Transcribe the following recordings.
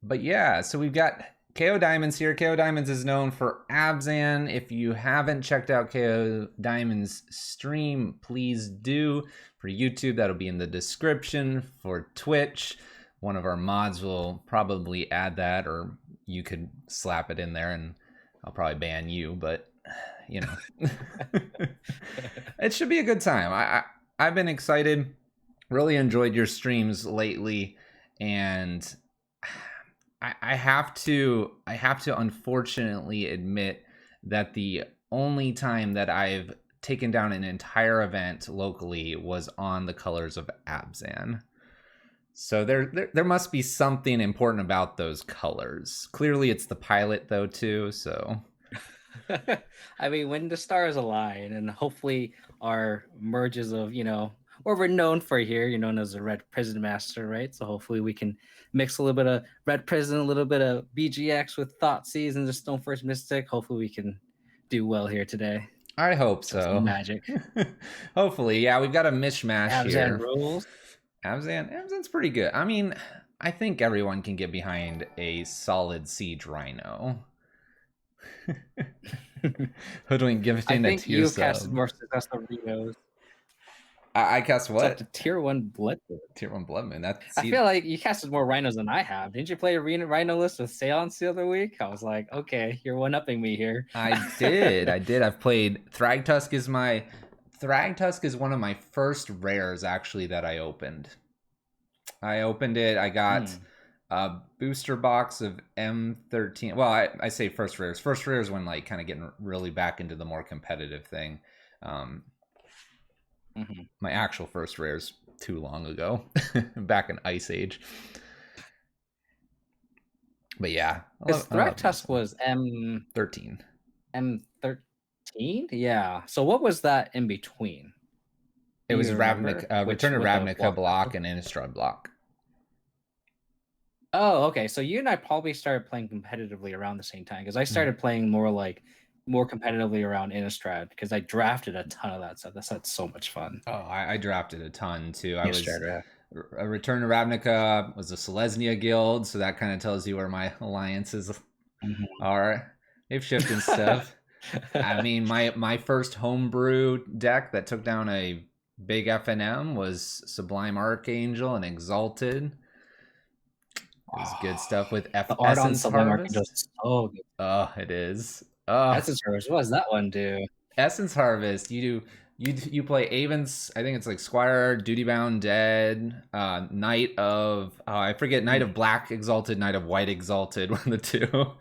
But yeah, so we've got KoDiamonds here. KoDiamonds is known for Abzan. If you haven't checked out KoDiamonds stream, please do. For YouTube, that'll be in the description. For Twitch, one of our mods will probably add that, or you could slap it in there and I'll probably ban you, but you know. It should be a good time. I've been excited. Really enjoyed your streams lately, and I have to unfortunately admit that the only time that I've taken down an entire event locally was on the colors of Abzan. So there must be something important about those colors. Clearly it's the pilot though too, so I mean, when the stars align and hopefully our merges of, what we're known for here, you're known as a Red Prison Master, right? So hopefully we can mix a little bit of Red Prison, a little bit of BGX with Thoughtseize and the Stoneforge Mystic. Hopefully we can do well here today. I hope Show some so. magic. Hopefully, yeah, we've got a mishmash Abzan here. rules. Abzan's pretty good. I mean, I think everyone can get behind a solid Siege Rhino. Hoodwink gifting a tier you sub. casted more success than Reno's. I cast what? It's up to tier 1 Blood Moon. Tier 1 Blood Moon. I feel like you casted more Rhinos than I have. Didn't you play a Rhino list with Seance the other week? I was like, okay, you're one-upping me here. I did. I've played Thragtusk is one of my first rares actually that I opened. I opened it. I got a booster box of M13. Well, I say first rares. First rares when like kind of getting really back into the more competitive thing. My actual first rares too long ago, back in Ice Age. But yeah, Thragtusk was M13. M13, yeah. So what was that in between? It was Ravnica, Return of Ravnica block and Innistrad block. Oh, okay. So you and I probably started playing competitively around the same time because I started playing more competitively around Innistrad because I drafted a ton of that stuff. That's so much fun. Oh, I drafted a ton too. I was a Return to Ravnica was a Selesnya guild, so that kind of tells you where my alliances are. They've shifted stuff. I mean, my first homebrew deck that took down a big FNM was Sublime Archangel and Exalted. It was good stuff with Essence Harvest. Oh, good. Oh, it is. Essence Harvest. What does that one do? Essence Harvest. You play Avon's. I think it's like Squire, Duty Bound Dead, Knight of I forget, Knight of Black Exalted, Knight of White Exalted, one of the two.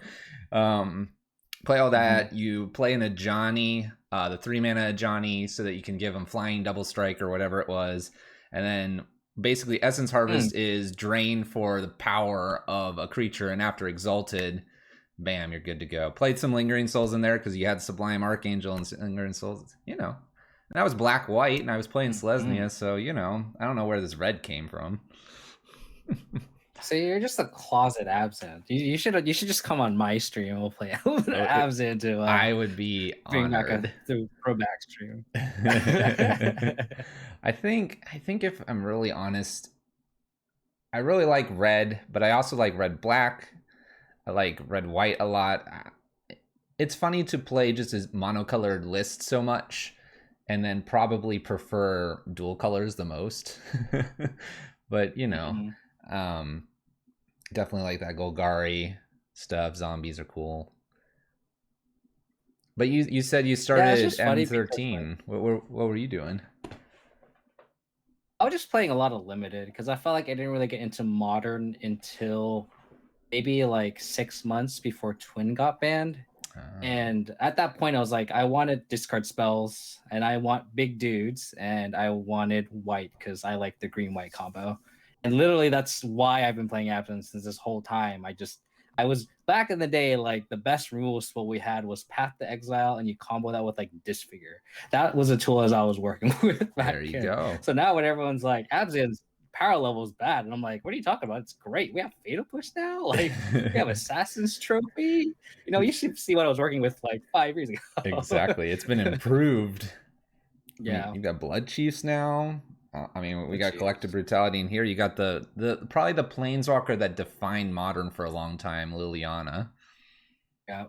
Play all that. You play in a Johnny, the 3-mana Johnny, so that you can give him flying double strike or whatever it was, and then basically Essence Harvest is drain for the power of a creature, and after Exalted, bam, you're good to go. Played some Lingering Souls in there because you had Sublime Archangel and Lingering Souls, And I was black-white, and I was playing Selesnya, so, I don't know where this red came from. So you're just a closet Abzan. You should just come on my stream and we'll play Abzan too. I would be honored. Through throwback stream. I think if I'm really honest, I really like red, but I also like red-black. I like red-white a lot. It's funny to play just as monocolored list so much, and then probably prefer dual colors the most. But definitely like that Golgari stuff. Zombies are cool. But you said you started M13. What were you doing? I was just playing a lot of limited because I felt like I didn't really get into modern until maybe like 6 months before Twin got banned. And at that point, I was like, I wanted discard spells and I want big dudes and I wanted white because I like the green-white combo. And literally, that's why I've been playing Abzan since this whole time. I was back in the day, like the best rules what we had was Path to Exile, and you combo that with like Disfigure. That was a tool as I was working with back There you go. So now when everyone's like Abzan's power level is bad, and I'm like, what are you talking about? It's great. We have Fatal Push now. Like we have Assassin's Trophy. You should see what I was working with like 5 years ago. Exactly, it's been improved. Yeah, you've got Blood Chiefs now. I mean, we Let's got use. collective brutality in here. You got the probably the planeswalker that defined modern for a long time, Liliana. Yeah.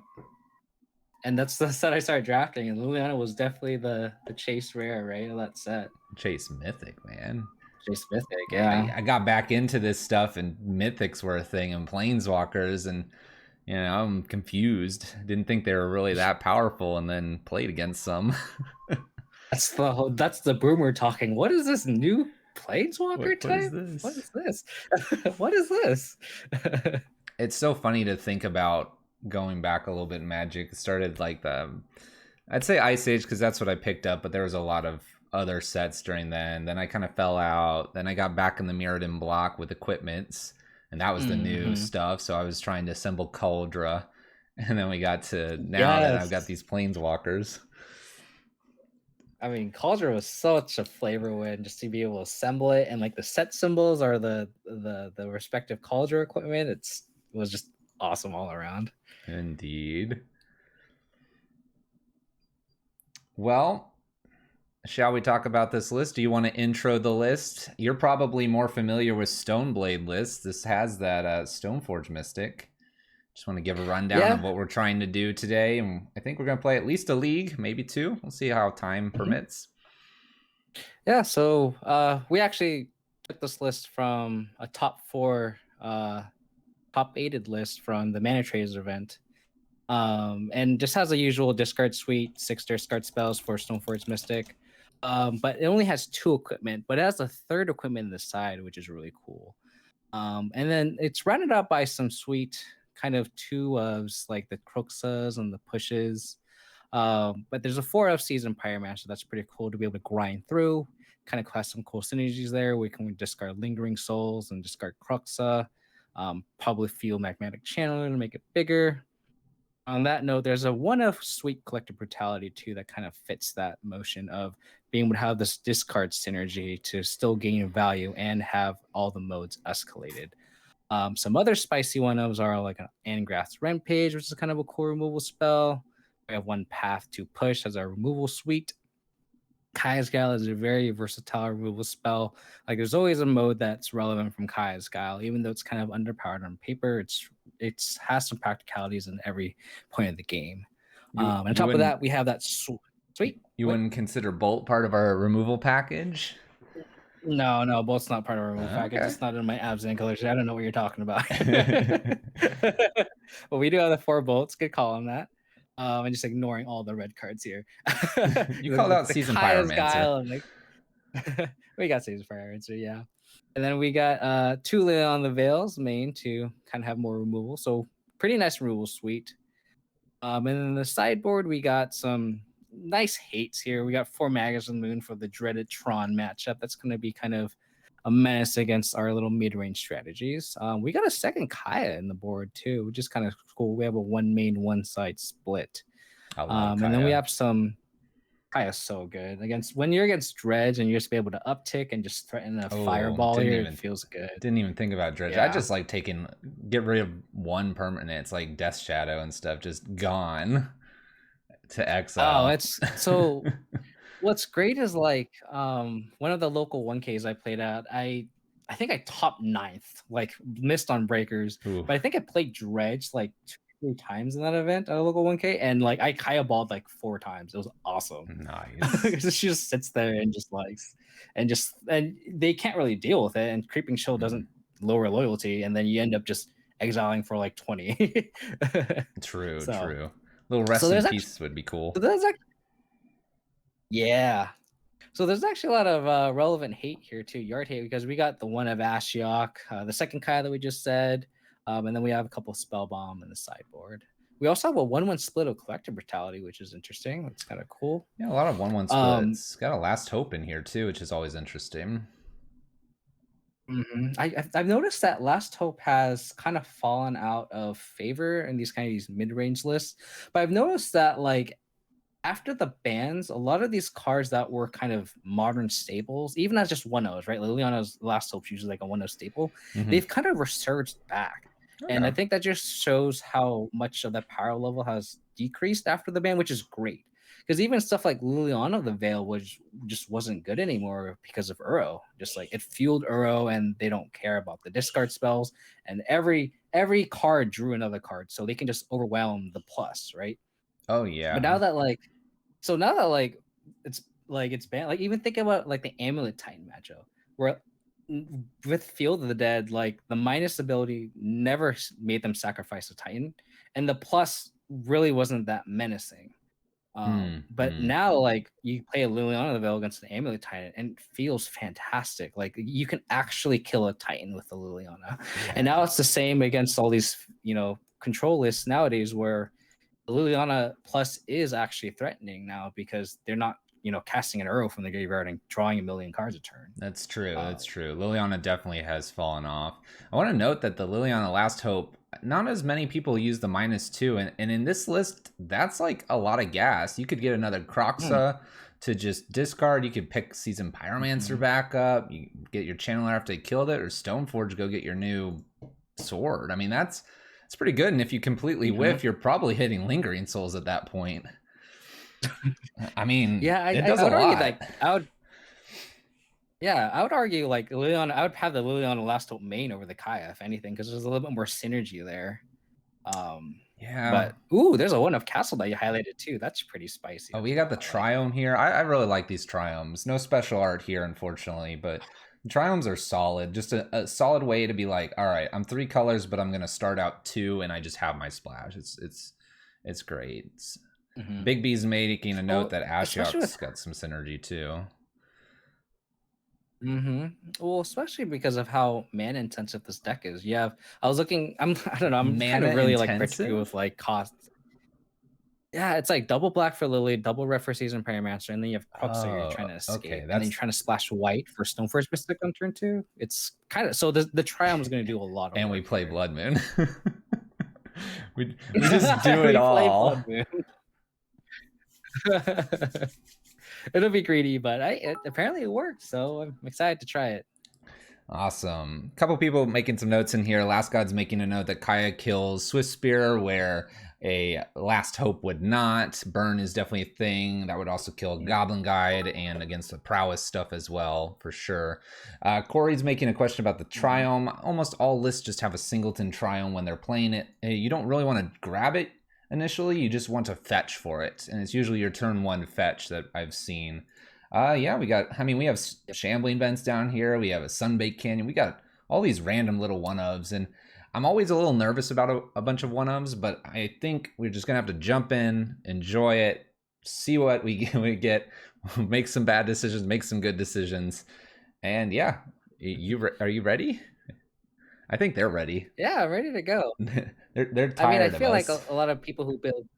And that's the set I started drafting, and Liliana was definitely the chase rare, right? Of that set. Chase Mythic, man. Chase Mythic, yeah. I got back into this stuff, and Mythics were a thing, and Planeswalkers, and I'm confused. Didn't think they were really that powerful, and then played against some. That's the boomer talking. What is this new Planeswalker What is type? this? What is this? What is this? It's so funny to think about going back a little bit in Magic. It started like I'd say Ice Age because that's what I picked up, but there was a lot of other sets during then. Then I kind of fell out. Then I got back in the Mirrodin block with equipments, and that was the new stuff. So I was trying to assemble Cauldra, and then we got to now that I've got these Planeswalkers. I mean, Cauldra was such a flavor win just to be able to assemble it, and like the set symbols are the respective Cauldra equipment. It was just awesome all around. Indeed. Well, shall we talk about this list? Do you want to intro the list? You're probably more familiar with Stoneblade lists. This has that Stoneforge Mystic. Just want to give a rundown of what we're trying to do today. And I think we're going to play at least a league, maybe two. We'll see how time permits. Yeah, so we actually took this list from a top 4, top 8 list from the Mana Traders event. And just has the usual discard suite, 6 discard spells for Stoneforge Mystic. But it only has 2 equipment, but it has a 3rd equipment in the side, which is really cool. And then it's rounded out by some sweet kind of 2 ofs like the Cruxas and the Pushes. But there's a 4 of Season Pyromancer that's pretty cool to be able to grind through. Kind of has some cool synergies there. We can discard Lingering Souls and discard Cruxa. Probably Fuel Magmatic Channeler to make it bigger. On that note, there's a 1 of Sweet Collective Brutality too that kind of fits that motion of being able to have this discard synergy to still gain value and have all the modes escalated. Some other spicy 1-ofs are like an Angrath's Rampage, which is kind of a cool removal spell. We have 1 Path to Push as our removal suite. Kaya's Guile is a very versatile removal spell. Like there's always a mode that's relevant from Kaya's Guile, even though it's kind of underpowered on paper. It's has some practicalities in every point of the game. On top of that, we have that sweet. You wouldn't consider Bolt part of our removal package? No, Bolt's not part of our removal package. It's not in my Abzan collection. I don't know what you're talking about. But we do have the 4 Bolts. Good call on that. And just ignoring all the red cards here. You called out Season Pyromancer. We got Season Pyromancer, yeah. And then we got 2 Leon the Veils main to kind of have more removal. So pretty nice removal suite. And then the sideboard, we got some nice hates here. We got 4 Magus of the Moon for the dreaded Tron matchup. That's going to be kind of a menace against our little mid-range strategies. We got a 2nd Kaya in the board too, which is kind of cool. We have a 1 main, 1 side split. And then we have some Kaya's so good when you're against Dredge and you're just be able to uptick and just threaten a fireball here. It feels good. Didn't even think about Dredge. I just like get rid of 1 permanent. It's like Death Shadow and stuff, just gone to exile. Oh, it's so. What's great is like one of the local 1Ks I played at, I think I topped 9th, like missed on breakers. Ooh. But I think I played Dredge like 2-3 times in that event at a local 1K, and like I Kaya balled like 4 times. It was awesome. Nice. She just sits there and just likes, and they can't really deal with it. And Creeping Chill doesn't lower loyalty, and then you end up just exiling for like 20. True. Little rest in peace would be cool. So there's yeah. So there's actually a lot of relevant hate here too, yard hate, because we got the 1 of Ashiok, the 2nd Kaya that we just said, and then we have a couple of Spellbomb in the sideboard. We also have a 1/1 split of Collective Brutality, which is interesting. It's kind of cool. Yeah, a lot of 1/1 splits. Got a Last Hope in here too, which is always interesting. I've noticed that Last Hope has kind of fallen out of favor in these mid-range lists, but I've noticed that like after the bans, a lot of these cards that were kind of modern staples, even as just 1-0s, right? Liliana's Last Hope's usually like a 1-0 staple. They've kind of resurged back. Okay. And I think that just shows how much of that power level has decreased after the ban, which is great. because even stuff like Liliana of the Veil was just wasn't good anymore because of Uro. Just like it fueled Uro, and they don't care about the discard spells, and every card drew another card, so they can just overwhelm the plus, right? Oh But yeah. now that like, so now that it's banned, like even think about like the Amulet Titan matchup where with Field of the Dead, like the minus ability never made them sacrifice a Titan, and the plus really wasn't that menacing. But now, like you play a Liliana of the Veil against an Amulet Titan, and it feels fantastic. Like you can actually kill a Titan with the Liliana, and now it's the same against all these, control lists nowadays where Liliana plus is actually threatening now because they're not, casting an Uro from the graveyard and drawing a million cards a turn. That's true. That's true. Liliana definitely has fallen off. I want to note that the Liliana Last Hope, not as many people use the -2, and in this list, that's like a lot of gas. You could get another Croxa to just discard. You could pick Season Pyromancer back up. You get your Channeler after they killed it, or Stoneforge go get your new sword. I mean, that's pretty good. And if you completely whiff, you're probably hitting Lingering Souls at that point. I mean, it does a lot. I would argue like Liliana. I would have the Liliana Last Hope main over the Kaya, if anything, because there's a little bit more synergy there. But there's a one of Castle that you highlighted too. That's pretty spicy. Oh, we got the Triome here. I really like these Triomes. No special art here, unfortunately, but the Triomes are solid. Just a solid way to be like, all right, I'm 3 colors, but I'm gonna start out 2, and I just have my splash. It's great. Big B's making a note that Ashiok's got some synergy too. Well, especially because of how mana intensive this deck is. I was looking. I don't know. I'm kind of really like particular with like costs. Yeah, it's like double black for Lily, double red for Season Pyromancer, and then you have Croxa you're trying to escape, and then you're trying to splash white for Stoneforge Mystic on turn 2. It's kind of so the Triumph is going to do a lot of. And we play Blood Moon. we just do it all. It'll be greedy, but apparently it worked, so I'm excited to try it. Awesome. Couple people making some notes in here. Last God's making a note that Kaya kills Swift Spear where a Last Hope would not. Burn is definitely a thing. That would also kill Goblin Guide and against the prowess stuff as well, for sure. Corey's making a question about the Triome. Almost all lists just have a singleton Triome when they're playing it. You don't really want to grab it initially, you just want to fetch for it, and it's usually your turn 1 fetch that I've seen. We have Shambling Vents down here, we have a Sunbaked Canyon, we got all these random little one-ofs, and I'm always a little nervous about a bunch of one-ofs, but I think we're just gonna have to jump in, enjoy it, see what we get, make some bad decisions, make some good decisions, and yeah, are you ready? I think they're ready. Yeah, I'm ready to go. They're tired. I feel like a lot of people who build.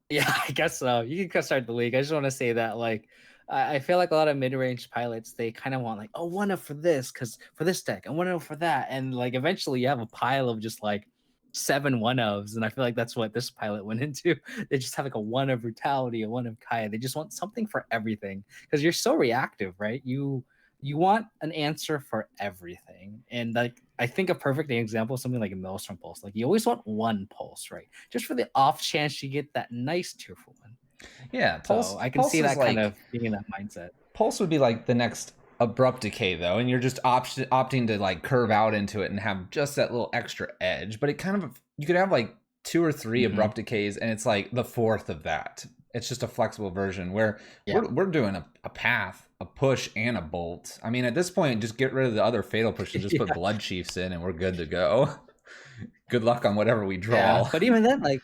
Yeah, I guess so. You can start the league. I just want to say that, like, I feel like a lot of mid-range pilots, they kind of want like, oh, 1-up for this, because for this deck, and 1-up for that, and like eventually you have a pile of just like 7 1-ofs, and I feel like that's what this pilot went into. They just have like a 1 of Brutality, a 1 of Kaya. They just want something for everything because you're so reactive, right? You want an answer for everything. And like I think a perfect example is something like a Maelstrom Pulse. Like you always want 1 pulse, right? Just for the off chance you get that nice tearful one. Yeah, Pulse. So I can see that kind of being in that mindset. Pulse would be like the next Abrupt Decay though, and you're just opting to like curve out into it and have just that little extra edge. But it kind of, you could have like 2 or 3 Abrupt Decays, and it's like the 4th of that. It's just a flexible version where we're doing a path, a push, and a bolt. I mean, at this point, just get rid of the other fatal push and just put Blood Chiefs in, and we're good to go. Good luck on whatever we draw. Yeah, but even then, like,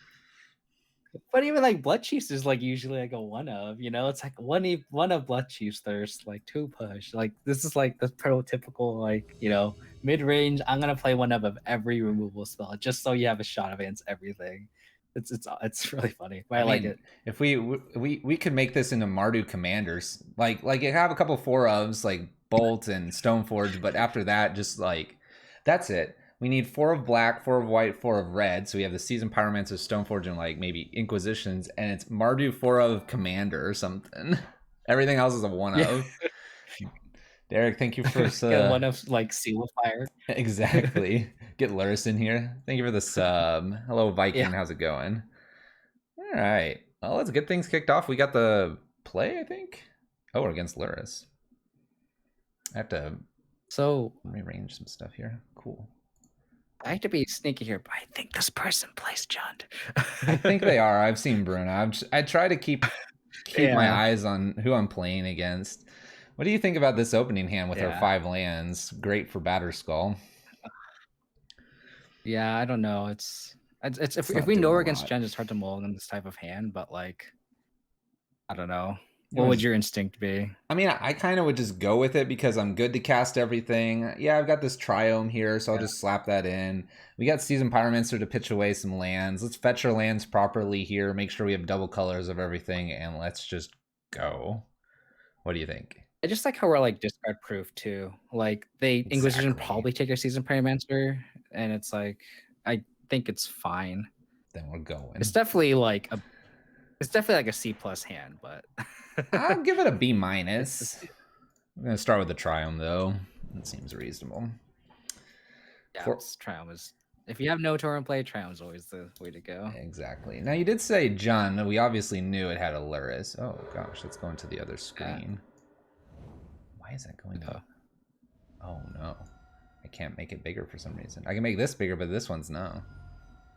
Blood Chiefs is like usually like a 1-of. It's like one of Blood Chiefs Thirst, like 2 push. Like this is like the prototypical like mid range. I'm gonna play 1-of every removal spell just so you have a shot against everything. It's really funny, but I like it. If we could make this into Mardu commanders, like you have a couple 4-ofs like Bolt and Stoneforge, but after that, just like that's it. We need 4 of black, 4 of white, 4 of red. So we have the Season Pyromancer, Stoneforge, and like maybe Inquisitions, and it's Mardu 4 of commander or something. Everything else is a 1-of. Derek, thank you for get 1-of like Seal of Fire. Exactly. Get Luris in here. Thank you for the sub. Hello, Viking. Yeah. How's it going? All right. Well, let's get things kicked off. We got the play, I think. Oh, we're against Luris. I have to rearrange some stuff here. Cool. I have to be sneaky here, but I think this person plays Jund. I think they are. I've seen Bruno. I try to keep my eyes on who I'm playing against. What do you think about this opening hand with our 5 lands? Great for Batterskull. Yeah, I don't know. It's if we know we're against Jund, it's hard to mull in this type of hand, but like, I don't know. What would your instinct be? I mean, I kind of would just go with it because I'm good to cast everything. Yeah, I've got this Triome here, so I'll just slap that in. We got Seasoned Pyromancer to pitch away some lands. Let's fetch our lands properly here, make sure we have double colors of everything, and let's just go. What do you think? I just like how we're like discard proof too. Like Inquisition probably take their Seasoned Pyromancer, and it's like, I think it's fine. Then we're going. It's definitely like a C+ hand, but I'll give it a B-. I'm gonna start with the Triome though. That seems reasonable. Yeah, Triome is. If you have no Tauren play, Triome's always the way to go. Exactly. Now you did say Jund. We obviously knew it had a Luris. Oh gosh, let's go into the other screen. Why is that going to? Oh no, I can't make it bigger for some reason. I can make this bigger, but this one's no.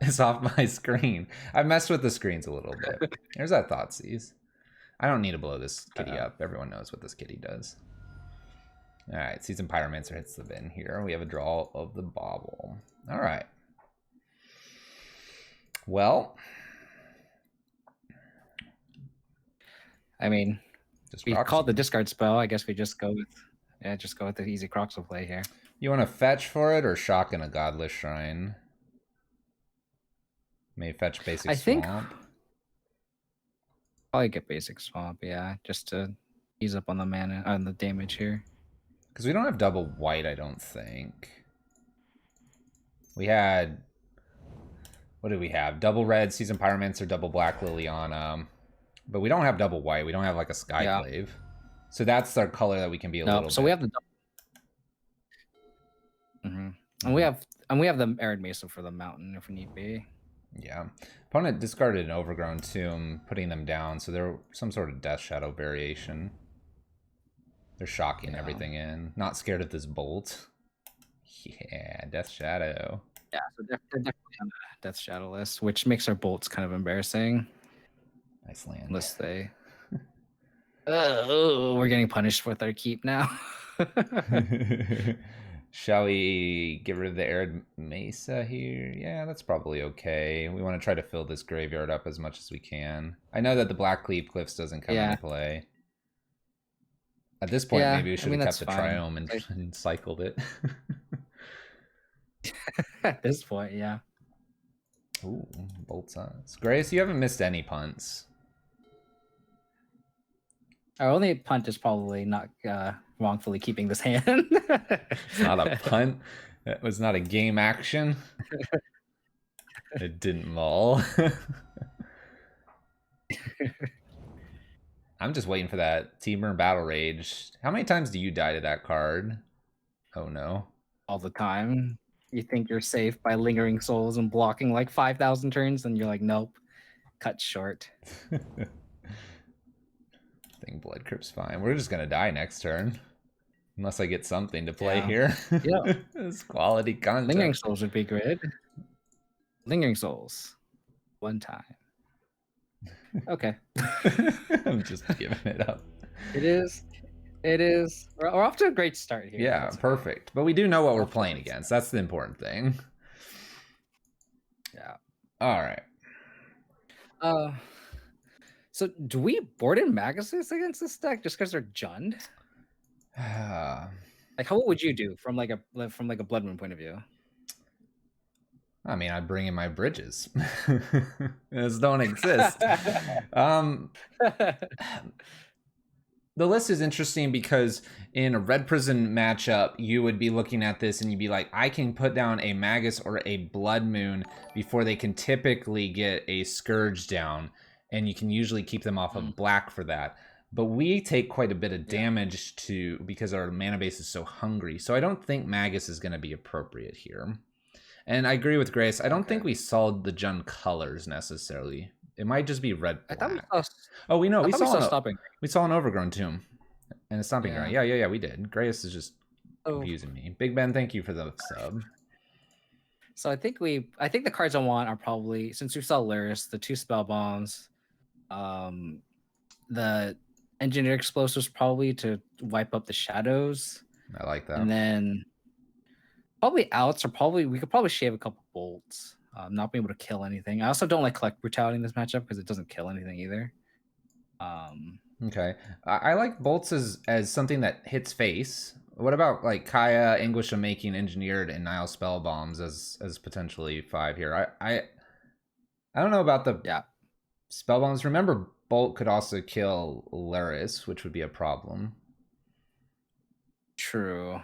It's off my screen. I messed with the screens a little bit. There's that Thoughtseize. I don't need to blow this kitty up. Everyone knows what this kitty does. All right, Seasoned Pyromancer hits the bin here. We have a draw of the Bauble. All right. Well, I mean, we called the discard spell. I guess we just go with the easy Croxel play here. You want to fetch for it or shock in a Godless Shrine? May fetch basic swamp. I think probably get basic swamp, yeah, just to ease up on the mana on the damage here. Because we don't have double white, I don't think. We had, what did we have? Double red, Seasoned Pyromancer, double black Liliana. But we don't have double white. We don't have like a Skyclave. So that's our color that we can be a little. So we have the. And we have the Arid Mesa for the mountain if we need be. Yeah. Opponent discarded an Overgrown Tomb, putting them down, so they're some sort of Death Shadow variation. They're shocking everything in. Not scared of this bolt. Yeah, Death Shadow. Yeah, so they're definitely on the Death Shadow list, which makes our bolts kind of embarrassing. Nice land. Unless they... Oh, we're getting punished with our keep now. Shall we get rid of the Arid Mesa here? Yeah, that's probably okay. We want to try to fill this graveyard up as much as we can. I know that the Black Cleave Cliffs doesn't come into play. At this point, maybe we should have kept the Triome and cycled it. At this point, yeah. Ooh, Bolt's Eyes. Grace, you haven't missed any punts. Our only punt is probably not wrongfully keeping this hand. It's not a punt. That was not a game action. It didn't mull. I'm just waiting for that T-Burn Battle Rage. How many times do you die to that card? Oh no. All the time. You think you're safe by Lingering Souls and blocking like 5,000 turns, and you're like, nope, cut short. I think Blood Crypt's fine. We're just gonna die next turn. Unless I get something to play here. Yeah. It's quality content. Lingering Souls would be good. Lingering Souls. One time. Okay. I'm just giving it up. It is. We're off to a great start here. Yeah, perfect. But we do know what we're playing against. That's the important thing. Yeah. All right. So do we board in Maguses against this deck just because they're Jund? Like, how would you do from like a Blood Moon point of view? I mean, I'd bring in my bridges. Those don't exist. The list is interesting because in a Red Prison matchup, you would be looking at this and you'd be like, I can put down a Magus or a Blood Moon before they can typically get a Scourge down. And you can usually keep them off of black for that. But we take quite a bit of damage because our mana base is so hungry. So I don't think Magus is going to be appropriate here. And I agree with Grace. I don't think we solved the Jund colors necessarily. It might just be red I thought we black. saw. Oh, we know. I We thought we saw saw an stopping. we saw an overgrown tomb and a stomping ground. Yeah. Yeah. We did. Grayus is just So, confusing me. Big Ben, thank you for the sub. so I think the cards I want are probably, since we saw Lyris, the 2 spell bombs, the engineer explosives probably to wipe up the shadows, I like that. and then probably outs, or probably we could probably shave a couple bolts. Not being able to kill anything. I also don't like collect brutality in this matchup because it doesn't kill anything either. Okay, I like bolts as something that hits face. What about like Kaya, Anguish of Making, Engineered, and Nile Spell Bombs as potentially 5 here? I don't know about the spell bombs. Remember, Bolt could also kill Lyris, which would be a problem. True.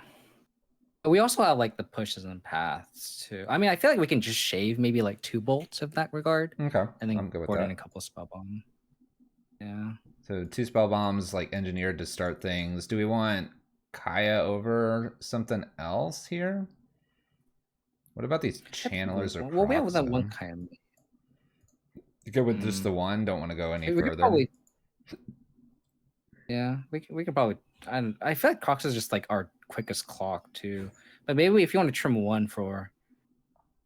But we also have like the pushes and paths too. I mean, I feel like we can just shave maybe like 2 bolts of that regard. Okay, And then I'm good with board that. in a couple of spell bombs. Yeah. So 2 spell bombs, like engineered to start things. Do we want Kaya over something else here? What about these channelers or well, we have that one Proxo? kind. You go with just the one. Don't want to go any We further. could probably. Yeah, we could probably. I feel like Crocs is just like our quickest clock too. But maybe if you want to trim 1 for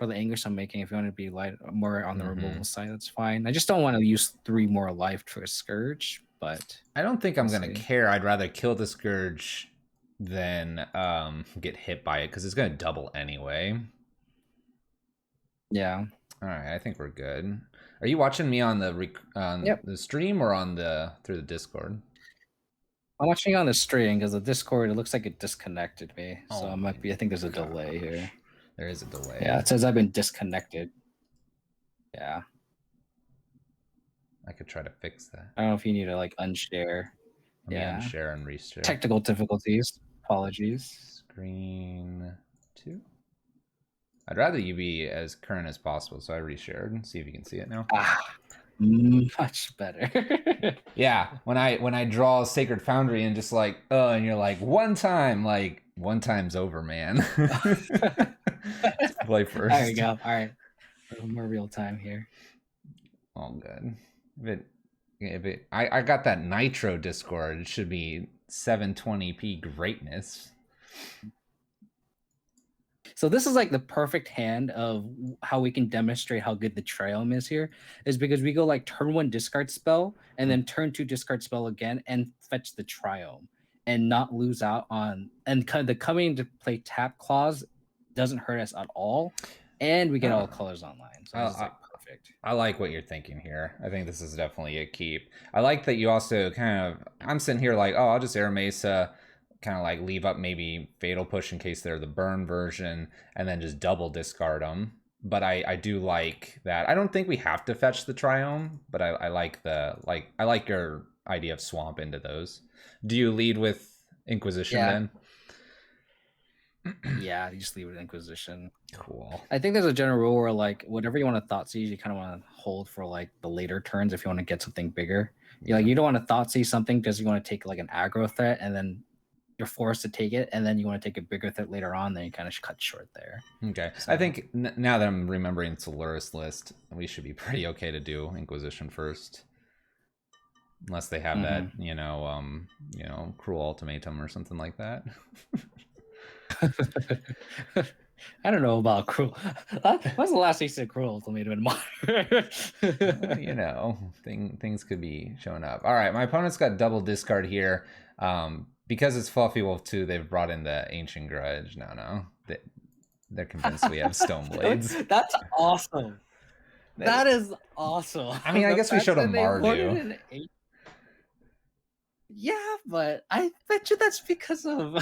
the Anguish I'm making, if you want to be light more on the removal side, that's fine. I just don't want to use 3 more life for a Scourge. But I don't think I'm gonna care. I'd rather kill the Scourge than get hit by it because it's gonna double anyway. Yeah. All right, I think we're good. Are you watching me on the the stream or on through the Discord? I'm watching on the stream because the Discord, it looks like it disconnected me. So it might be. I think there's a delay here. There is a delay. Yeah, it says I've been disconnected. Yeah. I could try to fix that. I don't know if you need to like unshare. Unshare and reshare. Technical difficulties. Apologies. Screen 2. I'd rather you be as current as possible, so I reshared. See if you can see it now. Much better. Yeah, when I draw Sacred Foundry and just like, and you're like, one time's over, man. Let's play first. There we go. All right, a little more real time here. All good. I got that Nitro Discord. It should be 720p greatness. So this is like the perfect hand of how we can demonstrate how good the Triome is here, is because we go like turn 1 discard spell and then turn 2 discard spell again and fetch the Triome and not lose out on, and the coming into play tap clause doesn't hurt us at all, and we get all colors online. So this is like perfect. I like what you're thinking here. I think this is definitely a keep. I like that you also kind of, I'm sitting here like, oh, I'll just Air Mesa, kind of like leave up maybe Fatal Push in case they're the burn version, and then just double discard them. But I do like that. I don't think we have to fetch the Triome, but I like I like your idea of swamp into those. Do you lead with Inquisition then? Yeah, you just leave it with Inquisition. Cool. I think there's a general rule where like whatever you want to Thoughtseize, you kind of want to hold for like the later turns if you want to get something bigger. Yeah. You don't want to Thoughtseize something because you want to take like an aggro threat and then you're forced to take it, and then you want to take a bigger threat later on, then you kind of cut short there. Okay. So I think now that I'm remembering Solaris list, we should be pretty okay to do Inquisition first. Unless they have that, cruel ultimatum or something like that. I don't know about cruel. When's the last time you said cruel ultimatum in Modern? Things could be showing up. All right, my opponent's got double discard here. Because it's Fluffy Wolf 2, they've brought in the Ancient Grudge. No. They're convinced we have Stoneblades. That's awesome. That is awesome. I mean, I guess we showed them Mardu. Yeah, but I bet you that's because of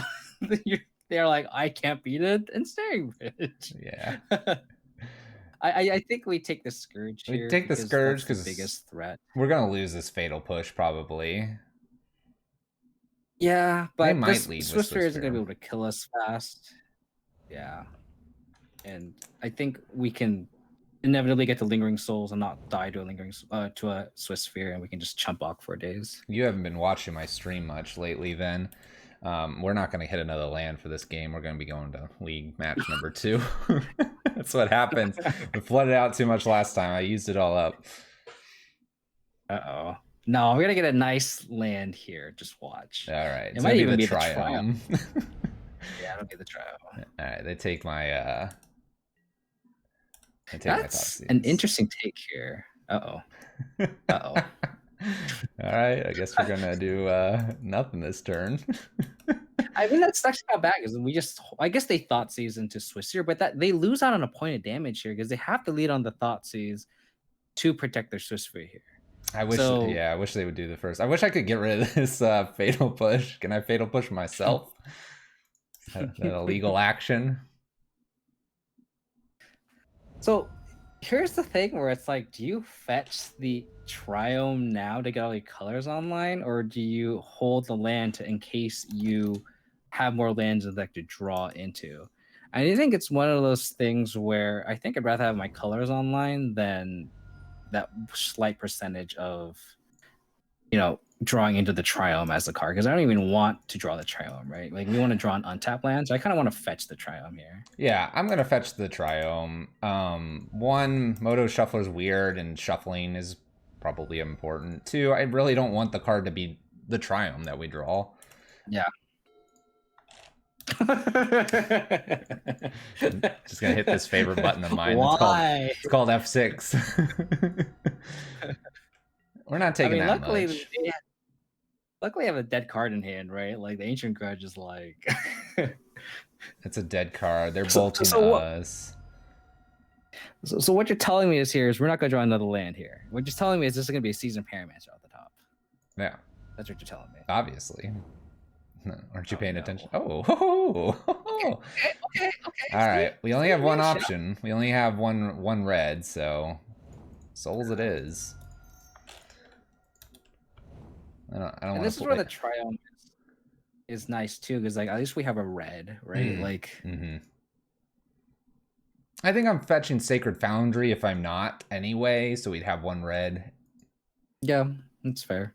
they're like, I can't beat it in Staring Bridge. Yeah. I think we take the Scourge here. We take the Scourge because the biggest threat. We're gonna lose this Fatal Push probably. Yeah, but Swifter isn't gonna be able to kill us fast. Yeah, and I think we can inevitably get to Lingering Souls and not die to a Swiss Sphere, and we can just chump block for days. You haven't been watching my stream much lately, then. We're not going to hit another land for this game. We're going to be going to League match number 2. That's what happens. We flooded out too much last time. I used it all up. Uh-oh. No, we're gonna get a nice land here. Just watch. All right, It it's might gonna be even the be the triumph. triumph. Yeah, it'll be the triumph. All right, they take my That's an Thoughtseize. interesting take here. Uh-oh. Uh-oh. All right, I guess we're gonna do nothing this turn. I mean, that's actually not bad because I guess they Thoughtseize into Swiss here, but that they lose out on a point of damage here because they have to lead on the Thoughtseize to protect their Swiss here. I wish, I wish they would do the first. I wish I could get rid of this fatal push. Can I fatal push myself? That illegal action. So here's the thing where it's like, do you fetch the Triome now to get all your colors online, or do you hold the land in case you have more lands that to draw into? I think it's one of those things where I think I'd rather have my colors online than that slight percentage of, drawing into the Triome as the card, because I don't even want to draw the Triome, right? Like, we want to draw an untapped land, so I kind of want to fetch the Triome here. Yeah, I'm gonna fetch the Triome. One, Moto Shuffler's weird, and shuffling is probably important. Two, I really don't want the card to be the Triome that we draw. Yeah. Just gonna hit this favorite button of mine. Why? It's called F6. We're not taking that luckily, much. Luckily, I have a dead card in hand, right? Like, the Ancient Grudge is like... It's a dead card. They're bolting us. So what you're telling me is we're not going to draw another land here. What you're telling me is this is going to be a Seasoned Pyromancer at the top. Yeah. That's what you're telling me. Obviously. Aren't you paying attention? Oh. Okay. All right. We only have one option. We only have one red, so souls it is. I don't and this is where the Triumph is nice too, because like at least we have a red, right? I think I'm fetching Sacred Foundry if I'm not anyway, so we'd have one red. Yeah, that's fair.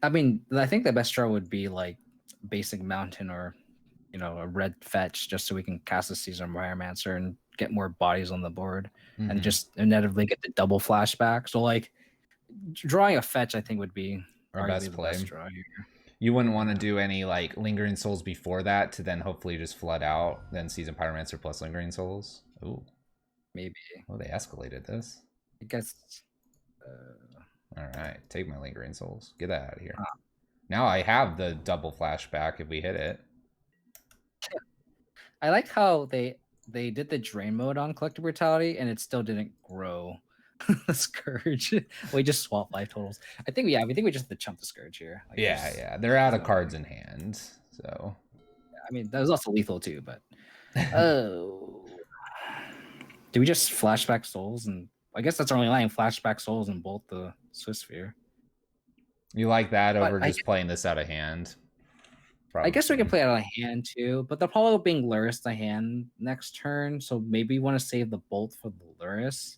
I mean, I think the best draw would be like basic Mountain or a red fetch, just so we can cast a Seasoned Pyromancer and get more bodies on the board, and just inevitably get the double flashback. So like, drawing a fetch, I think, would be our best play. Best draw here. You wouldn't want to do any like Lingering Souls before that to then hopefully just flood out, then Seasoned Pyromancer plus Lingering Souls. Ooh. Maybe. Oh, they escalated this. I guess. All right, take my Lingering Souls. Get that out of here. Now I have the double flashback if we hit it. I like how they did the drain mode on Collective Brutality and it still didn't grow the Scourge. We just swap life totals. I think we just have to chump the Scourge here. Like, yeah. They're out of cards in hand, so. I mean, that was also lethal too, but. Oh. Do we just flashback souls? And I guess that's our only line, flashback souls and bolt the Swiss Sphere. You like that over just playing this out of hand? Probably. I guess we can play it out of hand too, but they'll probably being Luris the hand next turn, so maybe we want to save the bolt for the Luris.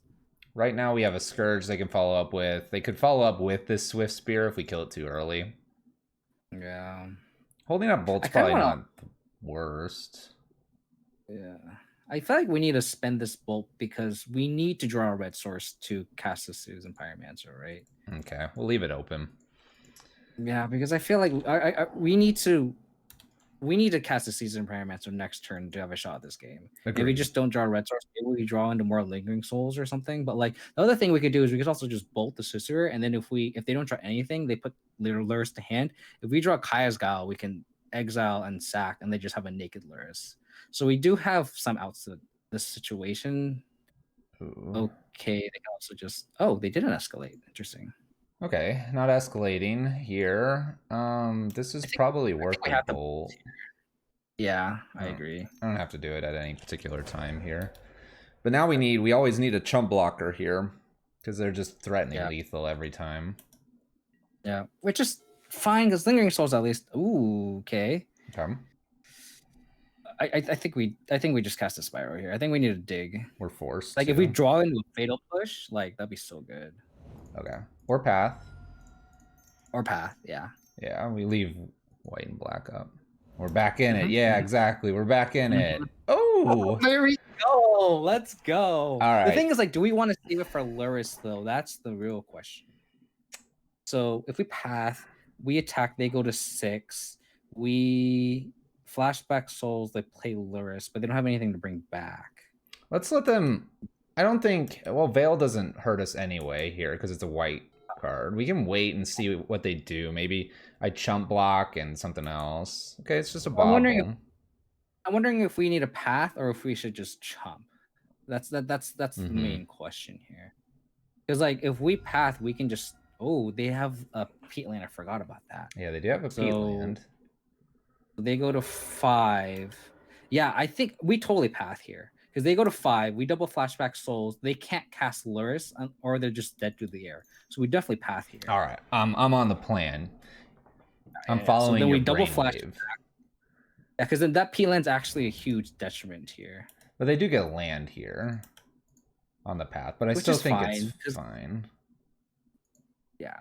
Right now we have a Scourge they can follow up with. They could follow up with this Swift Spear if we kill it too early. Yeah. Holding up Bolt's probably not the worst. Yeah. I feel like we need to spend this Bolt because we need to draw a red source to cast the Seasoned Pyromancer, right? Okay, we'll leave it open. Yeah, because I feel like we need to cast a Seasoned Pyromancer next turn to have a shot at this game. Agreed. If we just don't draw a red source, maybe we draw into more Lingering Souls or something. But like the other thing we could do is we could also just bolt the Sorcerer, and then if they don't draw anything, they put Luris to hand. If we draw Kaya's Guile, we can exile and sack, and they just have a naked Luris. So we do have some outs to this situation. Ooh. Okay, they can also just they didn't escalate. Interesting. Okay, not escalating here. This is probably worth a bolt. Yeah, I agree. I don't have to do it at any particular time here. But now we always need a chump blocker here because they're just threatening lethal every time. Yeah, which is fine because Lingering Souls at least. Ooh, okay. Okay. I think we just cast a Spiral here. I think we need to dig. We're forced. Like if we draw into a Fatal Push, like that'd be so good. Okay. Or Path. Or Path, yeah. Yeah, we leave white and black up. We're back in it. Yeah, exactly. We're back in it. Oh, Oh, there we go. Let's go. all The right. thing is, like, do we want to save it for Luris though? That's the real question. So if we path, we attack, they go to 6. We flashback souls, they play Luris, but they don't have anything to bring back. Let's let them. I don't think. Well, Veil doesn't hurt us anyway here because it's a white card. We can wait and see what they do. Maybe I chump block and something else. Okay, it's just a bobble. I'm wondering if we need a path or if we should just chump. That's the main question here. Because like if we path, we can just they have a peatland. I forgot about that. Yeah, they do have a peatland. They go to 5. Yeah, I think we totally path here. Because they go to 5, we double flashback souls. They can't cast Luris, or they're just dead through the air. So we definitely path here. All right, I'm on the plan. I'm following. So then we double flash. Yeah, because then that peatland's actually a huge detriment here. But they do get land here on the path. But I still think it's fine. Yeah.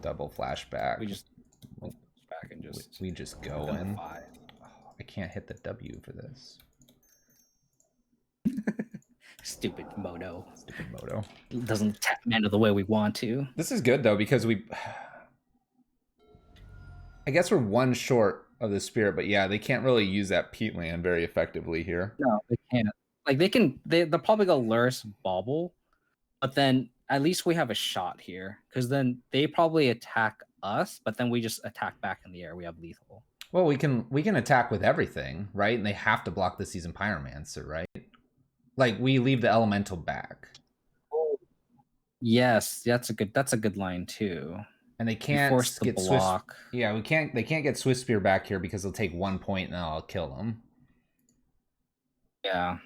Double flashback. We just flashback and just we just go in. Oh, I can't hit the W for this. Stupid Moto. Stupid Moto. It doesn't tap mana the way we want to. This is good though because I guess we're one short of the spirit, but yeah, they can't really use that peatland very effectively here. No, they can't. Like they'll probably go Luris Bauble, but then at least we have a shot here because then they probably attack us, but then we just attack back in the air. We have lethal. Well, we can attack with everything, right? And they have to block the Season Pyromancer, right? Like we leave the elemental back. Yes, that's a good line too. And they can't force the block. Yeah, they can't get Swift Spear back here because they'll take 1 point and then I'll kill them. Yeah.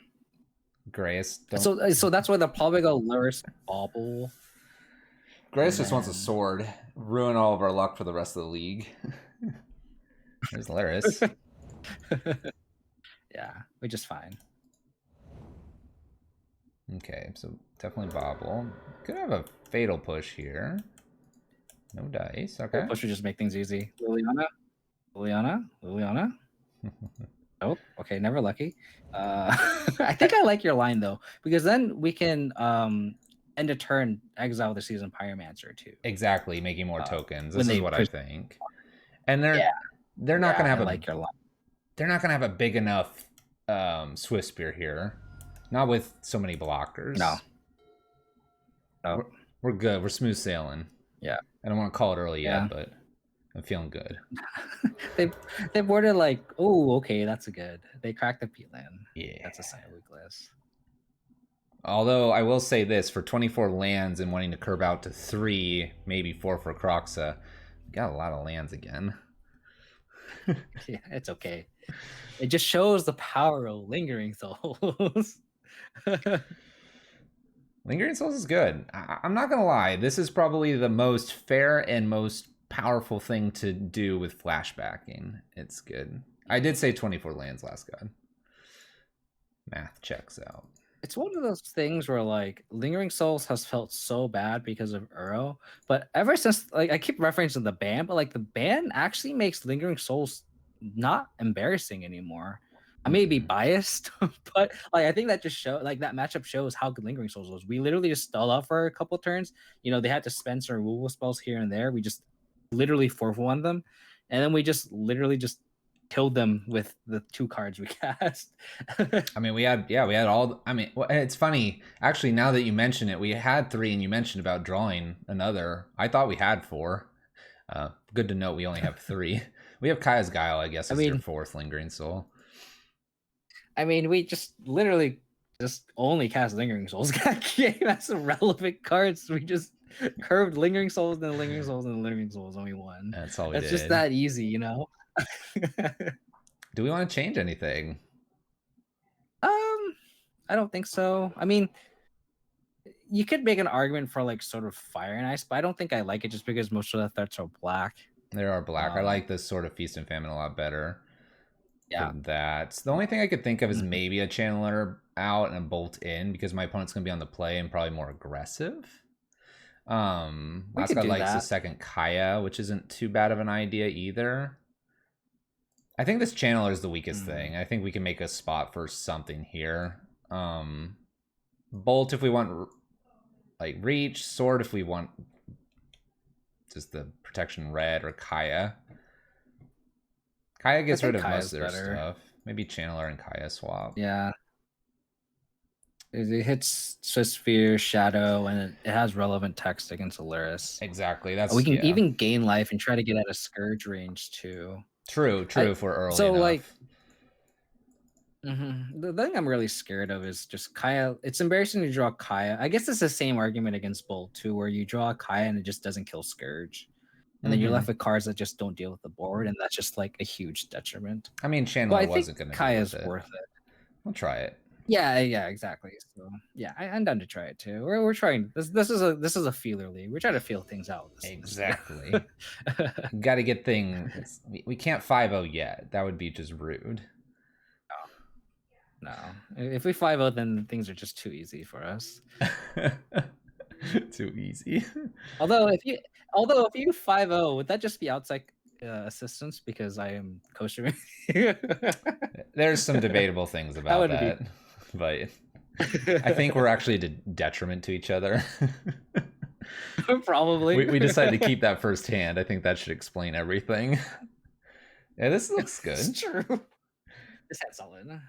Grace. So that's why they'll probably go Luris Bauble. Grace just wants a sword. Ruin all of our luck for the rest of the league. There's Luris. Yeah, we're just fine. Okay, so definitely Bobble. Could have a fatal push here. No dice. Okay. Push would just make things easy. Liliana. Oh, okay, never lucky. I think I like your line though, because then we can end a turn, exile the Season Pyromancer too. Exactly, making more tokens. This is what I think. And they're not gonna have your line. They're not gonna have a big enough Swift Spear here. Not with so many blockers. No. We're good. We're smooth sailing. Yeah. I don't want to call it early yet, but I'm feeling good. they boarded like, oh, okay, that's a good. They cracked the peatland. Yeah. That's a sign of weakness. Although I will say this, for 24 lands and wanting to curve out to 3, maybe 4 for Croxa, we got a lot of lands again. Yeah, it's okay. It just shows the power of Lingering Souls. Lingering Souls is good. I'm not gonna lie, this is probably the most fair and most powerful thing to do with flashbacking. It's good. I did say 24 lands last god. Math checks out. It's one of those things where like Lingering Souls has felt so bad because of Uro, but ever since, like, I keep referencing the ban, but like the ban actually makes Lingering Souls not embarrassing anymore. I may be biased, but like I think that just show like that matchup shows how good Lingering Souls was. We literally just stalled out for a couple turns. You know, they had to spend some removal spells here and there. We just literally 4-1 them, and then we just literally just killed them with the 2 cards we cast. I mean, we had all. I mean, it's funny actually. Now that you mention it, we had 3, and you mentioned about drawing another. I thought we had 4. Good to note we only have 3. We have Kaya's Guile, I guess, as your 4th Lingering Soul. I mean, we just literally just only cast Lingering Souls. Game has some relevant cards. We just curved Lingering Souls, then Lingering Souls, and Lingering Souls, and we won. That's all we did. It's just that easy, you know? Do we want to change anything? I don't think so. I mean, you could make an argument for like sort of Fire and Ice, but I don't think I like it just because most of the threats are black. They are black. I like this sort of Feast and Famine a lot better. Yeah. That. The only thing I could think of is maybe a Channeler out and a Bolt in because my opponent's going to be on the play and probably more aggressive. Last guy likes the second Kaya, which isn't too bad of an idea either. I think this channeler is the weakest thing. I think we can make a spot for something here. Bolt if we want like reach, sword if we want just the protection red, or Kaya. Kaya gets rid of most of their stuff. Maybe channeler and Kaya swap. Yeah. It hits Swiss Sphere, Shadow, and it has relevant text against Alaris. Exactly. That's we can even gain life and try to get out of Scourge range too. True. If we're early enough. Like, the thing I'm really scared of is just Kaya. It's embarrassing to draw Kaya. I guess it's the same argument against Bolt too, where you draw Kaya and it just doesn't kill Scourge, and then you're left with cards that just don't deal with the board, and that's just like a huge detriment. I mean, Channeler wasn't going to. Kaya's worth it. We'll try it. Yeah, exactly. So yeah, I'm down to try it too. We're trying. This is a feeler league. We're trying to feel things out. Exactly. Got to get things. We can't 5-0 yet. That would be just rude. No. If we 5-0, then things are just too easy for us. Too easy. Although if you 5-0, would that just be outside assistance because I am coaching? There's some debatable things about that. But I think we're actually a detriment to each other. Probably. We decided to keep that first hand. I think that should explain everything. Yeah, this looks good. It's true. This hand's solid.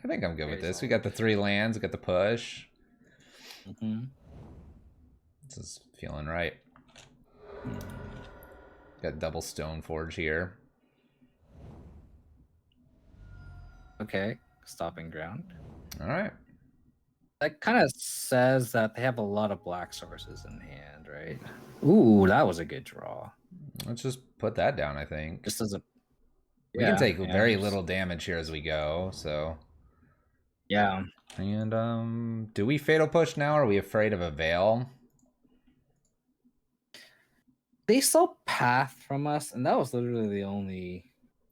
I think I'm good with this. We got the 3 lands. We got the push. This is feeling right. Got double Stoneforge here. Okay, stopping ground. All right. That kind of says that they have a lot of black sources in hand, right? Ooh, that was a good draw. Let's just put that down, I think. Just as a... We can take very little damage here as we go, so... Yeah. And, do we Fatal Push now, or are we afraid of a Veil? They saw Path from us, and that was literally the only...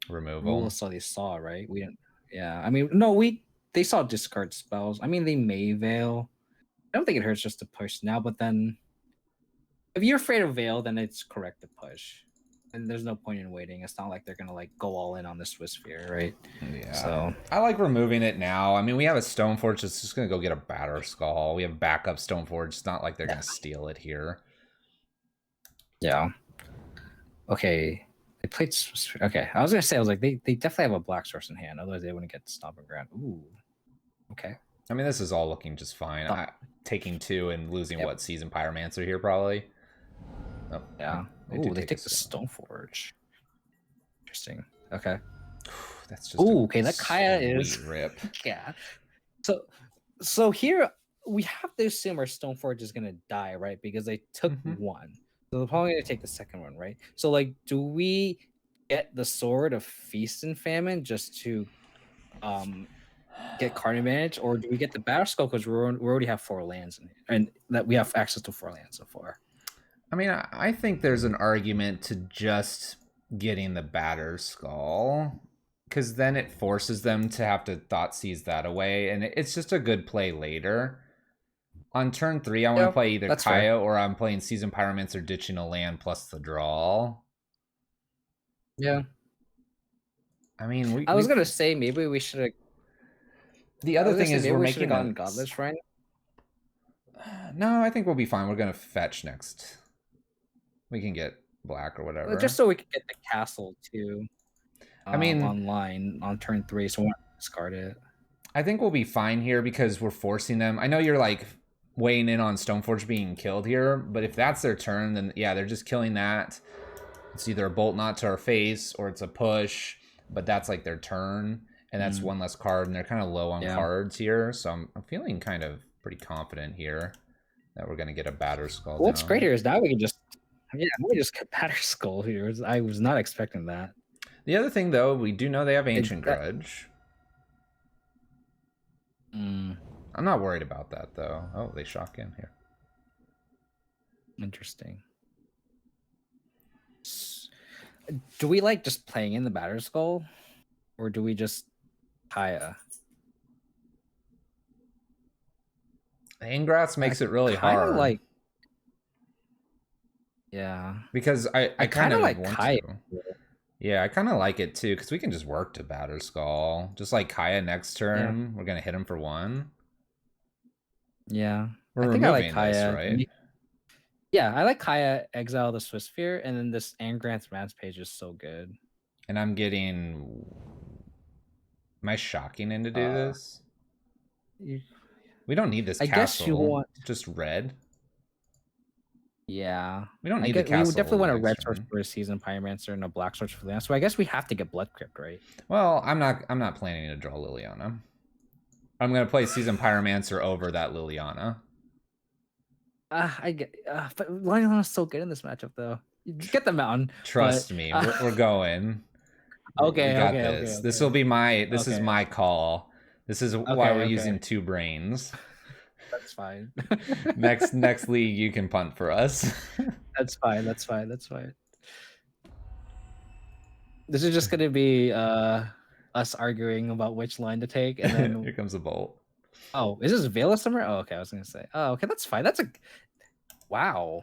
removal. They saw, right? We didn't... Yeah, I mean, no, they saw discard spells. I mean, they may Veil. I don't think it hurts just to push now, but then if you're afraid of Veil, then it's correct to push. And there's no point in waiting. It's not like they're gonna like go all in on the Swiss Sphere, right? Yeah. So I like removing it now. I mean, we have a Stoneforge that's just gonna go get a Batter Skull. We have backup Stoneforge. It's not like they're gonna steal it here. Yeah. Okay. They played. Okay, I was gonna say, I was like, they definitely have a black source in hand. Otherwise, they wouldn't get stomping ground. Ooh. Okay. I mean, this is all looking just fine. Taking 2 and losing what, Seasoned Pyromancer here probably. Oh yeah. Ooh, they take the Stoneforge. Interesting. Okay. That's just okay. That Kaya is rip. Yeah. So here we have to assume our Stoneforge is gonna die, right? Because they took 1. So they're probably gonna take the second one, right? So like, do we get the Sword of Feast and Famine just to get card advantage, or do we get the Batter Skull because we already have 4 lands and that we have access to 4 lands so far? I mean, I think there's an argument to just getting the Batter Skull, because then it forces them to have to Thought Seize that away, and it's just a good play later. On turn 3, I want to play either Kaya or I'm playing Seasoned Pyromancer, ditching a land plus the draw. Yeah. I mean, I was gonna say maybe we should have. The other thing is we're making gotten Godless Shrine. No, I think we'll be fine. We're gonna fetch next. We can get black or whatever. Just so we can get the castle too. I mean, online on turn 3, so we won't discard it. I think we'll be fine here because we're forcing them. I know you're like weighing in on Stoneforge being killed here, but if that's their turn, then yeah, they're just killing that. It's either a Bolt Knot to our face or it's a push, but that's like their turn, and that's 1 less card, and they're kind of low on cards here, so I'm feeling kind of pretty confident here that we're going to get a Batter Skull. What's great here is now we can just get Batter Skull here. I was not expecting that. The other thing, though, we do know they have Ancient Grudge. I'm not worried about that, though. Oh, they shock in here. Interesting. Do we like just playing in the Batter Skull, or do we just Kaya? Ingrats makes it really hard. Like, yeah, because I kind of like want Kaya. to. Yeah, I kind of like it too, because we can just work to Batter Skull. Just like Kaya next Yeah. turn, we're going to hit him for 1. Yeah. We're I think I like removing this, Kaya. right? Yeah, I like Kaya exile the Swiss Sphere, and then this Angranth Rampage is so good. And I'm getting... Am I shocking in to do this? We don't need this I guess you castle. want... Just red. Yeah. We don't I need the guess we would castle definitely want a next red source turn. for a Seasoned Pyromancer and a black source for the So I guess we have to get Blood Crypt, right? Well, I'm not planning to draw Liliana. I'm gonna play Seasoned Pyromancer over that Liliana. I get, but Liliana's so good in this matchup, though. You get the mountain. Trust but, me, we're going. We Okay, got okay, this. okay, This okay. will be my. This is Okay. my call. This is why we're using 2 brains. That's fine. next league, you can punt for us. That's fine. That's fine. That's fine. This is just gonna be us arguing about which line to take, and then Here comes a bolt. Oh, is this Veil of Summer? Oh, okay. I was gonna say. Oh, okay. That's fine. That's a wow.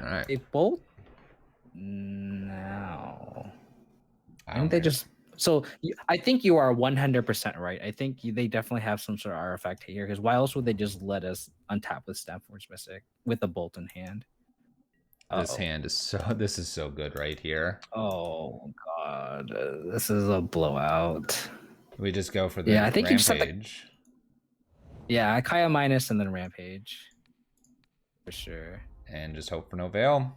All right. A bolt now. And they just so I think you are 100% right. I think they definitely have some sort of artifact here, because why else would they just let us untap with Stamforge Mystic with a bolt in hand? This hand is so. This is so good right here. Oh god, this is a blowout. We just go for the I think Rampage. Yeah, Kaya minus and then Rampage for sure, and just hope for no Veil.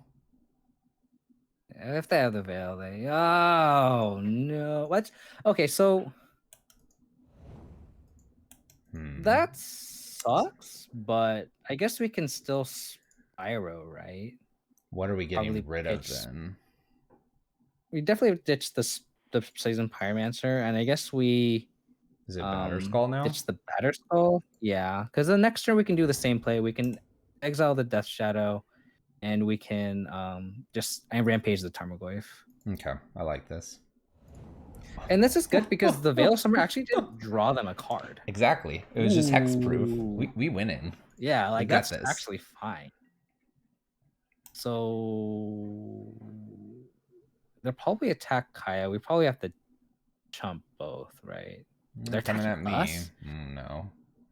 If they have the Veil, they... Oh, no. What? Okay, so... That sucks, but I guess we can still Spyro, right? What are we getting rid of then? We definitely ditched the Seasoned Pyromancer, and I guess we... Is it Batter Skull now? Ditch the Batter Skull? Yeah, because the next turn we can do the same play. We can exile the Death Shadow, and we can just Rampage the Tarmogoyf. Okay, I like this. And this is good because the Veil of Summer actually didn't draw them a card. Exactly. It was just hexproof. We win in. Yeah, like that's actually fine. So they'll probably attack Kaya. We probably have to chump both, right? They're coming at me. No.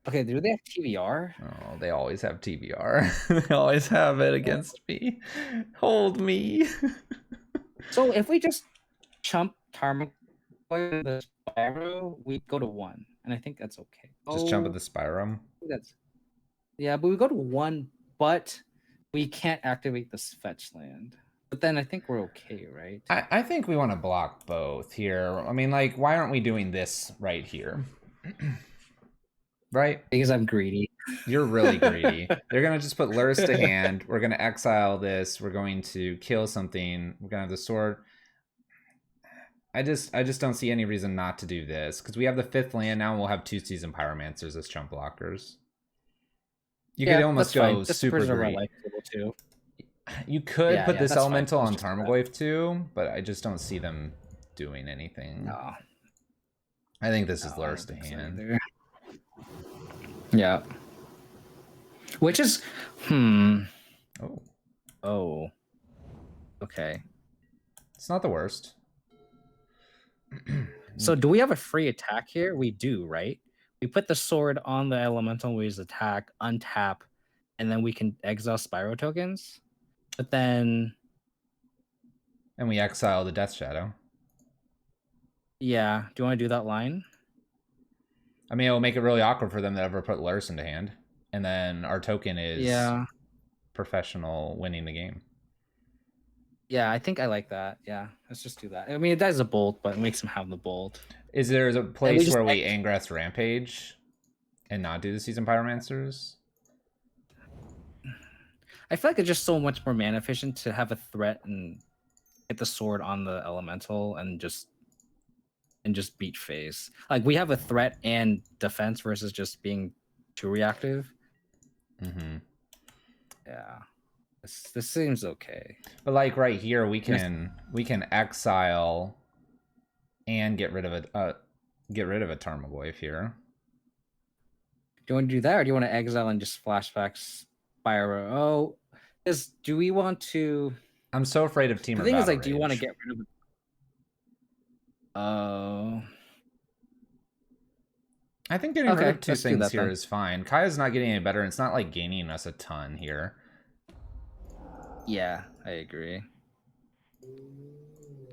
Okay, do they have TVR? Oh, they always have TVR. They always have it against me. Hold me. So if we just chump Tarmogoyf the Spyro, we go to 1, and I think that's okay. Just jump at the Spyro. Yeah, but we go to 1, but we can't activate this fetch land. But then I think we're okay, right? I think we want to block both here. I mean, like, why aren't we doing this right here? Right? Because I'm greedy. You're really greedy. They're going to just put Lurrus to hand. We're going to exile this. We're going to kill something. We're going to have the sword. I just don't see any reason not to do this, because we have the 5th land now, and we'll have 2 Seasoned Pyromancers as chump blockers. You could almost go super great. Too. You could put this elemental on Tarmogoyf too, but I just don't see them doing anything. No. I think this is Lurrus to hand. Yeah. Which is Oh. Okay. It's not the worst. So do we have a free attack here? We do, right? We put the sword on the elemental, we use attack, untap, and then we can exile Spyro tokens. But then... And we exile the Death Shadow. Yeah. Do you want to do that line? I mean, it'll make it really awkward for them to ever put Lurrus into hand. And then our token is professional winning the game. Yeah, I think I like that. Yeah, let's just do that. I mean, it does a bolt, but it makes him have the bolt. Is there a place where we Angras Rampage and not do the Seasoned Pyromancers? I feel like it's just so much more mana efficient to have a threat and get the sword on the elemental and just beat phase. Like, we have a threat and defense versus just being too reactive. Yeah. This seems okay. But like right here, we can exile and get rid of a Tarmogoyf here. Do you want to do that, or do you want to exile and just flashback Spyro? Oh, do we want to? I'm so afraid of Team. The thing is, like, do you want to get rid of? Oh. I think getting rid Okay, of two let's do things that here then. is fine. Kaya's not getting any better. And it's not like gaining us a ton here. Yeah, I agree.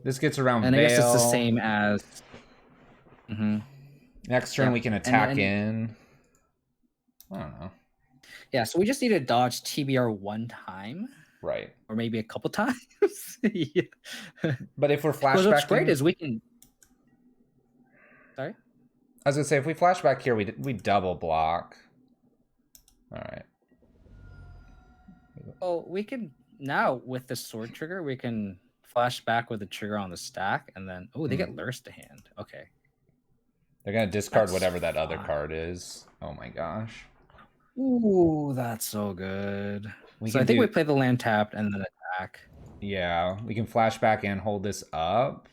This gets around And I guess it's the Veil. same as. Next turn Yep. we can attack And in. I don't know. yeah, so we just need to dodge TBR one time. Right. Or maybe a couple times. Yeah. But if we're Because what's great flashbacking, is we can. Sorry. I was gonna say if we flashback here, we double block. All right. Oh, we can now with the sword trigger, we can flash back with the trigger on the stack, and then they get lures to hand. Okay. They're gonna discard That's whatever that other fine. card is. Oh my gosh. Ooh, that's so good. So I think we play the land tapped and then attack. Yeah, we can flashback and hold this up.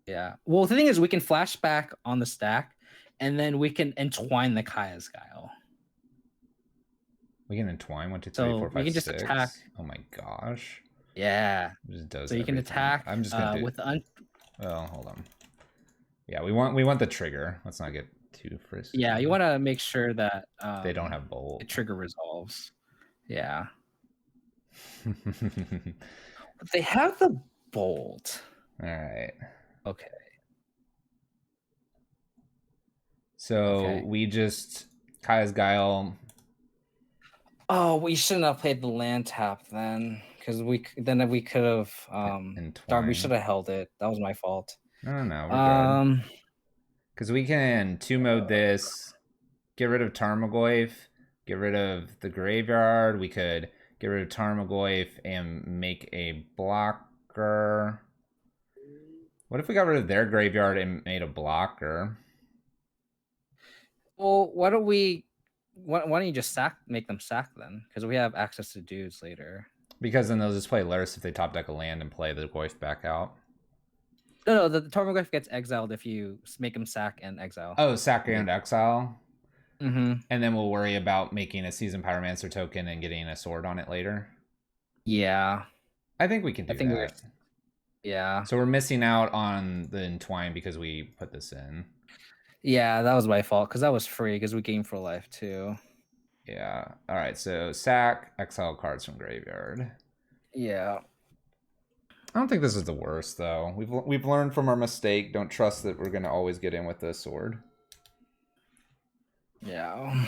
Yeah. Well, the thing is, we can flash back on the stack, and then we can entwine the Kaya's Guile. We can entwine 1, 2, 3, So 4, 5, we can just 6. attack. Oh my gosh. Yeah. It just does so you can everything. attack. I'm just gonna do with the well, hold on. Yeah, we want the trigger. Let's not get too frisky. Yeah, you want to make sure that they don't have bolt. The trigger resolves. Yeah. But they have the bolt. All right. Okay. So we just Kaya's Guile. Oh, we shouldn't have played the land tap then, because we could have darn, we should have held it. That was my fault. No, we're good. Because we can 2-mode this, get rid of Tarmogoyf, get rid of the graveyard. We could get rid of Tarmogoyf and make a blocker. What if we got rid of their graveyard and made a blocker? Well, why don't you just make them sack then? Because we have access to dudes later. Because then they'll just play Lurrus if they top deck a land and play the Goyf back out. No, the Tarmogoyf gets exiled if you make him sack and exile. Oh, sack and exile? Mm-hmm. And then we'll worry about making a Seasoned Pyromancer token and getting a sword on it later? Yeah. I think we can do that. Yeah. So we're missing out on the Entwine because we put this in. Yeah, that was my fault because that was free because we gained for life too. Yeah. All right. So sack, exile cards from graveyard. Yeah. I don't think this is the worst though. We've learned from our mistake. Don't trust that we're gonna always get in with this sword. Yeah.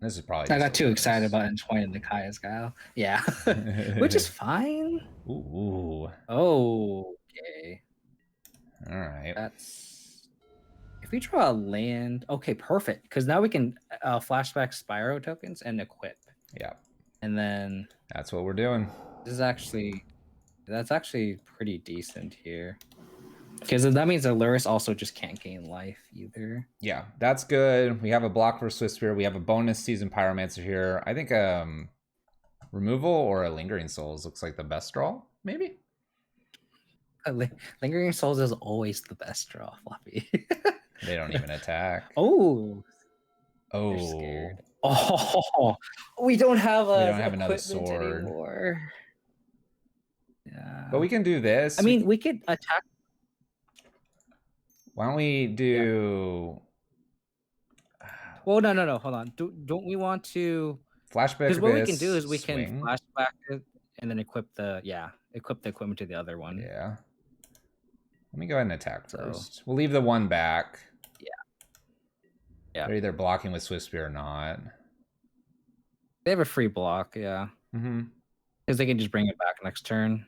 This is probably. I got too excited about entwining the Kaya's Guile. Yeah. Which is fine. Ooh. Oh. Okay. All right. That's. If we draw a land, okay, perfect. Because now we can flashback Spyro tokens and equip. Yeah. And then. That's what we're doing. That's actually pretty decent here. Because that means that Lurrus also just can't gain life either. Yeah, that's good. We have a block for Swift Spear. We have a bonus Seasoned Pyromancer here. I think removal or a Lingering Souls looks like the best draw, maybe? Lingering Souls is always the best draw, Floppy. They don't even attack. Oh. Oh. They're scared. Oh, we don't have another sword anymore. Yeah. But we can do this. I mean, we could attack. Why don't we do... Well, no. Hold on. Don't we want to... Flashback? Because what we can do is we swing. can flashback it and then equip the equipment to the other one. Yeah. Let me go ahead and attack first. We'll leave the one back. Yeah. They're either blocking with Swift Spear or not. They have a free block, yeah. Because they can just bring it back next turn.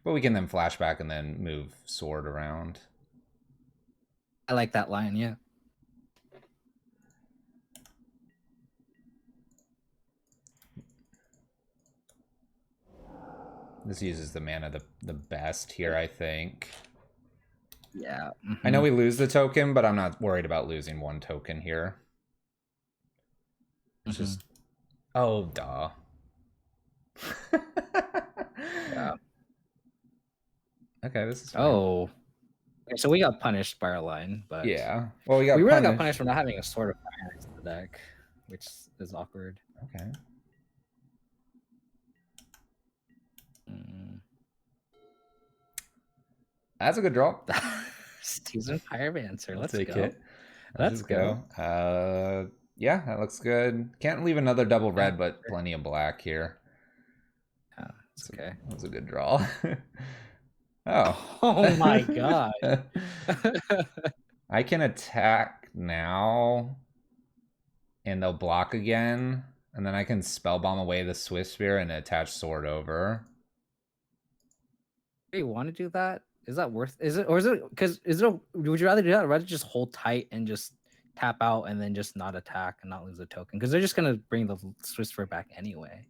But we can then flashback and then move sword around. I like that line, yeah. This uses the mana the best here, I think. Yeah. I know we lose the token, but I'm not worried about losing one token here. It's just... Oh, duh. Yeah. Okay, this is fine. Oh. Okay, so we got punished by our line, but... Yeah. Well, we really got punished for not having a Sword of Fire next to the deck, which is awkward. Okay. That's a good draw. Seasoned Pyromancer. I'll Let's take go. it. Let's Let's just go. go. Yeah, that looks good. Can't leave another double Yeah, red, but plenty of black here. it's okay. That was a good draw. Oh. Oh my god. I can attack now, and they'll block again, and then I can spell bomb away the Swift Spear and attach sword over. Do you want to do that? Is that worth? Is it, or is it? Because is it? Would you rather do that, or rather just hold tight and just tap out and then just not attack and not lose a token? Because they're just gonna bring the Swiss Spear back anyway.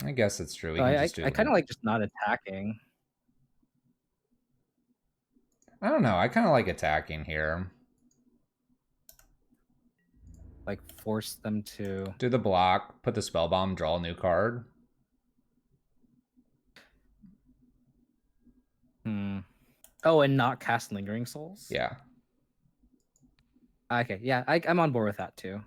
I guess it's true. We So can I just do. I kind of like just not attacking. I don't know. I kind of like attacking here. Like force them to Do the block, put the spell bomb, draw a new card. Oh, and not cast Lingering Souls? Yeah. Okay, yeah, I'm on board with that too.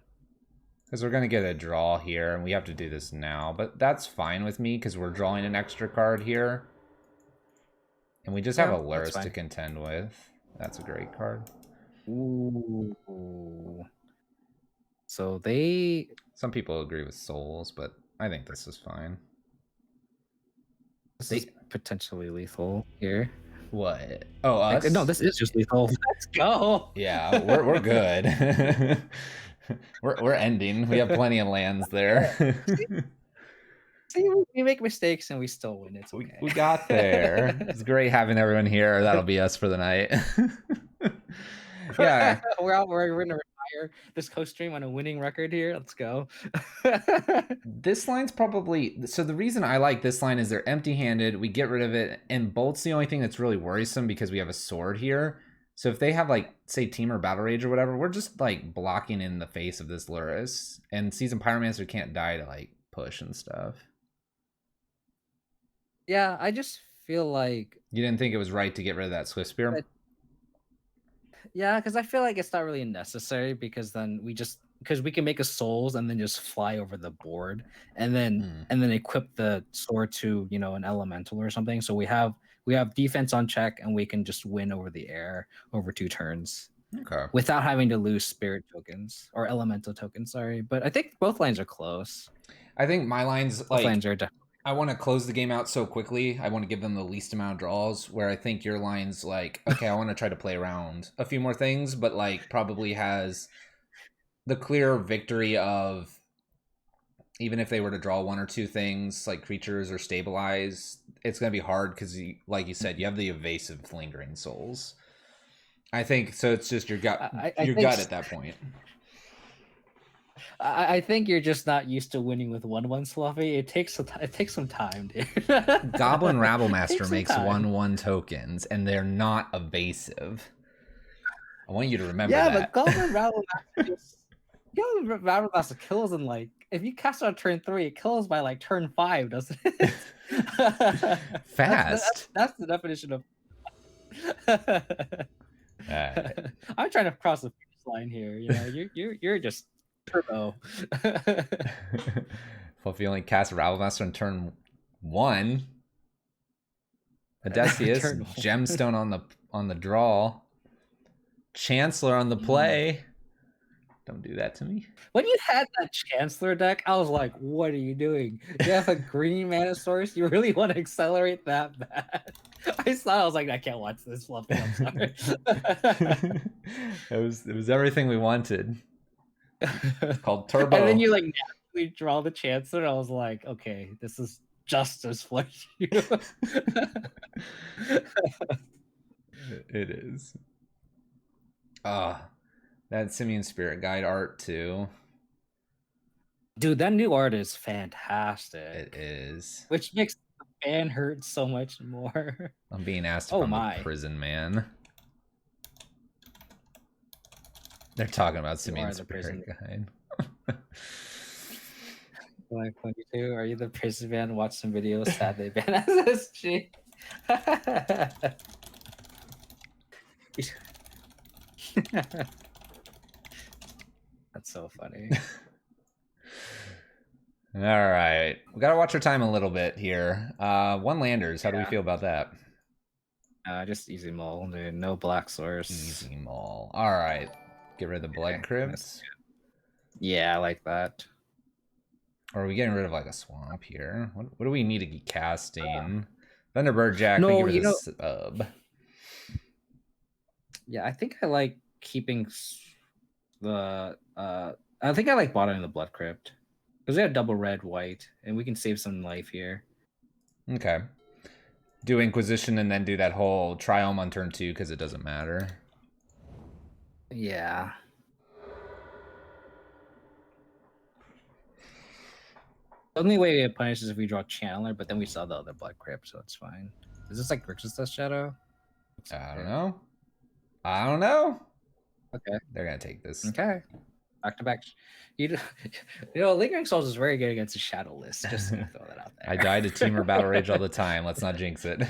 Because we're going to get a draw here, and we have to do this now. But that's fine with me, because we're drawing an extra card here. And we just have a Luris to contend with. That's a great card. Ooh. So they... Some people agree with Souls, but I think this is fine. This is potentially lethal here. What? Oh, us? No, this is just lethal. Let's go. Yeah, we're good. we're ending. We have plenty of lands there. See, we make mistakes and we still win. It's okay. We got there. It's great having everyone here. That'll be us for the night. Yeah, we're gonna retire this co-stream on a winning record here. Let's go. This line's probably, so the reason I like this line is they're empty-handed. We get rid of it, and Bolt's the only thing that's really worrisome because we have a sword here. So if they have, like, say Team or Battle Rage or whatever, we're just like blocking in the face of this Luris, and Seasoned Pyromancer can't die to like push and stuff. Yeah, I just feel like you didn't think it was right to get rid of that Swift Spear. Yeah, because I feel like it's not really necessary, because then because we can make a souls and then just fly over the board and then equip the sword to an elemental or something. So we have defense on check and we can just win over the air over 2 turns. Okay. Without having to lose spirit tokens or elemental tokens. Sorry, but I think both lines are close. I think my lines both lines are definitely. I want to close the game out so quickly. I want to give them the least amount of draws, where I think your line's like, okay, I want to try to play around a few more things, but like probably has the clear victory of, even if they were to draw 1 or 2 things like creatures or stabilize, it's going to be hard because, like you said, you have the evasive Lingering Souls. I think so. It's just your gut, gut at that point. I think you're just not used to winning with 1/1 Fluffy. It takes some time, dude. Goblin Rabblemaster makes 1/1 tokens, and they're not evasive. I want you to remember that. Yeah, but Goblin Rabblemaster kills in like, if you cast it on turn 3, it kills by like turn 5, doesn't it? Fast. That's the definition of. I'm trying to cross the finish line here. You're just turbo. Well, if you only cast Rabblemaster on turn 1, Odysseus, Gemstone on the draw, Chancellor on the play. Don't do that to me. When you had that Chancellor deck, I was like, what are you doing? You have a green mana source? You really want to accelerate that bad? I was like, I can't watch this, Fluffy. I'm sorry. It was everything we wanted. It's called Turbo. And then you like naturally draw the Chancellor. I was like, okay, this is justice for you. It is. That Simian Spirit Guide art too. Dude, that new art is fantastic. It is. Which makes the ban hurt so much more. I'm being asked if I'm a prison man. They're talking about Simian Spirit Guide. Like 22, are you the prison man? Watch some videos. Sad they ban SSG. That's so funny. All right, we gotta watch our time a little bit here. 1 landers. How do we feel about that? Just easy mole, dude. No black source. Easy mole. All right. Get rid of the blood Okay, crypts. yeah, I like that. Or are we getting rid of like a swamp here? What do we need to be casting? Thunderbird Jack, thank you No, for you the know, sub. yeah, I think I like keeping the. I think I like bottoming the blood crypt because we have double red white, and we can save some life here. Okay. Do Inquisition and then do that whole Triome on turn 2 because it doesn't matter. Yeah. The only way it punishes if we draw Channeler, but then we saw the other blood crypt, so it's fine. Is this like Grixis Death Shadow? I don't know. I don't know. Okay. They're gonna take this. Okay. Back to back. You know, Lingering Souls is very good against a shadow list. Just gonna throw that out there. I die to Teamer Battle Rage all the time. Let's not jinx it.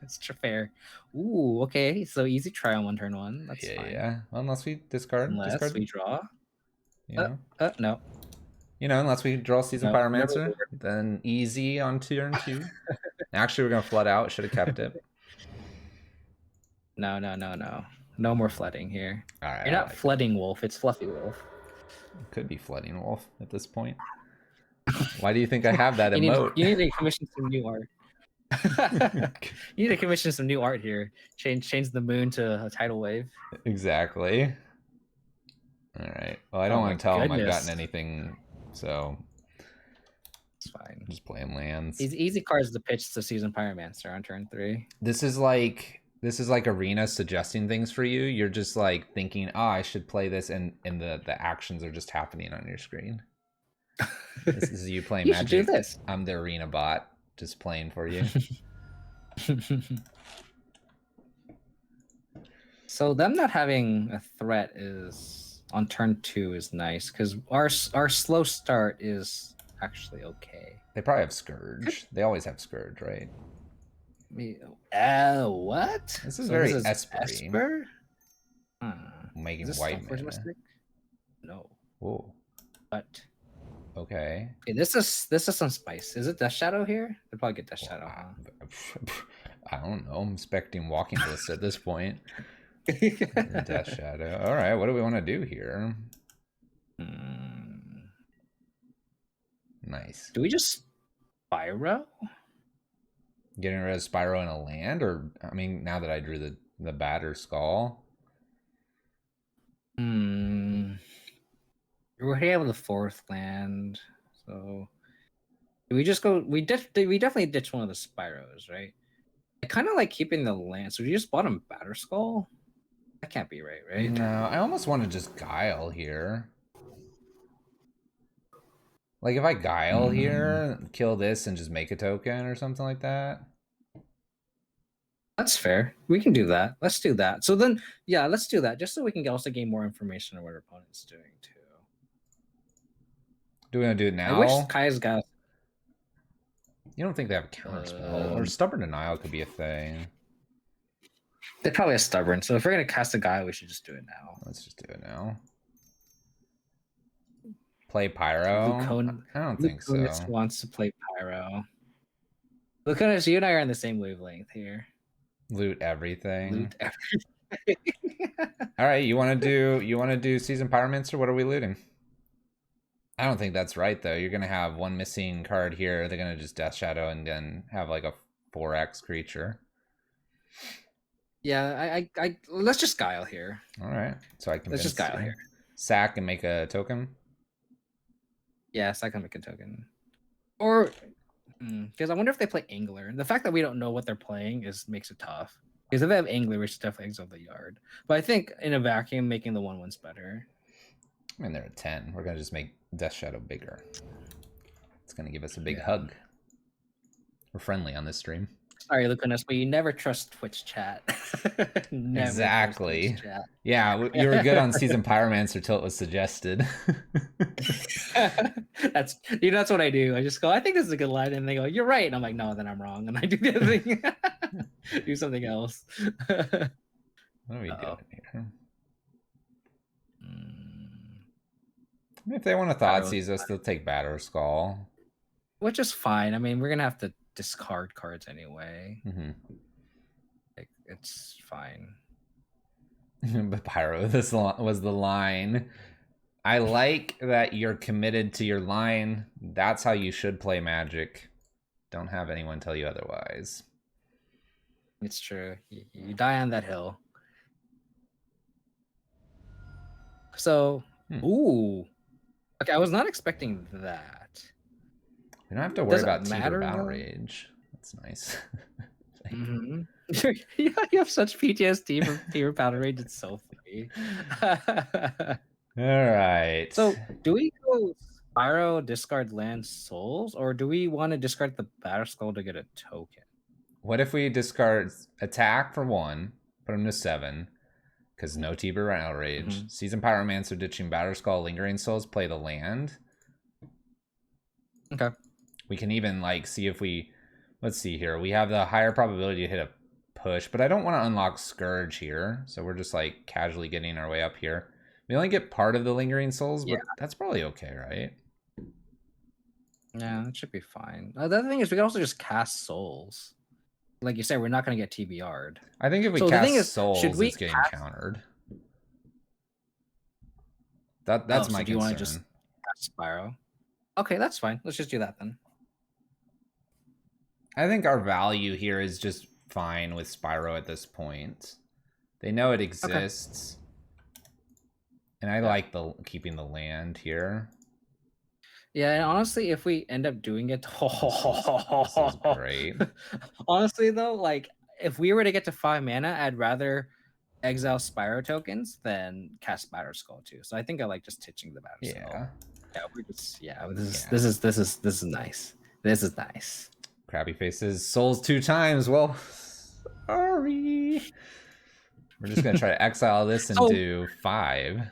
It's fair. Ooh, okay. So easy try on one turn one. That's fine. Yeah. Well, unless we discard. Unless we draw. You know? No. You know, unless we draw Season No, Pyromancer, then easy on turn 2. Actually, we're gonna flood out. Should have kept it. No. No more flooding here. All right. You're not flooding wolf. It's fluffy wolf. Could be flooding wolf at this point. Why do you think I have that emote? You need to commission some new art. You need to commission some new art here. Change the moon to a tidal wave. Exactly. All right. Well, I don't want to tell him I've gotten anything, so it's fine. Just playing lands. Easy cards to pitch to Season Pyromancer on turn 3. This is like Arena suggesting things for you. You're just like thinking, oh, I should play this, and the actions are just happening on your screen. This is you playing Magic. Should do this. I'm the Arena bot, just playing for you. So them not having a threat is on turn 2 is nice because our slow start is actually okay. They probably have Scourge. They always have Scourge, right? What? This is very Esper. Making white mana. No. Whoa. But okay. This is some spice. Is it Death Shadow here? They'll probably get Death Shadow. I don't know. I'm expecting Walking List at this point. Death Shadow. All right. What do we want to do here? Nice. Do we just Spyro? Getting rid of Spyro in a land, or I mean, now that I drew the Batter Skull. We're already have the 4th land, so do we just go? We definitely ditch one of the Spyros, right? I kind of like keeping the land. So we just bought him Batter Skull. That can't be right? No, I almost want to just Guile here. Like if I Guile here, kill this and just make a token or something like that. That's fair. We can do that. Let's do that. So then, yeah, let's do that. Just so we can also gain more information on what our opponent's doing too. Do we want to do it now? I wish Kai's got. You don't think they have a counter spell? Or Stubborn Denial could be a thing. They probably have Stubborn. So if we're gonna cast a guy, we should just do it now. Let's just do it now. Play Pyro? I don't think so. Lucanus wants to play Pyro. Lucanus, you and I are on the same wavelength here. Loot everything. Loot everything. All right, you want to do Season Pyromancer? What are we looting? I don't think that's right though. You're gonna have one missing card here. They're gonna just Death Shadow and then have like a 4x creature. Yeah, I let's just Guile here. All right, so I can let's just Guile here. Sack and make a token. Yes, I can make a token. Or because I wonder if they play Angler. The fact that we don't know what they're playing makes it tough. Because if they have Angler, we should definitely exile the yard. But I think in a vacuum, making the 1/1's better. I mean, they're at 10. We're gonna just make Death Shadow bigger. It's gonna give us a big hug. We're friendly on this stream. Sorry, Lucanus, but you never trust Twitch chat. Never exactly. Twitch chat. Yeah, you were good on Season Pyromancer till it was suggested. That's what I do. I just go, I think this is a good line, and they go, "You're right," and I'm like, "No, then I'm wrong," and I do the other thing. Do something else. What are we doing here? If they want to Thoughtseize us, they'll take Batter Skull. Which is fine. I mean, we're gonna have to discard cards anyway. Mm-hmm. Like, it's fine. But Pyro, this was the line. I like that you're committed to your line. That's how you should play Magic. Don't have anyone tell you otherwise. It's true. You die on that hill. So, ooh. Okay, I was not expecting that. We don't have to worry about Tiber Battle Rage. That's nice. Mm-hmm. You have such PTSD from Tiber Battle Rage. It's so funny. All right. So, do we go Spyro, discard land souls, or do we want to discard the Battle Skull to get a token? What if we discard attack for 1, put him to 7, because no Tiber Outrage. Mm-hmm. Seasoned Pyromancer ditching Battle Skull, Lingering Souls, play the land. Okay. We can even like see if we, let's see here. We have the higher probability to hit a push, but I don't want to unlock Scourge here. So we're just like casually getting our way up here. We only get part of the Lingering Souls, but that's probably okay, right? Yeah, it should be fine. The other thing is we can also just cast Souls. Like you said, we're not going to get TBR'd. I think if we cast Souls, it's getting countered. That's my concern. Do you want to just cast Spyro? Okay, that's fine. Let's just do that then. I think our value here is just fine with Spyro at this point. They know it exists. Okay. And I like keeping the land here. Yeah, and honestly, if we end up doing it, this is great. Honestly, though, like if we were to get to 5 mana, I'd rather exile Spyro tokens than cast Battle Skull too. So I think I like just titching the Battle Skull. Yeah, we're just this is nice. This is nice. Krabby Faces souls 2 times. Well, sorry. We're just gonna try to exile this and do 5.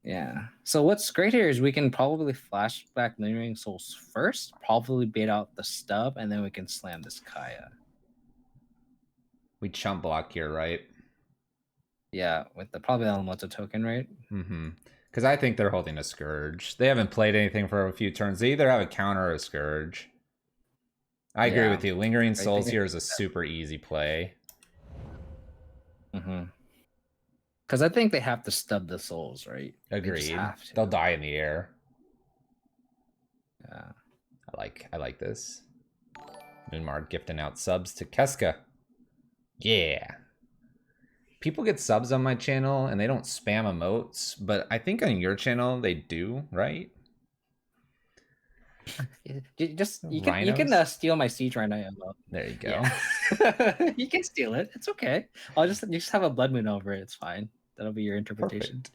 Yeah. So what's great here is we can probably flashback Lingering Souls first, probably bait out the stub, and then we can slam this Kaya. We chump block here, right? Yeah, with the probably Elemental token, right? Mm-hmm. Because I think they're holding a Scourge. They haven't played anything for a few turns. They either have a counter or a Scourge. I agree with you. Lingering Souls here is a super easy play. Mm-hmm. Because I think they have to stub the souls, right? Agreed. They'll die in the air. Yeah. I like this. Moonmar gifting out subs to Keska. Yeah. People get subs on my channel and they don't spam emotes, but I think on your channel they do, right? You can steal my Siege Rhino emote. There you go. Yeah. You can steal it. It's okay. You just have a Blood Moon over it. It's fine. That'll be your interpretation. Perfect.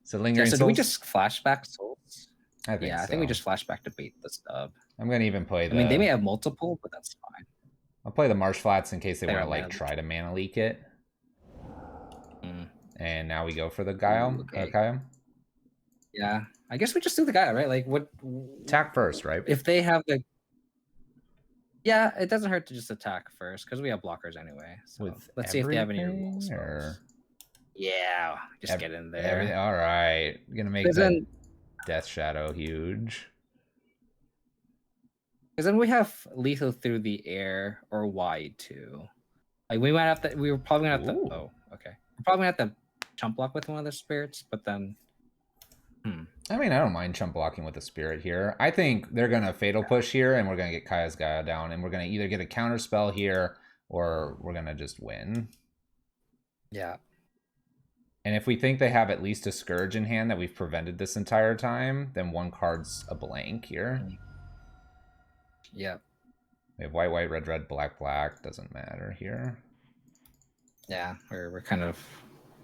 So Lingering Souls. Do we just flashback Souls? I think I think we just flashback to bait the stub. I'm gonna even play the. I mean, they may have multiple, but that's fine. I'll play the Marsh Flats in case they want to like try to mana leak it. And now we go for the Gaia. Okay. Yeah, I guess we just do the Gaia, right? Like what? Attack first, right? If they have the. Yeah, it doesn't hurt to just attack first because we have blockers anyway. So let's see if they have any removal spells. Yeah, just get in there. All right, gonna make the Death Shadow huge. Because then we have lethal through the air or wide too. Like we might have to. We were probably gonna have to. Oh, okay. We're probably gonna have to chump block with one of the spirits, but then. I mean, I don't mind chump blocking with a spirit here. I think they're gonna fatal push here, and we're gonna get Kaya's Gaia down, and we're gonna either get a counter spell here, or we're gonna just win. Yeah. And if we think they have at least a Scourge in hand that we've prevented this entire time, then one card's a blank here. Yeah. We have white, white, red, red, black, black. Doesn't matter here. Yeah, we're kind of,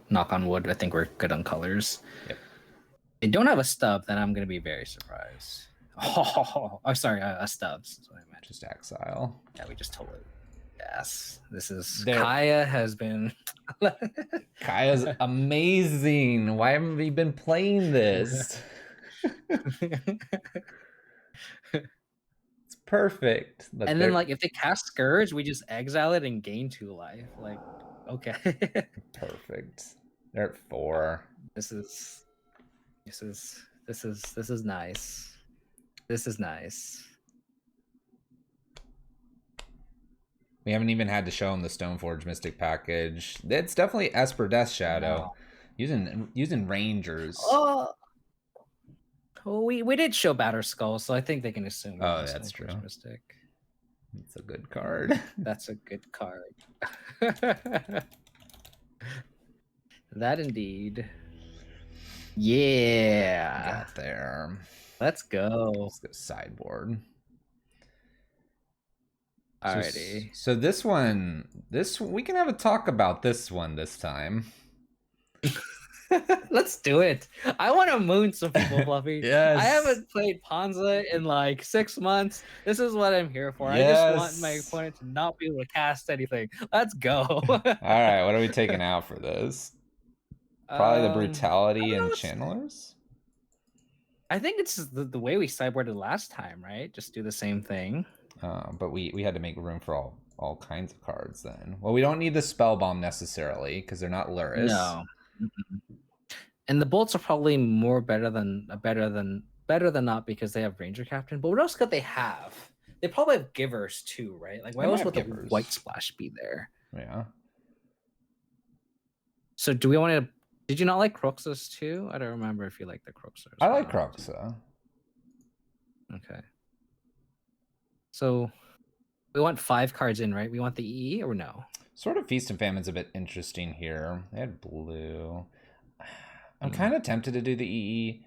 knock on wood, I think we're good on colors. Yep. They don't have a stub, then I'm going to be very surprised. Oh, sorry, a stubs. That's what I meant. Just exile. Yeah, we just totally. Yes, this is Kaya has been. Kaya's amazing. Why haven't we been playing this? It's perfect. And then, like, if they cast Scourge, we just exile it and gain 2 life. Like, okay. Perfect. They're at 4. This is nice. This is nice. We haven't even had to show him the Stoneforge Mystic package. It's definitely Esper Death Shadow. Using Rangers. Oh, we did show Batter Skull, so I think they can assume. Oh, that's true. Mystic. It's a good card. That's a good card. That indeed. Yeah. Got there. Let's go. Let's go sideboard. Alrighty. So this one, we can have a talk about this one this time. Let's do it. I want to moon some people, Fluffy. Yes. I haven't played Panza in like 6 months. This is what I'm here for. Yes. I just want my opponent to not be able to cast anything. Let's go. All right, what are we taking out for this? Probably the Brutality and Channelers? I think it's the way we sideboarded last time, right? Just do the same thing. But we had to make room for all kinds of cards then. Well, we don't need the Spell Bomb necessarily because they're not Luris. No. And the bolts are probably better than not because they have Ranger Captain. But what else could they have? They probably have Givers too, right? Like why else would the White Splash be there? Yeah. So do we want to? Did you not like Croxus too? I don't remember if you like the Croxus. I like Croxa. Okay. So we want 5 cards in, right? We want the EE or no? Sort of Feast and Famine's a bit interesting here. They had blue. I'm kind of tempted to do the EE.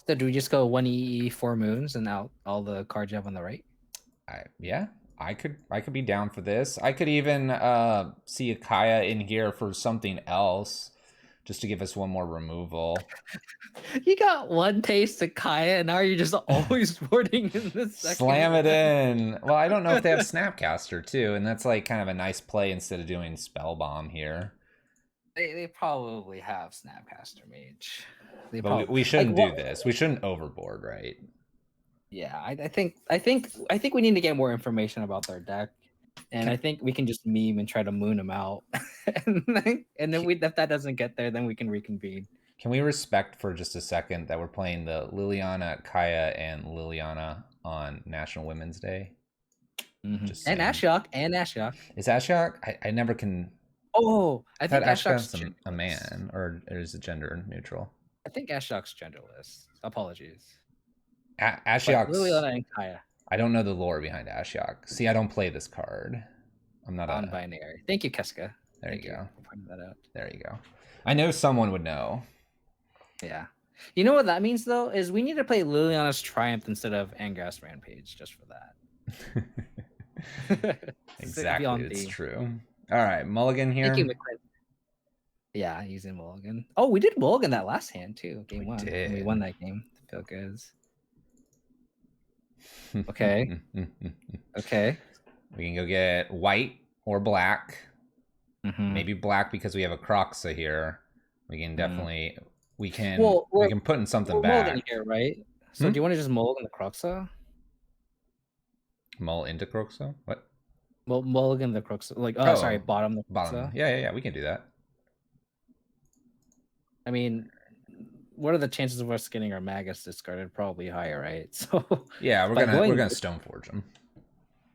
So do we just go 1 EE, 4 moons, and out all the cards you have on the right? Yeah, I could be down for this. I could even see a Kaya in here for something else, just to give us one more removal. You got one taste of Kaya, and now you're just always boarding in the second. Slam it in. Well, I don't know if they have Snapcaster too, and that's like kind of a nice play instead of doing Spell Bomb here. They probably have Snapcaster Mage. But we shouldn't do this. We shouldn't overboard, right? Yeah, I think we need to get more information about their deck, and I think we can just meme and try to moon them out, and then if that doesn't get there, then we can reconvene. Can we respect for just a second that we're playing the Liliana, Kaya, and Liliana on National Women's Day? And Ashiok. Is Ashiok? I never can. Oh, I think Ashiok's a man, or is it gender neutral? I think Ashiok's genderless. Apologies. Ashiok's Liliana and Kaya. I don't know the lore behind Ashiok. See, I don't play this card. I'm not non-binary. Thank you, Keska. There you go. For pointing that out. There you go. I know someone would know. Yeah. You know what that means though is we need to play Liliana's Triumph instead of Angrass Rampage just for that. Exactly, it's true. All right, mulligan here. Thank you, McQuinn. Yeah, using mulligan. Oh, we did mulligan that last hand too. Game 1. And we won that game. Feel good. Okay. Okay. We can go get white or black. Maybe black because we have a Croxa here. We can definitely we can put in something back here, right? So do you want to just mulligan the Croxa? Mull into Croxa? What? Well, mulligan the Croxa. Like, sorry, bottom the Croxa. Bottom. Yeah. We can do that. I mean, what are the chances of us getting our Magus discarded? Probably higher, right? So yeah, we're gonna Stoneforge them.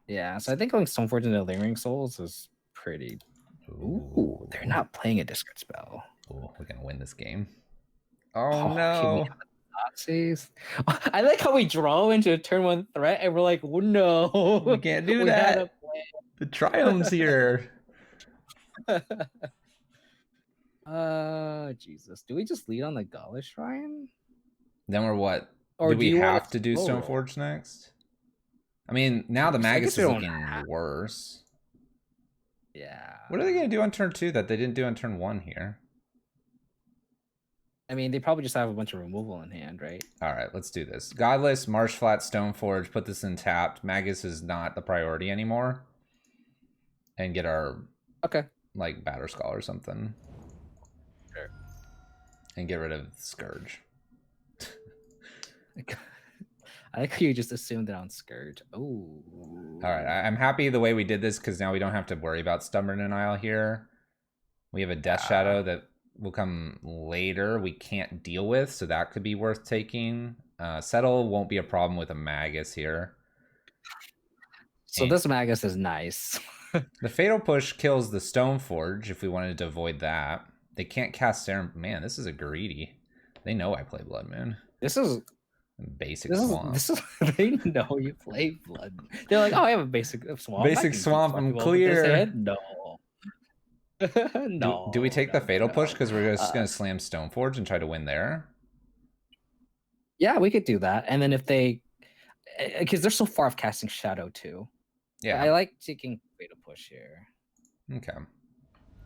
Yeah, so I think going Stoneforge into Lingering Souls is pretty. Ooh, they're not playing a discard spell. Ooh, we're gonna win this game. Oh no! Nazis. I like how we draw into a turn 1 threat, and we're like, oh, no, we can't do that. The Triumph's here. Jesus. Do we just lead on the Gala Shrine? Then we're what? Or do we have to do Stoneforge next? I mean, now the Magus is looking worse. Yeah. What are they going to do on turn 2 that they didn't do on turn 1 here? I mean, they probably just have a bunch of removal in hand, right? All right, let's do this. Godless, Marshflat, Stoneforge, put this in tapped. Magus is not the priority anymore. And get our like Batterskull or something. Sure. And get rid of Scourge. I like how you just assumed it on Scourge. Oh. All right, I'm happy the way we did this because now we don't have to worry about Stubborn Denial here. We have a Death Shadow that will come later. We can't deal with, so that could be worth taking. Settle won't be a problem with a Magus here. So this Magus is nice. The Fatal Push kills the Stoneforge if we wanted to avoid that. They can't cast Serum. Man, this is a greedy. They know I play Blood Moon. This is basic swamp. This is they know you play Blood. They're like, oh, I have a basic swamp. Basic swamp, I'm clear. No. No. Do we take the Fatal Push because we're just going to slam Stoneforge and try to win there? Yeah, we could do that. And then if they, because they're so far off casting Shadow too. Yeah, I like taking Fatal Push here. Okay,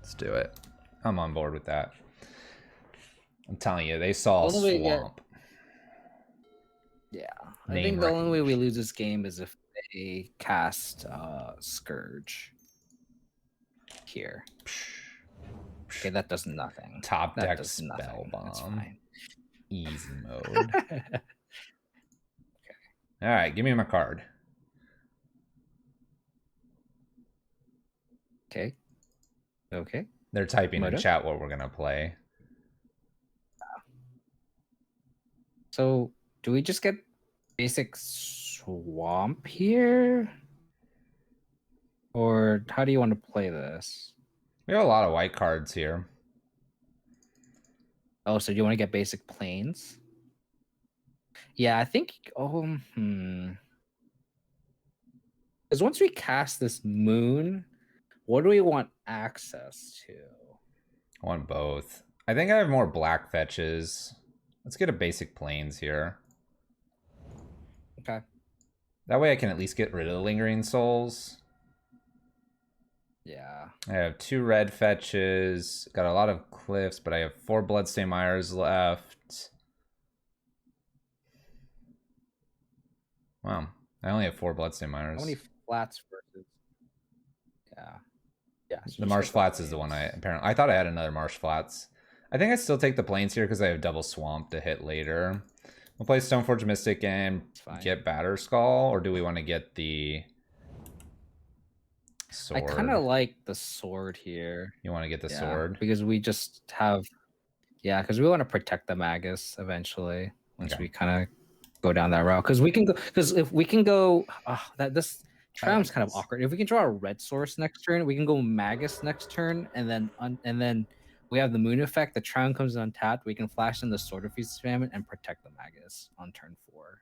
let's do it. I'm on board with that. I'm telling you, they saw a swamp. Yeah, I think the only way we lose this game is if they cast Scourge here. Okay, that does nothing. Top deck spell bomb. That's fine. Easy mode. Okay. All right, give me my card. Okay. Okay. They're typing in chat what we're gonna play. So, do we just get basic swamp here? Or how do you want to play this? We have a lot of white cards here. Oh, so do you want to get basic planes? Yeah, I think. Because once we cast this moon, what do we want access to? I want both. I think I have more black fetches. Let's get a basic planes here. Okay. That way I can at least get rid of the Lingering Souls. Yeah. I have 2 red fetches. Got a lot of cliffs, but I have 4 Bloodstained Mires left. Wow. I only have 4 Bloodstained Mires. How many flats versus? Yeah. Yeah. So the Marsh Flats is the one I thought I had another Marsh Flats. I think I still take the plains here because I have double swamp to hit later. We'll play Stoneforge Mystic and get Batterskull, or do we want to get the sword? I kind of like the sword here. You want to get the sword? Because we just have, because we want to protect the Magus eventually once we kind of go down that route. Because we can go, if we can go, this Triumph's kind of awkward. If we can draw a red source next turn, we can go Magus next turn, and then we have the moon effect. The Triumph comes in untapped. We can flash in the Sword of Feast Famine and protect the Magus on turn 4.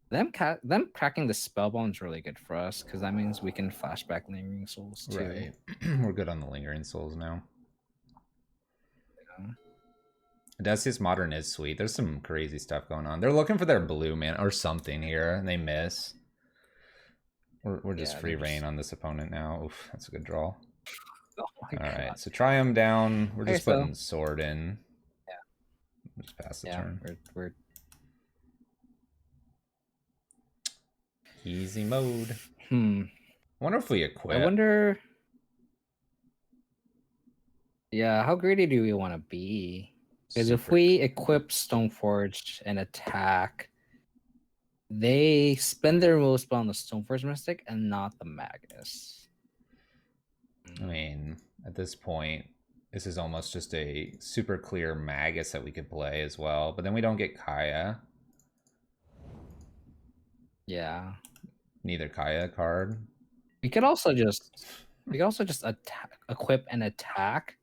Them cracking the Spellbomb is really good for us because that means we can flashback Lingering Souls too. Right. We're good on the Lingering Souls now. Yeah. Odysseus Modern is sweet. There's some crazy stuff going on. They're looking for their blue man or something here, and they miss. We're just free reign on this opponent now. Oof, that's a good draw. Oh all right, so Triumph down. We're just putting sword in. Yeah. Just pass the turn. We're easy mode. I wonder if we equip. I wonder. Yeah, how greedy do we want to be? Because if we equip Stoneforge and attack, they spend their removal spell on the Stoneforge Mystic and not the Magus. I mean, at this point, this is almost just a super clear Magus that we could play as well. But then we don't get Kaya. Yeah. Neither Kaya card. We could also just attack, equip and attack,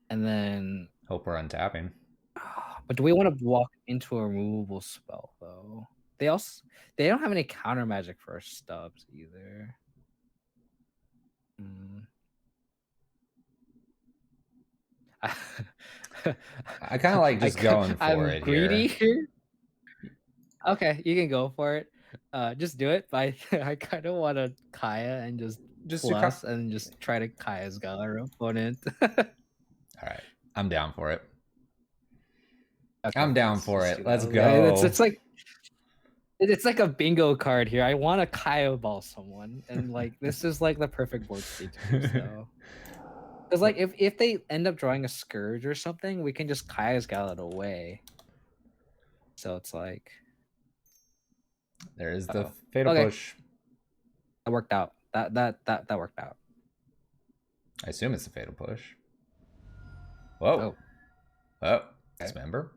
and then hope we're untapping. But do we want to walk into a removable spell though? They don't have any counter magic for our stubs either. I kind of like just going for it. I'm greedy here. Okay, you can go for it. Just do it. But I kind of want to Kaya and just plus and just try to Kaya's our opponent. All right, I'm down for it. Okay, I'm down for it. Let's go. It's like a bingo card here. I want to Kaya ball someone, and like this is like the perfect board state. So. Because like if they end up drawing a Scourge or something, we can just Kaya's Gallet away. So it's like there is the Fatal Push. That worked out. That worked out. I assume it's the Fatal Push. Whoa. Oh. Dismember?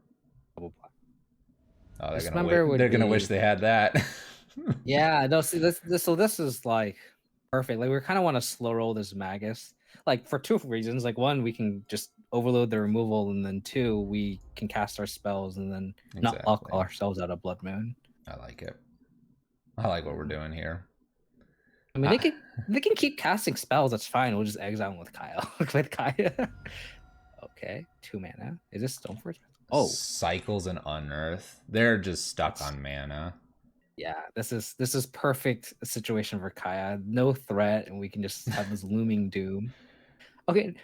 Oh, they're gonna wish they had that. Yeah, no, see so this is like perfect. Like we kind of want to slow roll this Magus. Like for two reasons. Like one, we can just overload the removal, and then two, we can cast our spells and then not lock Exactly. ourselves out of Blood Moon. I like it. I like what we're doing here. I mean, they can keep casting spells. That's fine. We'll just exile them with Kyle. With Kaya. Okay, 2 mana. Is this Stoneforge? Oh, Cycles and Unearth. They're just stuck on mana. yeah. This is perfect situation for Kaya. No threat, and we can just have this looming doom. Okay,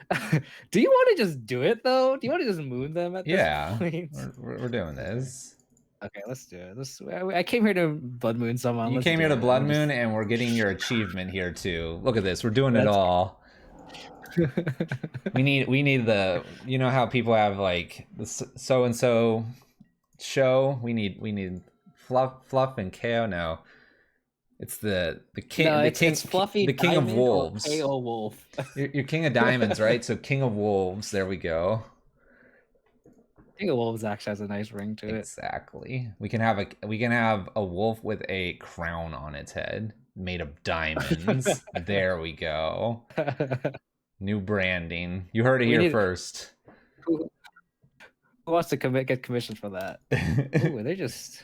do you want to just do it though? Do you want to just moon them at this point? We're doing this. Okay, let's do it. I came here to Blood Moon someone. You came here to Blood Moon, and we're getting your achievement here too. Look at this. We're doing it all. we need the, you know how people have like the so and so show. We need fluff and KO now. It's the king. No, the king. It's Fluffy. The king of wolves. KO wolf. You're king of diamonds, right? So king of wolves. There we go. King of wolves actually has a nice ring to it. Exactly. We can have a wolf with a crown on its head made of diamonds. There we go. New branding. You heard it here first. Who wants to get commissioned for that? Ooh, they're just.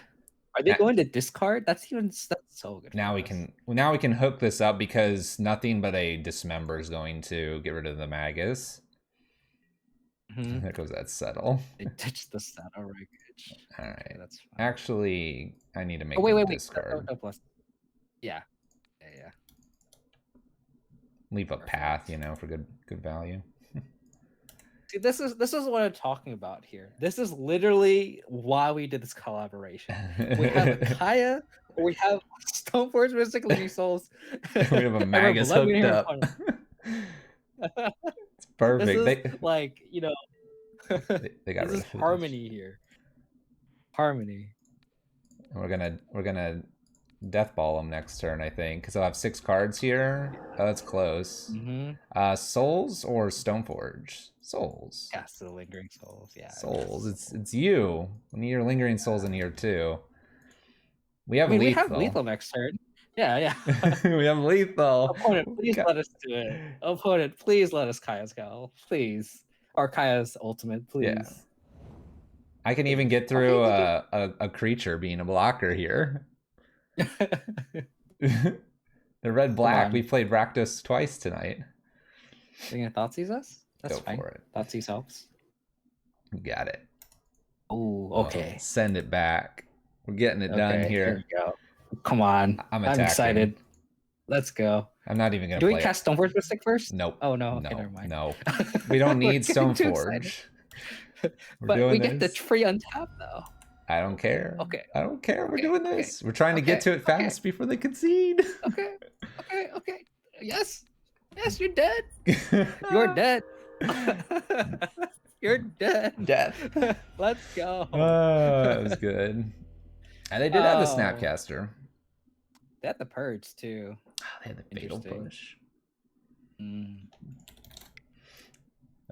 Are they going to discard? That's so good. Now we can hook this up because nothing but a dismember is going to get rid of the Magus. Mm-hmm. There goes that settle. They ditched the settle wreckage. All right, okay, that's fine. Actually, I need to make discard. Yeah. Leave a path, you know, for good value. See, this is what I'm talking about here. This is literally why we did this collaboration. We have a Kaya, we have Stoneforge Mystic Living Souls. We have a Magus hooked up. It's perfect. This is like, you know, they got this is harmony here. Harmony. And we're gonna death ball him next turn, I think, because I'll have 6 cards here. Oh, that's close. Mm-hmm. Souls or Stoneforge? Souls. Yeah, so lingering souls. Yeah. Souls. It's you. We need your lingering souls in here too. We have lethal. We have lethal next turn. Yeah. We have lethal. Opponent, please let us do it. Opponent, please let us Kaya's Gal. Please. Or Kaya's ultimate, please. Yeah. I can even get through a creature being a blocker here. The red-black. We played Rakdos twice tonight. Are you gonna Thoughtseize us? That's fine. For it. Thoughtseize helps. You got it. Oh, okay. Send it back. We're getting it done here. Here we go. Come on. I'm excited. Let's go. I'm not even gonna. Do we cast Stoneforge Mystic first? Nope. Oh no. Okay, never mind. No. We don't need Stoneforge. But we get the free untap though. I don't care. Okay. I don't care. We're doing this. We're trying to get to it fast before they concede. Okay. Yes, you're dead. You're dead. You're dead. Death. Let's go. Oh, that was good. And they did have the Snapcaster. They had the Purge too. Oh, they had the Fatal Push. That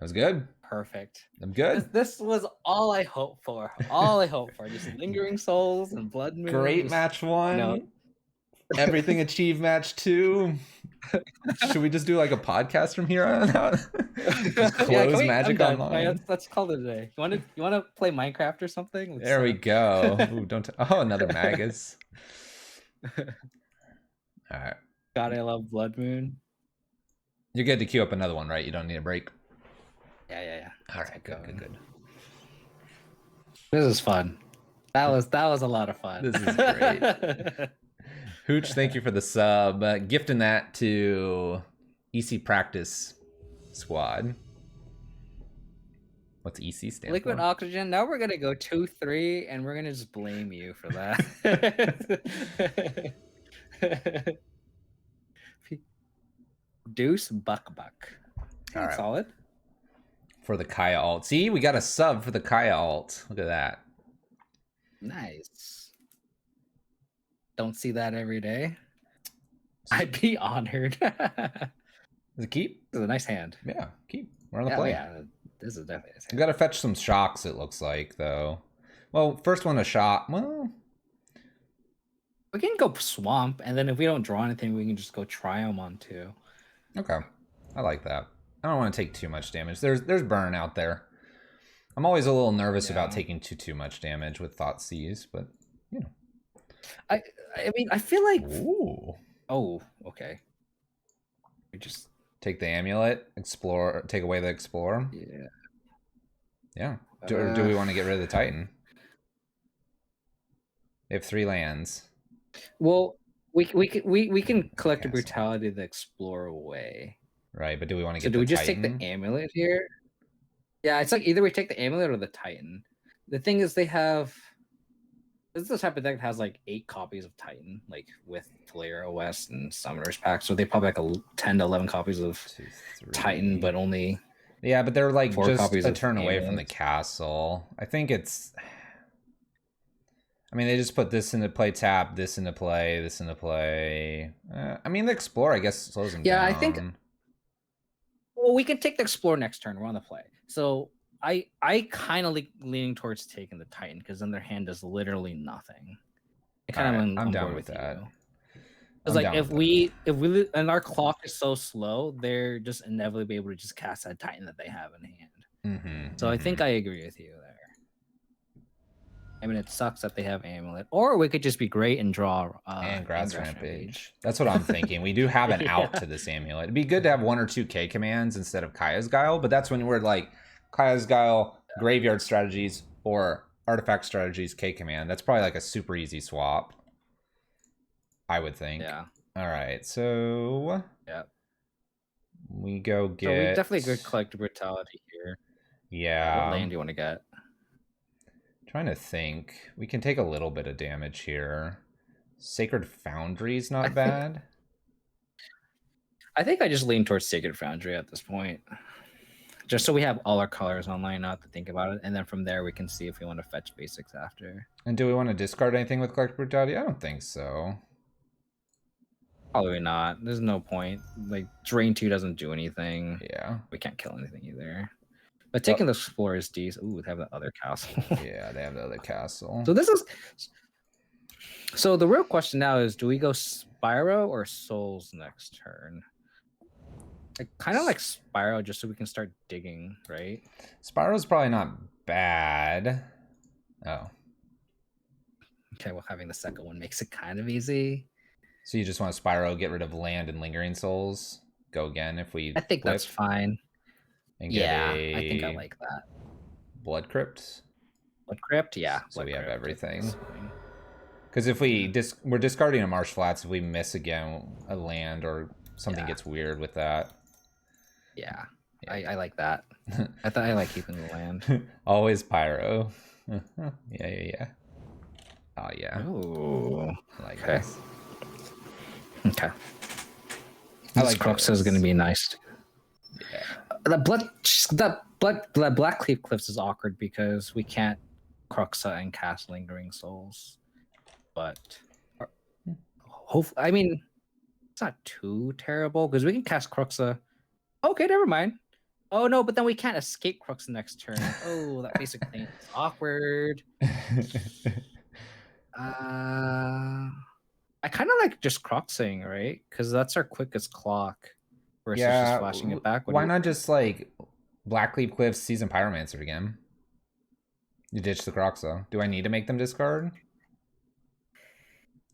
was good. Perfect. I'm good. This was all I hoped for. All I hoped for. Just lingering souls and blood moon. Great match 1. Everything achieved match 2. Should we just do like a podcast from here on out? Just close Magic Online. Let's call it a day. You want to play Minecraft or something? There we go. Ooh, another Magus. All right. God, I love Blood Moon. You're good to queue up another one, right? You don't need a break. Yeah. All right, good. This is fun. That was a lot of fun. This is great. Hooch, thank you for the sub. Gifting that to EC Practice Squad. What's EC stand Liquid for? Oxygen. Now we're gonna go 2-3, and we're gonna just blame you for that. Deuce Buck. All right. Solid. For the Kaya alt. See, we got a sub for the Kaya alt. Look at that. Nice. Don't see that every day. I'd be honored. Is it keep? This is a nice hand. Yeah, keep. We're on the play. Yeah, this is definitely a nice hand. We got to fetch some shocks, it looks like, though. Well, first one a shot. Well, We can go swamp, and then if we don't draw anything, we can just go Triomon too. Okay, I like that. I don't want to take too much damage. There's burn out there. I'm always a little nervous about taking too much damage with Thoughtseize, but you know. I mean, I feel like. Ooh. Oh, okay. We just take the amulet, explore, take away the explorer. Yeah. Yeah. Do we want to get rid of the Titan? They have 3 lands. Well, we can collect the brutality of the explorer away. Right, but do we want to get? So do we just take the amulet here? Yeah, it's like either we take the amulet or the Titan. The thing is, they have. This is the type of deck that has like 8 copies of Titan, like with Flare OS and Summoner's Pack. So they probably like 10 to 11 copies of Titan, but only. Yeah, but they're like just a turn away from the castle. I think it's. I mean, they just put this into play, tap this into play, this into play. I mean, the Explorer, I guess, slows them down. Yeah, I think. Well, we can take the Explorer next turn. We're on the play. So I kind of leaning towards taking the Titan because then their hand does literally nothing. I'm down with that. Because like if we and our clock is so slow, they're just inevitably be able to just cast that Titan that they have in hand. So I think I agree with you there. I mean, it sucks that they have amulet, or we could just be great and draw and Grass Rampage. That's what I'm thinking. We do have an out to this amulet. It'd be good to have 1 or 2 K commands instead of Kaya's Guile, but that's when we're like Kaya's Guile, graveyard strategies, or artifact strategies, K command. That's probably like a super easy swap, I would think. Yeah. All right, so we go get. So we definitely good collect brutality here. Yeah. What land do you want to get? Trying to think. We can take a little bit of damage here. Sacred Foundry's not bad. I think I just lean towards Sacred Foundry at this point. Just so we have all our colors online, not to think about it. And then from there, we can see if we want to fetch basics after. And do we want to discard anything with Collect Brutality? I don't think so. Probably not. There's no point. Like, Drain 2 doesn't do anything. Yeah. We can't kill anything either. But taking the Explorer is decent. Ooh, they have the other castle. Yeah, they have the other castle. So this is... So the real question now is, do we go Spyro or Souls next turn? I kind of like Spyro just so we can start digging, right? Spyro's probably not bad. Oh. Okay, well, having the second one makes it kind of easy. So you just want Spyro, get rid of land and Lingering Souls? Go again if we I think that's fine. And yeah, I think I like that. Blood Crypt? Blood Crypt, yeah. So we have everything. Because if we're discarding a Marsh Flats, if we miss again a land or something gets weird with that. Yeah, I like that. I like keeping the land. Always Pyro. Yeah. Oh, yeah. Ooh. I like this. Okay. This Crux is going to be nice. Yeah. The Black Cleave Cliffs is awkward because we can't Cruxa and cast Lingering Souls. But hopefully, I mean, it's not too terrible because we can cast Cruxa. Okay, never mind. Oh no, but then we can't escape Cruxa next turn. Oh, that basic thing is awkward. I kind of like just Cruxing, right? Because that's our quickest clock. Versus just flashing it back. Why not just like Blackleaf Cliffs, Season Pyromancer again? You ditch the Croxa. Do I need to make them discard?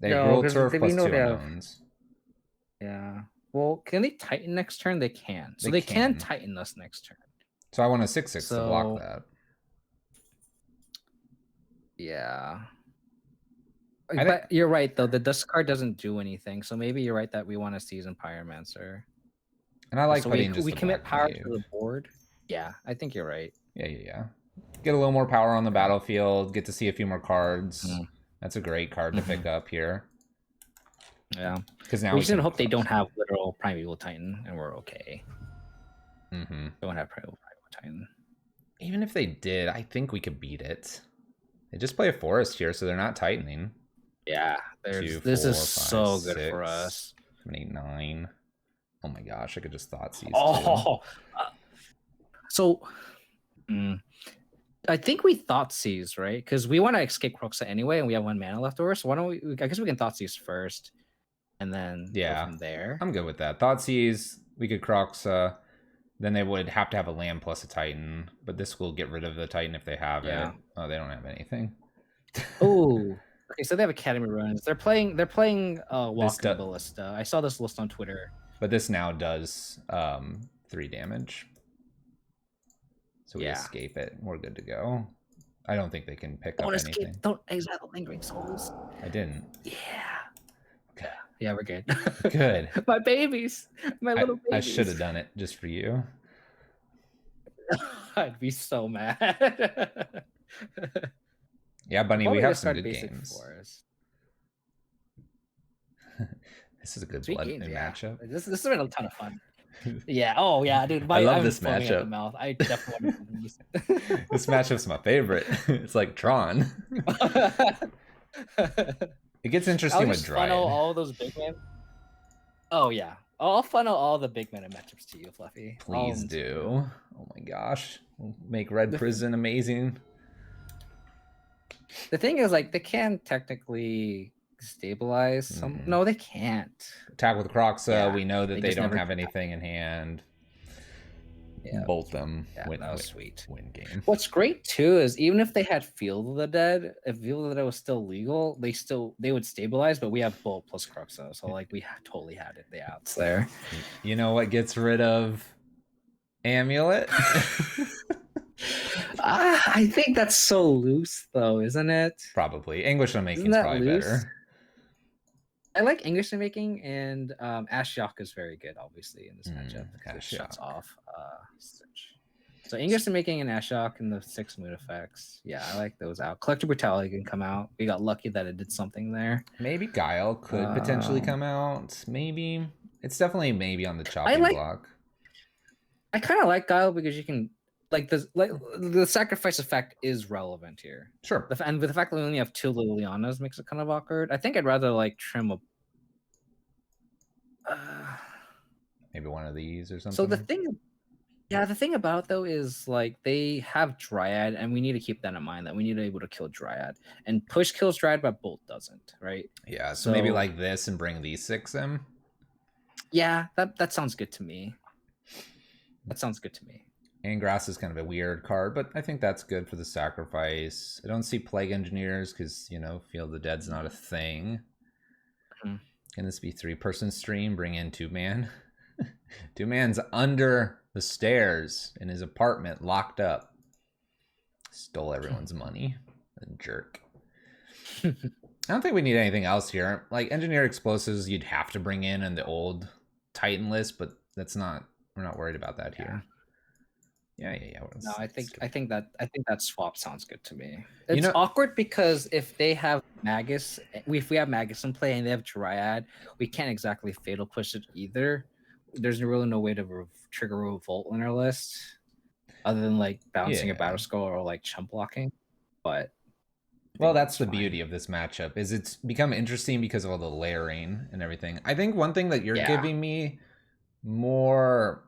They roll turf plus 2 unknowns. Yeah. Well, can they Titan next turn? They can. So they can Titan us next turn. So I want a 6/6 to block that. Yeah. But you're right, though. The discard doesn't do anything. So maybe you're right that we want a Season Pyromancer. And I like putting just we commit power to the board. Yeah, I think you're right. Yeah. Get a little more power on the battlefield. Get to see a few more cards. That's a great card to pick up here. Yeah. Because now we just hope they don't have literal Primeval Titan, and we're okay. Don't have Primeval Titan. Even if they did, I think we could beat it. They just play a forest here, so they're not tightening. Yeah, this is so good for us. 7, 8, 9. Oh my gosh, I could just Thoughtseize. So, I think we Thoughtseize, right? Because we want to escape Croxa anyway, and we have 1 mana left over. So why don't we? I guess we can Thoughtseize first, and then go from there. I'm good with that. Thoughtseize, we could Crocs. Then they would have to have a land plus a Titan, but this will get rid of the Titan if they have it. Oh, they don't have anything. Oh, okay. So they have Academy runs. They're playing Walking Ballista. I saw this list on Twitter. But this now does 3 damage. So we escape it. We're good to go. I don't think they can pick up anything. Don't exile the Lingering Souls. I didn't. Yeah. Okay. Yeah, we're good. Good. My babies. My little babies. I should have done it just for you. I'd be so mad. Yeah, Bunny, we have some good games. This is a good blood matchup. This has been a ton of fun. Yeah. Oh, yeah, dude. I love this matchup. Mouth. I definitely want to This matchup's my favorite. It's like Tron. It gets interesting with Dryad. Funnel all those big men. Oh yeah, I'll funnel all the big mana matchups to you, Fluffy. Please do. Oh my gosh, we'll make Red Prison amazing. The thing is, like, they can technically stabilize some. No, they can't. Attack with Croxa. We know that they don't have anything in hand. Yeah. Bolt them. Yeah, that was sweet. Win game. What's great too is even if they had Field of the Dead, if Field of the Dead was still legal, they would stabilize. But we have Bolt plus Croxa, so like we totally had it. The outs there. You know what gets rid of Amulet? I think that's so loose, though, isn't it? Probably. English Unmaking is probably loose? Better. I like English Unmaking, and Ashiok is very good, obviously, in this matchup. It shuts off. So English Unmaking and Ashiok and the 6 mood effects. Yeah, I like those out. Collective Brutality can come out. We got lucky that it did something there. Maybe Guile could potentially come out. Maybe. It's definitely maybe on the chopping block. I kind of like Guile because you can... the sacrifice effect is relevant here. Sure. And with the fact that we only have 2 Lilianas makes it kind of awkward. I think I'd rather like trim a maybe one of these or something. So the thing about it, though, is like they have Dryad, and we need to keep that in mind, that we need to be able to kill Dryad. And push kills Dryad, but Bolt doesn't, right? Yeah, so maybe like this and bring these 6 in. Yeah, that sounds good to me. That sounds good to me. Angrass is kind of a weird card, but I think that's good for the sacrifice. I don't see Plague Engineers because, Field of the Dead's not a thing. Can this be 3-person stream? Bring in 2-man. 2-man's under the stairs in his apartment, locked up. Stole everyone's money. A jerk. I don't think we need anything else here. Like, Engineer Explosives, you'd have to bring in the old Titan list, but we're not worried about that here. Yeah. No, I think that swap sounds good to me. It's awkward because if they have Magus, if we have Magus in play and they have Dryad, we can't exactly Fatal Push it either. There's really no way to trigger Revolt in our list, other than like bouncing a Battle Skull or like chump blocking. But that's the beauty of this matchup, is it's become interesting because of all the layering and everything. I think one thing that you're giving me more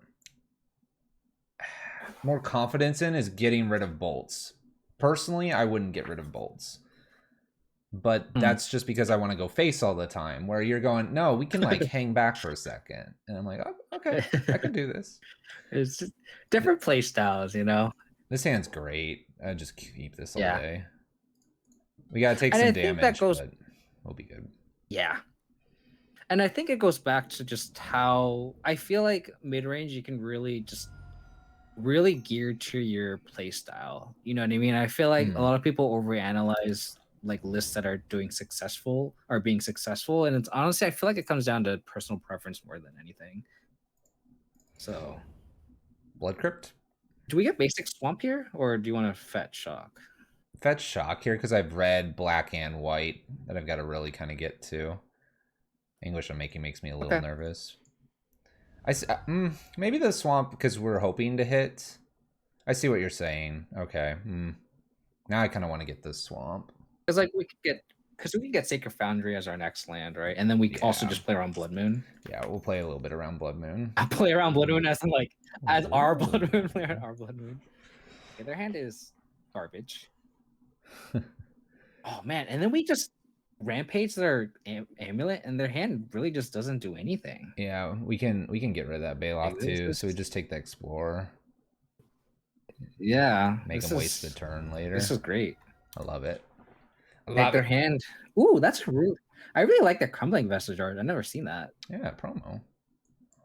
confidence in is getting rid of bolts. Personally, I wouldn't get rid of bolts. But that's just because I want to go face all the time, where you're going, no, we can like hang back for a second. And I'm like, oh, okay, I can do this. It's just different play styles, This hand's great. I just keep this all day. We got to take some damage, but we'll be good. Yeah. And I think it goes back to just how I feel like mid-range, you can really gear to your play style. You know what I mean? I feel like a lot of people overanalyze like lists that are being successful, and it's honestly, I feel like it comes down to personal preference more than anything. So, Blood Crypt? Do we get basic Swamp here, or do you want to fetch Shock? Fetch Shock here because I've red, black, and white that I've got to really kind of get to. English Unmaking makes me a little nervous. Maybe the Swamp because we're hoping to hit. I see what you're saying. Okay. Now I kind of want to get this Swamp. Because like we can get Sacred Foundry as our next land, right? And then we also just play around Blood Moon. Yeah, we'll play a little bit around Blood Moon. I play around Blood Moon as our Blood Moon. Play around our Blood Moon. Okay, their hand is Garbage. Oh man, and then we just rampage their amulet, and their hand really just doesn't do anything. Yeah, we can get rid of that Bailoff too. This, So we just take the Explorer. yeah, Make them waste the turn later. This is great. I love it. Like their hand. Ooh, that's really. I really like the Crumbling Vestige art. I've never seen that. Yeah, promo.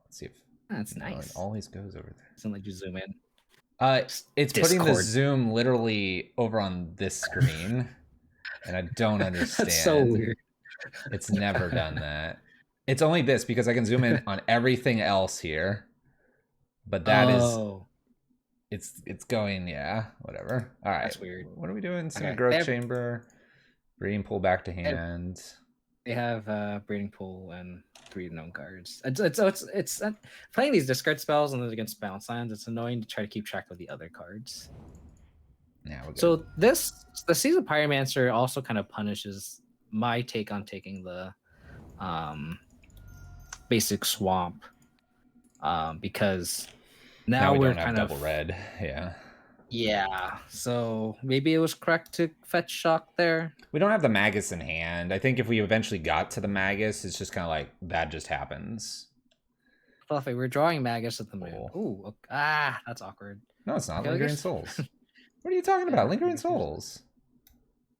Let's see if that's nice. It always goes over there. Doesn't let you zoom in. It's Discord. Putting the zoom literally over on this screen, and I don't understand. That's so weird. It's never done that. It's only this because I can zoom in on everything else here, but that is. It's going, yeah, whatever. All right. That's weird. What are we doing? Some growth chamber, breeding pool back to hand. They have breeding pool and 3 known cards. It's playing these discard spells and then against bounce lands. It's annoying to try to keep track of the other cards. Yeah. So the Seasoned Pyromancer also kind of punishes my take on taking the basic swamp because. Now we're kind of double red, yeah. Yeah, so maybe it was correct to fetch shock there. We don't have the Magus in hand. I think if we eventually got to the Magus, it's just kind of like that just happens. Fluffy, we're drawing Magus at the moon. Ooh, okay. That's awkward. No, it's not. Lingering Souls. What are you talking about? Lingering Souls.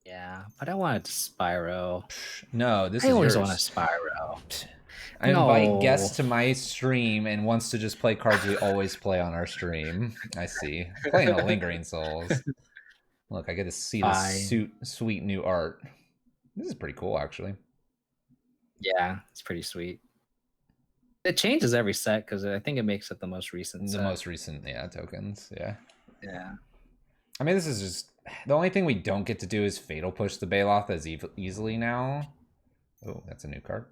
Yeah, but I wanted to Spyro. No, this I is always yours. want to Spyro. I invite guests to my stream and wants to just play cards we always play on our stream. I see. Playing the Lingering Souls. Look, I get to see the sweet new art. This is pretty cool, actually. Yeah, it's pretty sweet. It changes every set because I think it makes it the most recent set. Most recent, yeah, tokens, yeah. Yeah. I mean, this is just... The only thing we don't get to do is Fatal Push the Bailoff as easily now. Oh, that's a new card.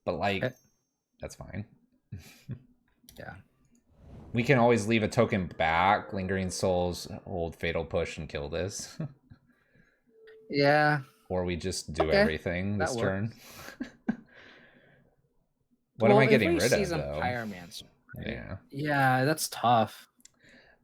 But, like, that's fine. Yeah. We can always leave a token back, Lingering Souls, hold Fatal Push, and kill this. Yeah. Or we just do everything this turn. What am I getting rid of, though? Pyromancer, right? Yeah. Yeah, that's tough.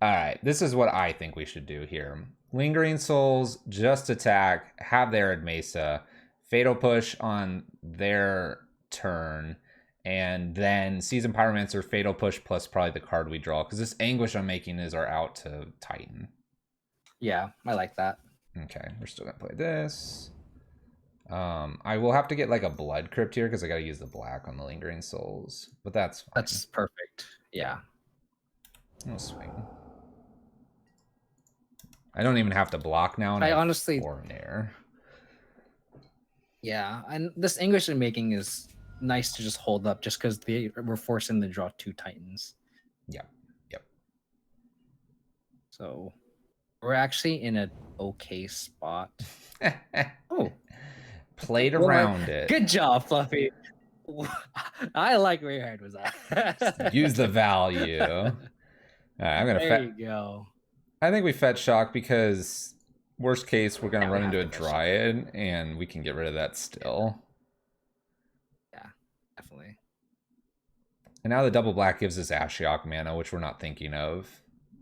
All right, this is what I think we should do here. Lingering Souls, just attack, have their Ed Mesa, Fatal Push on their turn, and then Seasoned Pyromancer, Fatal Push plus probably the card we draw, because this Anguish I'm making is our out to Titan. Yeah, I like that. Okay, we're still gonna play this. I will have to get like a Blood Crypt here because I gotta use the black on the Lingering Souls, but that's fine. That's perfect. Yeah. I'll swing. I don't even have to block now, and I honestly 4 in there. Yeah, and this Anguish I'm making is nice to just hold up just because we're forcing them to draw 2 Titans. Yep. So we're actually in an okay spot. Oh, played around it. Good job, Fluffy. I like where your head was at. Use the value. All right, I'm gonna. There you go. I think we fetch shock because worst case we're gonna run into a Dryad and we can get rid of that still. Yeah, definitely. And now the double black gives us Ashiok mana, which we're not thinking of.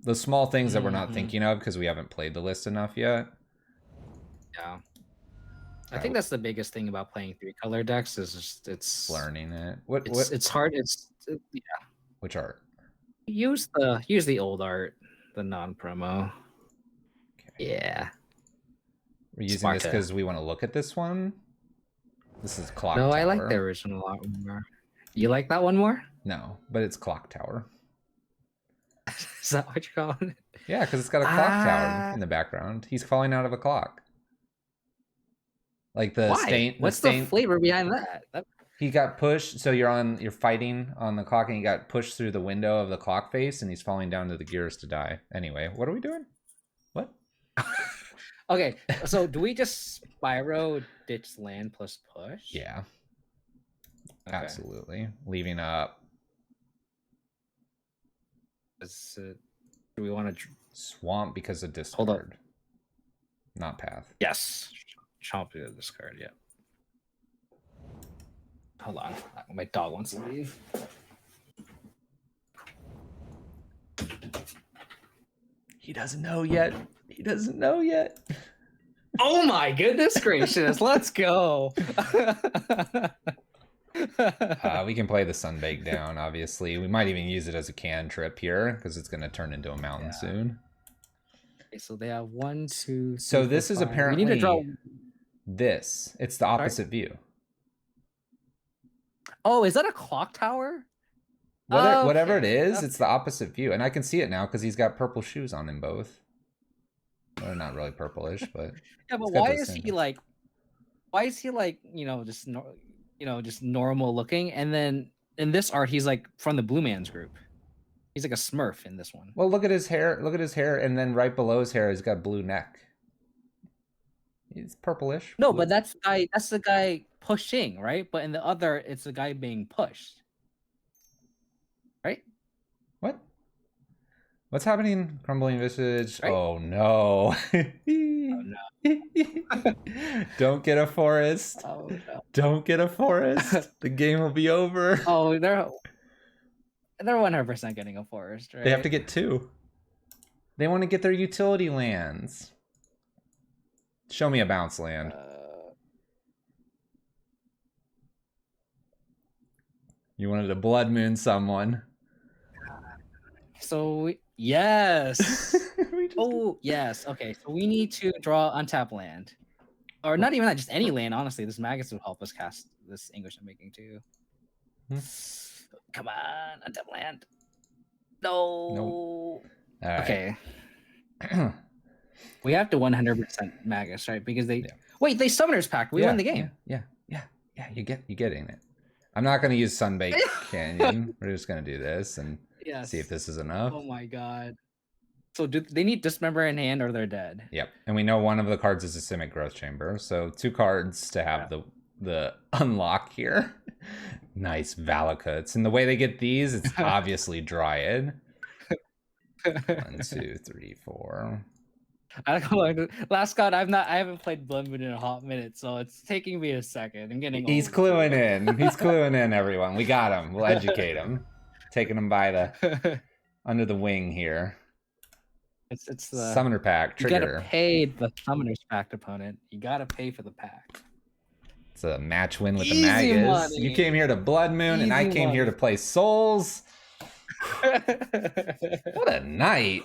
The small things that we're not thinking of because we haven't played the list enough yet. Yeah. I think that's the biggest thing about playing 3-color decks is just it's learning it. It's hard. Yeah. Which art? Use the old art, the non-promo. Okay. Yeah. We're using this because we want to look at this one. This is Clock Tower. No, I like the original a lot more. You like that one more? No, but it's Clock Tower. Is that what you're calling it? Yeah, because it's got a clock tower in the background. He's falling out of a clock. Like the stain. What's the flavor behind that? He got pushed, so you're fighting on the clock, and he got pushed through the window of the clock face, and he's falling down to the gears to die. Anyway, what are we doing? What? Okay, so do we just Spyro ditch land plus push? Yeah. Okay. Absolutely. Leaving up. Do we want to swamp because of discard? Hold up. Not path. Yes. Chomp the discard, yeah. Hold on. My dog wants to leave. He doesn't know yet. He doesn't know yet. Oh my goodness gracious! Let's go. We can play the Sunbake down, obviously. We might even use it as a cantrip here because it's going to turn into a mountain soon. Okay, so they have 1, 2, 3, So 4, this is 5. apparently We need to draw this. It's the opposite view. Oh, is that a clock tower? Whatever it is, it's the opposite view. And I can see it now because he's got purple shoes on him both. Well, they're not really purplish, but yeah. But why is he like? Why is he like just just normal looking? And then in this art, he's like from the Blue Man's group. He's like a Smurf in this one. Well, look at his hair. Look at his hair, and then right below his hair, he's got blue neck. He's purplish. No, blue. But that's the guy pushing, right? But in the other, it's the guy being pushed, right? What? What's happening? Crumbling visage. Right? Oh no! Oh no! Don't get a forest. Oh no! Don't get a forest. The game will be over. Oh, they're 100% getting a forest, right? They have to get 2. They want to get their utility lands. Show me a bounce land. You wanted to blood moon someone. So yes. Yes. Okay. So we need to draw untap land, or not even that, just any land. Honestly, this Magus will help us cast this English Unmaking too. Come on, untap land. No. Nope. Okay. We have to 100% Magus, right? Because they wait. They Summoner's Pact. We win the game. Yeah. You're getting it. I'm not going to use Sunbake Canyon. We're just going to do this and see if this is enough. Oh my god. So do they need Dismember in hand or they're dead? Yep. And we know one of the cards is a Simic Growth Chamber. So 2 cards to have the unlock here. Nice Valakuts. And the way they get these, it's obviously Dryad. 1, 2, 3, 4. Last God, I haven't played Blood Moon in a hot minute, so it's taking me a second. I'm getting He's cluing in. He's cluing in, everyone. We got him. We'll educate him. Taking him by the under the wing here. It's the Summoner Pack trigger. You gotta pay the Summoner's Pact opponent. You gotta pay for the pack. It's a match win with the Magus. Money. You came here to Blood Moon, and I came here to play Souls. What a night.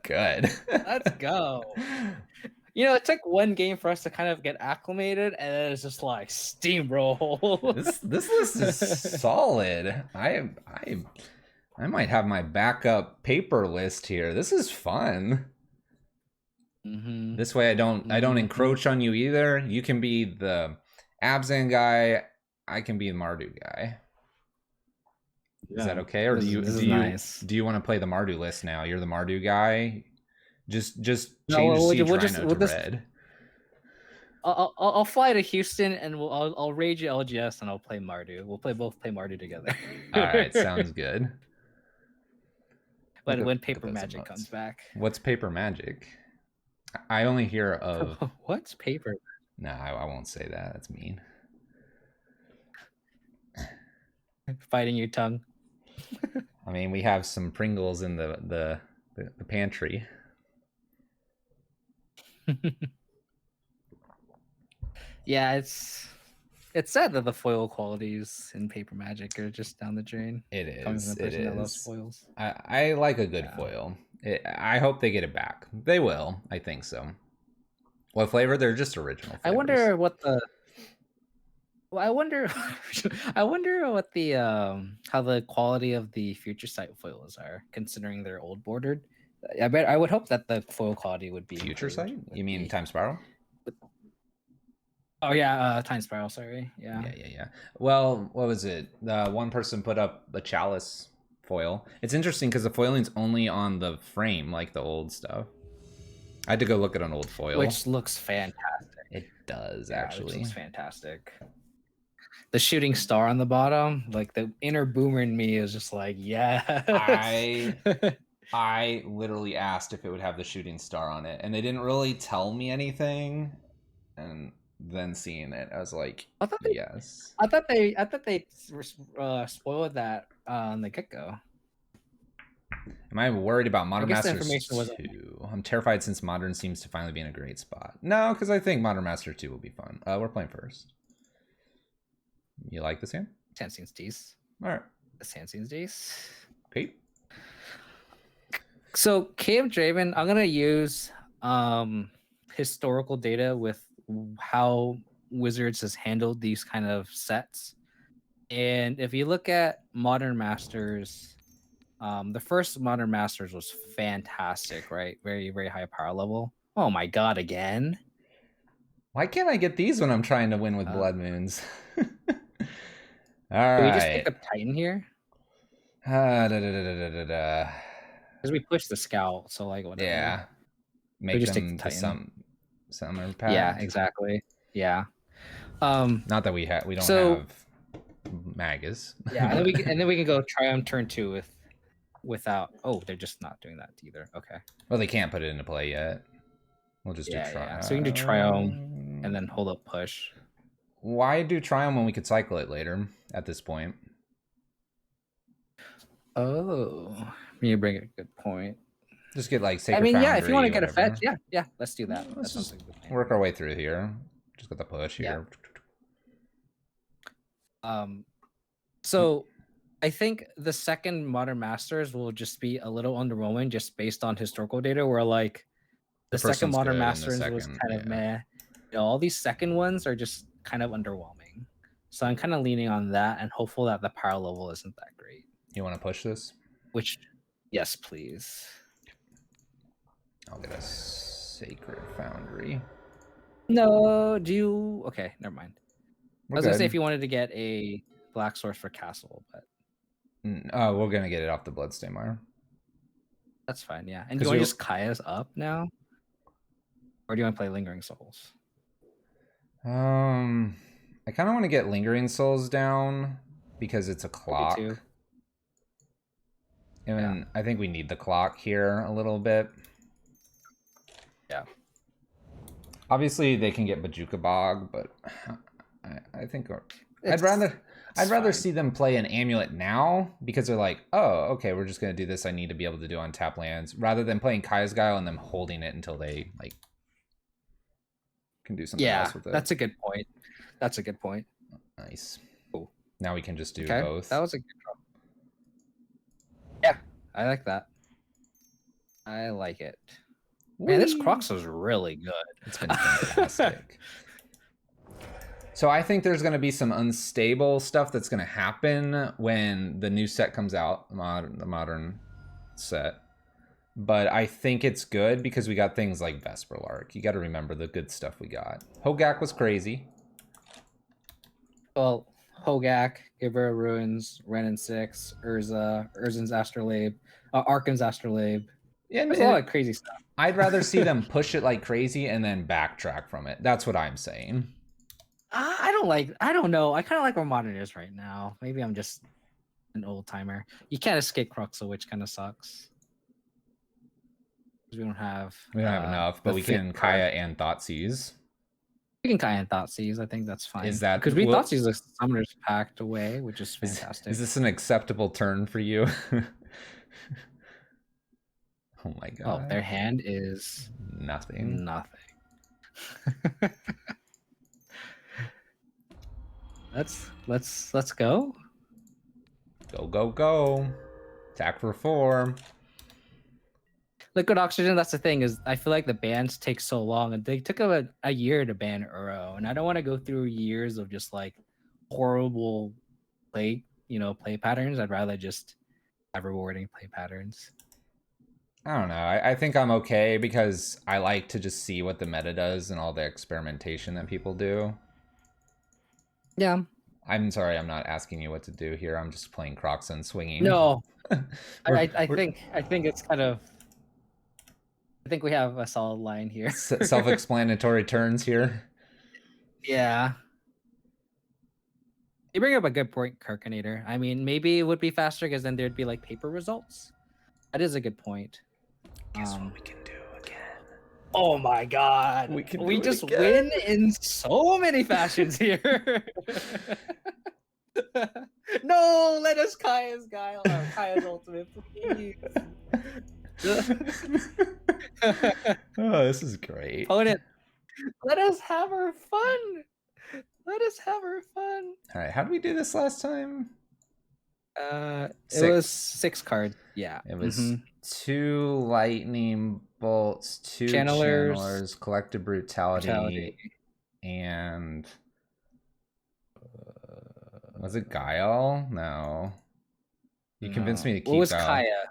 Good. Let's go. It took 1 game for us to kind of get acclimated, and then it's just like steamroll. This list is solid. I might have my backup paper list here. This is fun. Mm-hmm. This way I don't encroach on you either. You can be the Abzan guy. I can be the Mardu guy. Is that okay? Or do you want to play the Mardu list now? You're the Mardu guy. Just change Siege Rhino to red. I'll fly to Houston and I'll raid you LGS and I'll play Mardu. We'll both play Mardu together. All right, sounds good. But when Paper Magic comes back. What's Paper Magic? I only hear of what's Paper? No, I won't say that. That's mean. Fighting your tongue. I mean, we have some Pringles in the pantry. Yeah, it's sad that the foil qualities in Paper Magic are just down the drain. It is. It is. That loves foils. I like a good foil. I hope they get it back. They will. I think so. What flavor? They're just original flavors. I wonder what the. Well, I wonder what the how the quality of the Future Sight foils are, considering they're old bordered. I would hope that the foil quality would be Future Sight. You mean Time Spiral? Oh yeah, Time Spiral. Sorry. Yeah. Well, what was it? One person put up a Chalice foil. It's interesting because the foiling's only on the frame, like the old stuff. I had to go look at an old foil, which looks fantastic. It does actually. It looks fantastic. The shooting star on the bottom, like the inner boomer in me is just like, yes. I literally asked if it would have the shooting star on it, and they didn't really tell me anything. And then seeing it, I was like, yes. I thought they spoiled that on the get-go. Am I worried about I Modern guess the Masters information wasn't. 2? I'm terrified since Modern seems to finally be in a great spot. No, because I think Modern Master 2 will be fun. We're playing first. You like this hand? Sand Days. All right. The Sand Days. Okay. So KoDiamonds, I'm gonna use historical data with how Wizards has handled these kind of sets. And if you look at Modern Masters, the first Modern Masters was fantastic, right? Very, very high power level. Oh my god, again? Why can't I get these when I'm trying to win with Blood Moons? All right. Can we just pick up Titan here? Because we pushed the Scout, so like whatever. Yeah. Make just them take the the summer pack. Yeah, exactly. Yeah. Not that we don't have Magus. Yeah, and then we can go Triumph turn 2 without. Oh, they're just not doing that either. Okay. Well, they can't put it into play yet. We'll just do Triumph. Yeah. So we can do Triumph and then hold up push. Why do Triumph when we could cycle it later at this point? Oh, you bring a good point. Just get like Sacred Foundry, yeah, if you want to get a fetch, yeah, let's do that. Let's just work our way through here. Just get the push here. So I think the second Modern Masters will just be a little underwhelming just based on historical data where like the second Modern Masters was kind of meh. You know, all these second ones are just kind of underwhelming. So I'm kind of leaning on that and hopeful that the power level isn't that great. You want to push this? Yes, please. I'll get a Sacred Foundry. No, okay, never mind. I was gonna say if you wanted to get a black source for castle, but we're gonna get it off the Bloodstain Mire. That's fine, yeah. And do you want to just Kaya's up now? Or do you want to play Lingering Souls? I kind of want to get Lingering Souls down because it's a clock. And I think we need the clock here a little bit. Yeah. Obviously, they can get Bajuka Bog, but I think I'd rather see them play an Amulet now because they're like, oh, okay, we're just gonna do this. I need to be able to do on tap lands rather than playing Kaya's Guile and them holding it until they like can do something else with it. That's a good point. That's a good point. Nice. Cool. Now we can just do both. That was a good draw. Yeah, I like that. I like it. Man, this Crocs was really good. It's been fantastic. So I think there's going to be some unstable stuff that's going to happen when the new set comes out, the modern set. But I think it's good because we got things like Vesperlark. You got to remember the good stuff we got. Hogak was crazy. Well, Hogak, Giver of Ruins, Renin 6, Urza, Urzen's Astrolabe, Arkham's Astrolabe. Yeah, there's a lot of crazy stuff. I'd rather see them push it like crazy and then backtrack from it. That's what I'm saying. I don't know. I kind of like where Modern is right now. Maybe I'm just an old timer. You can't escape Cruxel, which kind of sucks. We don't have enough, but we can Kaya and Thoughtseize. We can Kaya and Thoughtseize. I think that's fine. Is that because we Thoughtseize the Summoners packed away, which is fantastic. Is this an acceptable turn for you? Oh my god. Oh, their hand is nothing. Let's go. Go. Attack for 4. Liquid Oxygen, that's the thing, is I feel like the bans take so long, and they took a year to ban Uro, and I don't want to go through years of just like horrible play patterns. I'd rather just have rewarding play patterns. I don't know. I think I'm okay because I like to just see what the meta does and all the experimentation that people do. Yeah. I'm sorry, I'm not asking you what to do here. I'm just playing Crocs and swinging. No. I think it's kind of... I think we have a solid line here. Self-explanatory turns here. Yeah. You bring up a good point, Kirkinator. I mean, maybe it would be faster because then there'd be like paper results. That is a good point. Guess what we can do again? Oh my god. We just win in so many fashions here. No, let us Kaya's guile or Kaya's ultimate, please. Oh, this is great. Opponent, let us have our fun. Let us have our fun. All right, how did we do this last time? It was 6 cards. Yeah. It was 2 lightning bolts, 2 channelers, collective brutality, and was it Guile? No. You convinced me to keep What was Guile. Kaya?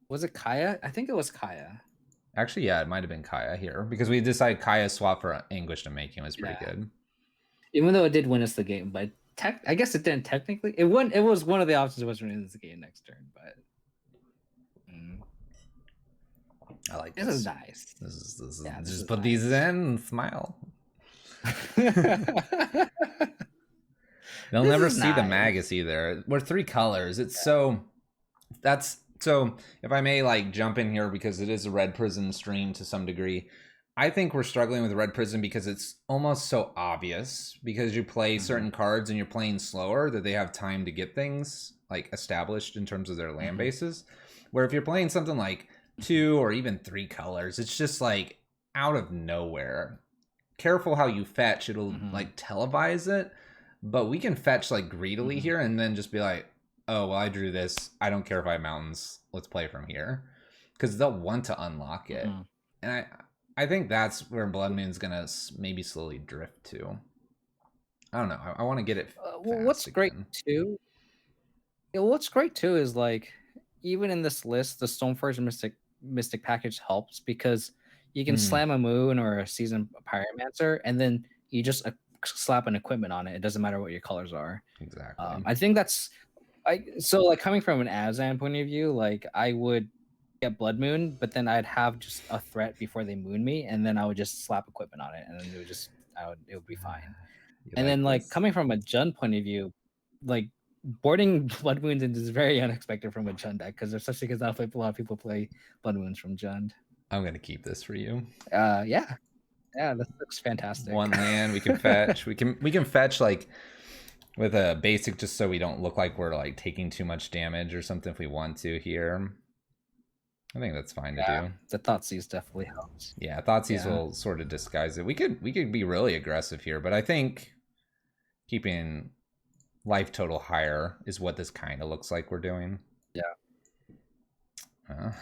Was it Kaya? I think it was Kaya. Actually, yeah, it might have been Kaya here because we decided Kaya swap for Anguish to make him was pretty good. Even though it did win us the game, but I guess it didn't technically. It won. It was one of the options was winning us the game next turn, but I like this. This is nice. This is just put these in and smile. They'll never see the Magus either. We're 3 colors. It's so if I may like jump in here because it is a Red Prison stream to some degree. I think we're struggling with Red Prison because it's almost so obvious because you play certain cards and you're playing slower that they have time to get things like established in terms of their land bases. Where if you're playing something like 2 or even 3 colors, it's just like out of nowhere. Careful how you fetch, it'll like televise it, but we can fetch like greedily here and then just be like, oh, well, I drew this. I don't care if I have mountains. Let's play from here. Because they'll want to unlock it. And I think that's where Blood Moon's going to maybe slowly drift to. I don't know. I want to get it what's great, too? Yeah, what's great, too, is like, even in this list, the Stoneforge Mystic package helps because you can slam a Moon or a Seasoned Pyromancer, and then you just slap an equipment on it. It doesn't matter what your colors are. Exactly. I think that's... So, like, coming from an Azan point of view, like, I would get Blood Moon, but then I'd have just a threat before they moon me, and then I would just slap equipment on it, and then it would be fine. And then, like, coming from a Jund point of view, like, boarding Blood Moons is very unexpected from a Jund deck, because especially because a lot of people play Blood Moons from Jund. I'm going to keep this for you. Yeah, this looks fantastic. 1 land, we can fetch. we can fetch, like, with a basic just so we don't look like we're, like, taking too much damage or something if we want to here. I think that's fine to do. The Thoughtseize definitely helps. Yeah, Thoughtseize will sort of disguise it. We could be really aggressive here, but I think keeping life total higher is what this kind of looks like we're doing. Yeah.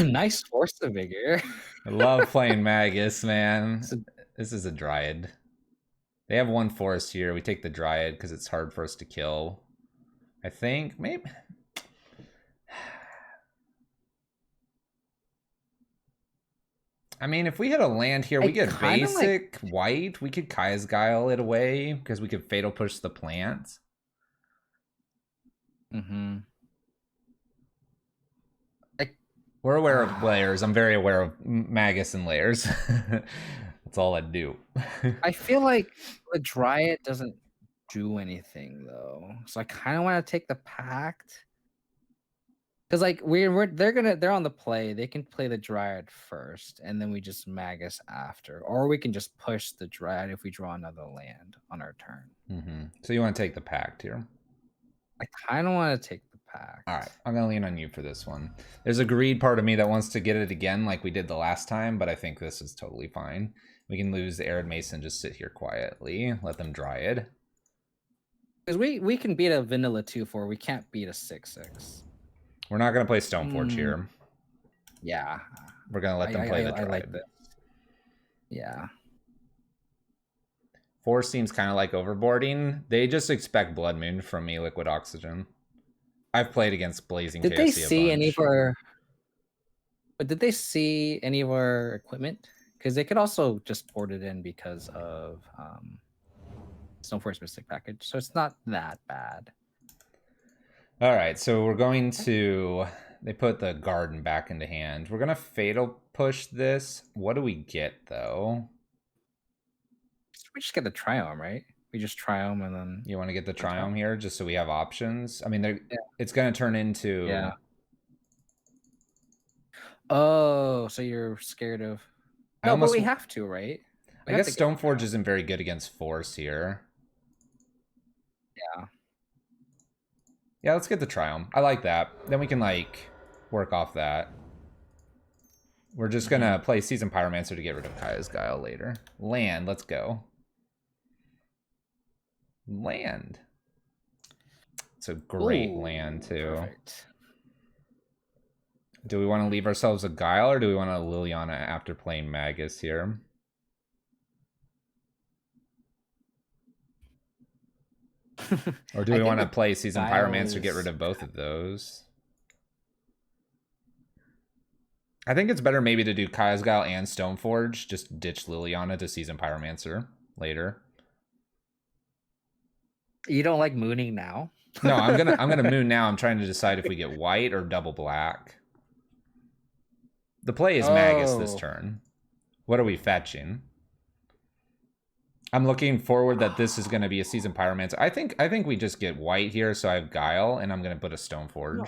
Nice Force of Vigor. I love playing Magus, man. This is a Dryad. They have 1 forest here. We take the Dryad because it's hard for us to kill. I think maybe. I mean, if we had a land here, we get basic white. We could Kaya's Guile it away because we could Fatal Push the plant. We're aware of layers. I'm very aware of Magus and layers. That's all I do. I feel like the Dryad doesn't do anything though, so I kind of want to take the Pact. Because like they're on the play. They can play the Dryad first, and then we just Magus after, or we can just push the Dryad if we draw another land on our turn. So you want to take the Pact here? I kind of want to take the Pact. All right, I'm gonna lean on you for this one. There's a greed part of me that wants to get it again, like we did the last time, but I think this is totally fine. We can lose the Arid Mason, just sit here quietly, let them Dryad. Because we can beat a vanilla 2/4. We can't beat a 6/6. We're not going to play Stoneforge here. Yeah. We're going to let them play the Dryad. I like this. Yeah. 4 seems kind of like overboarding. They just expect Blood Moon from me, Liquid Oxygen. I've played against Blazing KFC Did they see any of our... But did they see any of our equipment? Because they could also just board it in because of Stoneforge Mystic package. So it's not that bad. All right, so we're going to... They put the Garden back into hand. We're going to Fatal Push this. What do we get, though? We just get the Triome, right? We just Triome and then... You want to get the Triome here just so we have options? I mean, it's going to turn into... Yeah. Oh, so you're scared of... No, but we have to, right? I guess Stoneforge isn't very good against Force here. Yeah, let's get the Triumph. I like that. Then we can, like, work off that. We're just gonna play Season Pyromancer to get rid of Kaya's Guile later. Land, let's go. Land. It's a great land, too. Perfect. Do we want to leave ourselves a Guile, or do we want to Liliana after playing Magus here? Or do we want to play Season Pyromancer to get rid of both of those? I think it's better maybe to do Kaya's Guile and Stoneforge. Just ditch Liliana to Season Pyromancer later. You don't like mooning now? No, I'm gonna moon now. I'm trying to decide if we get white or double black. The play is Magus this turn. What are we fetching? I'm looking forward that this is going to be a Season Pyromancer. I think we just get white here, so I have Guile, and I'm going to put a Stoneforge. No,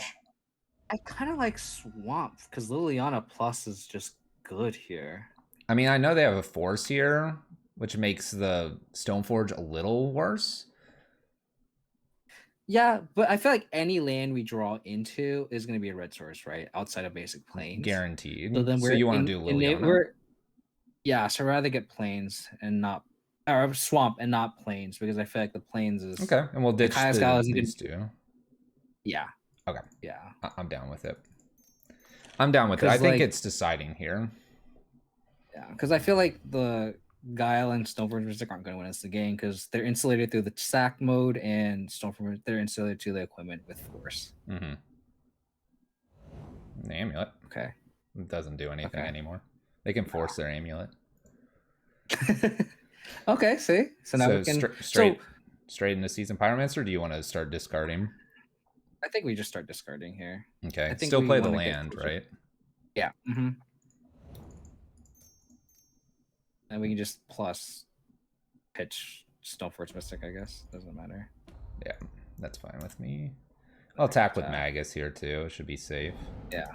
I kind of like Swamp, because Liliana Plus is just good here. I mean, I know they have a Force here, which makes the Stoneforge a little worse. Yeah, but I feel like any land we draw into is going to be a red source, right? Outside of basic plains. Guaranteed. So then you want to do Liliana? Yeah, so I'd rather get plains and not... Or Swamp and not plains, because I feel like the plains is... Okay, and we'll ditch these two. Yeah. Okay. Yeah. I'm down with it. I'm down with it. I think it's deciding here. Yeah, because I feel like the Guile and Stoneforge aren't going to win us the game, because they're insulated through the sack mode, and Stoneforge, they're insulated to the equipment with Force. Mm-hmm. The amulet. Okay. It doesn't do anything anymore. They can force their amulet. Okay, see? So now we can... straight into Season Pyromancer, or do you want to start discarding? I think we just start discarding here. Okay, I think still play the land, right? Yeah. Mm-hmm. And we can just plus pitch Stoneforge Mystic, I guess. Doesn't matter. Yeah, that's fine with me. I'll attack with Magus here, too. It should be safe. Yeah.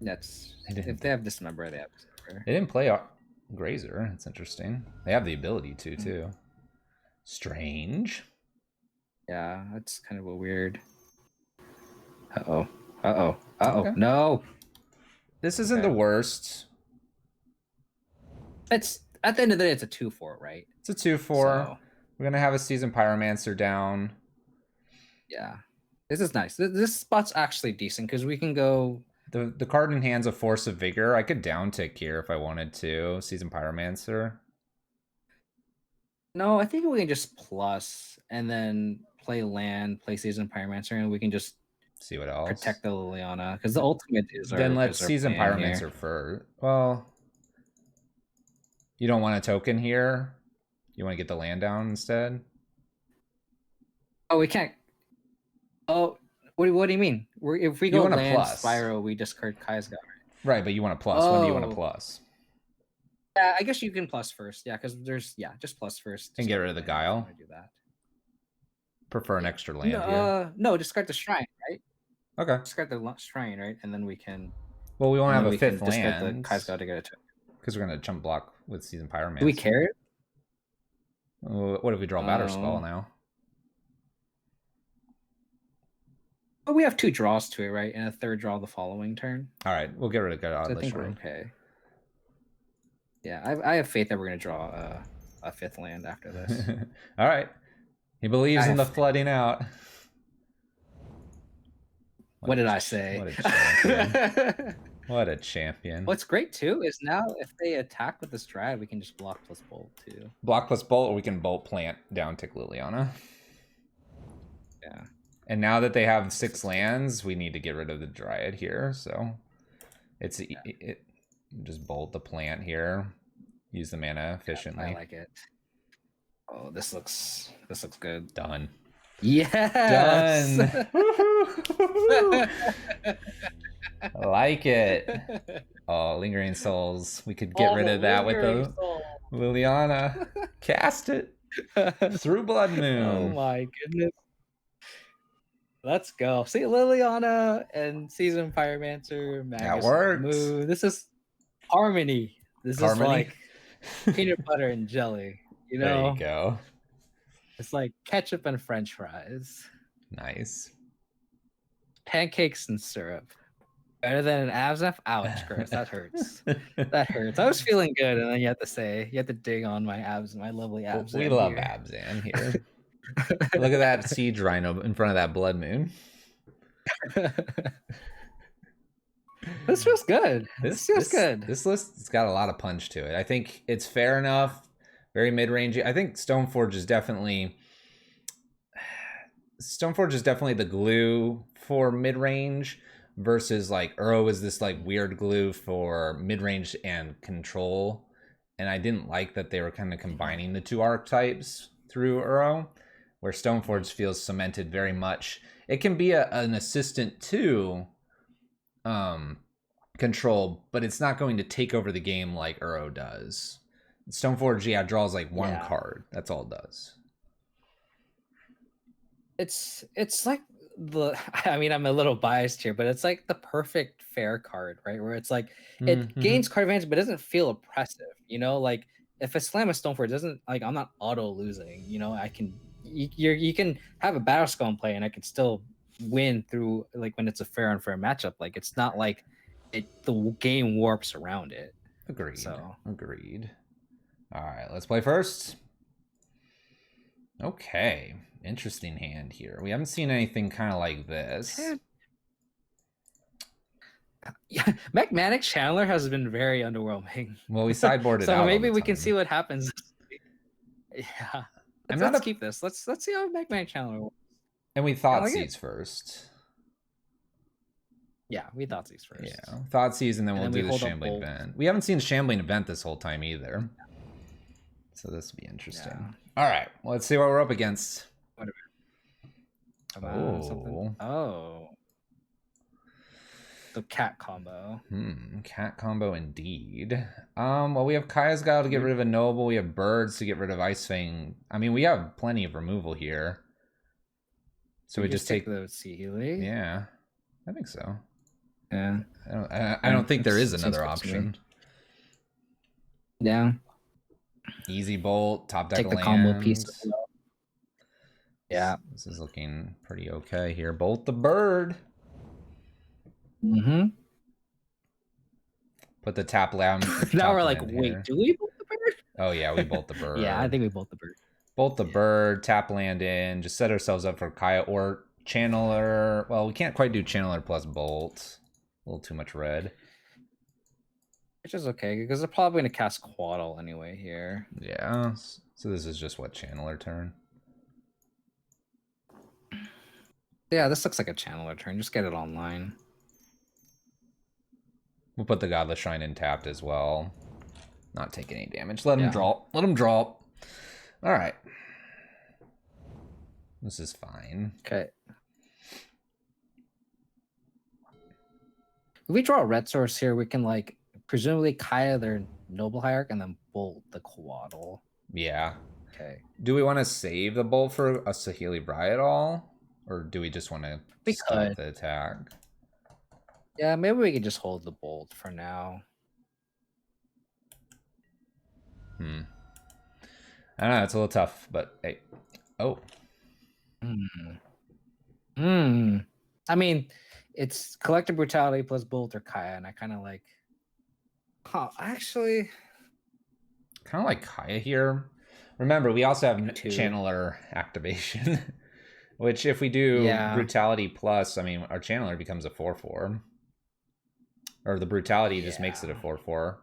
That's... If they have Dismember, they have Dismember. They didn't play Grazer. It's interesting. They have the ability to, too. Strange. Yeah, that's kind of a weird... Uh-oh. Uh-oh. Uh-oh. Okay. No! This isn't the worst. It's... At the end of the day, it's a 2-4, right? It's a 2-4. So... We're going to have a Season Pyromancer down. Yeah. This is nice. This spot's actually decent, because we can go... The card in hand's a Force of Vigor. I could down tick here if I wanted to. Season Pyromancer. No, I think we can just plus and then play land, play Season Pyromancer, and we can just see what else. Protect the Liliana, because the ultimate is then let's Season Pyromancer first. Well, you don't want a token here. You want to get the land down instead. Oh, we can't. Oh, what do you mean? If we go land Spyro, we discard Kaya's Guile. Right, but you want a plus. When do you want a plus? Yeah, I guess you can plus first. Yeah, because there's just plus first. And get rid of the Guile. Do that. Prefer an extra land here. No, discard the shrine, right? Okay. Discard the shrine, right? And then we can. Well, we won't have a fifth land. The Kaya's Guile to get a token. Because we're gonna chump block with Season Pyromancer. Do we care? What if we draw Batter Skull now? Oh, we have 2 draws to it, right? And a third draw the following turn. All right, we'll get rid of God. So I think we're okay. Yeah, I have faith that we're gonna draw a 5th land after this. All right. He believes in the flooding out. What did I say? What a champion. What a champion. What's great too is now if they attack with this Dryad, we can just block plus bolt too. Block plus bolt, or we can bolt plant down tick Liliana. Yeah. And now that they have 6 lands, we need to get rid of the Dryad here. So it's just bolt the plant here. Use the mana efficiently. I like it. Oh, this looks good. Done. Yes. Done. I like it. Oh, Lingering Souls. We could get rid of that with the Liliana. Cast it through Blood Moon. Oh my goodness. Let's go. See, Liliana and Season Pyromancer. Magus that works. Moon. This is harmony. This is like peanut butter and jelly. You know? There you go. It's like ketchup and French fries. Nice. pancakes and syrup. Better than an absinthe? Ouch, Chris. That hurts. That hurts. I was feeling good, and then you have to dig on my my lovely abs. We love Abzan here. Look at that siege rhino in front of that blood moon. This feels good. This feels good. This list's got a lot of punch to it. I think it's fair enough. Very mid-range. I think Stoneforge is definitely the glue for mid-range versus like Uro is this like weird glue for mid-range and control. And I didn't like that they were kind of combining the two archetypes through Uro, where Stoneforge feels cemented very much. It can be an assistant to control, but it's not going to take over the game like Uro does. Stoneforge, yeah, draws like one card. That's all it does. It's like I mean, I'm a little biased here, but it's like the perfect fair card, right? Where it's like it gains card advantage, but doesn't feel oppressive. You know, like if I slam a Stoneforge, it doesn't like I'm not auto losing. You know, you can have a battle skull in play, and I can still win through like when it's a fair and unfair matchup. Like it's not like the game warps around it. Agreed. So agreed. All right, let's play first. Okay, interesting hand here. We haven't seen anything kind of like this. Yeah, Magmatic Channeler has been very underwhelming. Well, we sideboarded so out maybe we can see what happens. Yeah, let's keep this. Let's see how Magmatic Channeler works. And we Thoughtseize first. Yeah, we Thougeize first. Yeah, Thoughtseize, and then we'll do the Shambling Event. We haven't seen Shambling Event this whole time either. So this will be interesting. Yeah. All right, let's see what we're up against. Oh. The cat combo. Cat combo indeed. Well, we have Kaya's Guile to get rid of a noble. We have birds to get rid of Ice Fang. I mean, we have plenty of removal here. So we just take the Sealy. Yeah, I think so. Yeah. I don't think there is another option. Yeah. Easy bolt, top deck take the lands. combo piece. Yeah. This is looking pretty okay here. Bolt the bird. Put the tap lamb. Now we're like, wait, do we bolt the bird? Oh yeah, we bolt the bird. Yeah, I think we bolt the bird. Bolt the bird, tap land in, just set ourselves up for Kaya or Channeler. Well, we can't quite do Channeler plus bolt. A little too much red. Which is okay, because they're probably going to cast Quaddle anyway here. Yeah, so this is just what, Channeler turn? Yeah, this looks like a Channeler turn. Just get it online. We'll put the Godless Shrine in tapped as well. Not take any damage. Let him draw. Let him draw. All right. This is fine. Okay. If we draw a red source here, we can like presumably Kaya their Noble Hierarch and then bolt the Quaddle. Yeah. Okay. Do we want to save the bolt for a Saheeli Bry at all? Or do we just want to stop the attack? Yeah, maybe we can just hold the bolt for now. I don't know, it's a little tough, but hey. Oh. I mean, it's Collective Brutality plus Bolt or Kaya, and I kind of like... actually... Kind of like Kaya here. Remember, we also have Channeler activation, which if we do Brutality plus, I mean, our Channeler becomes a 4/4. Or the Brutality just makes it a 4/4.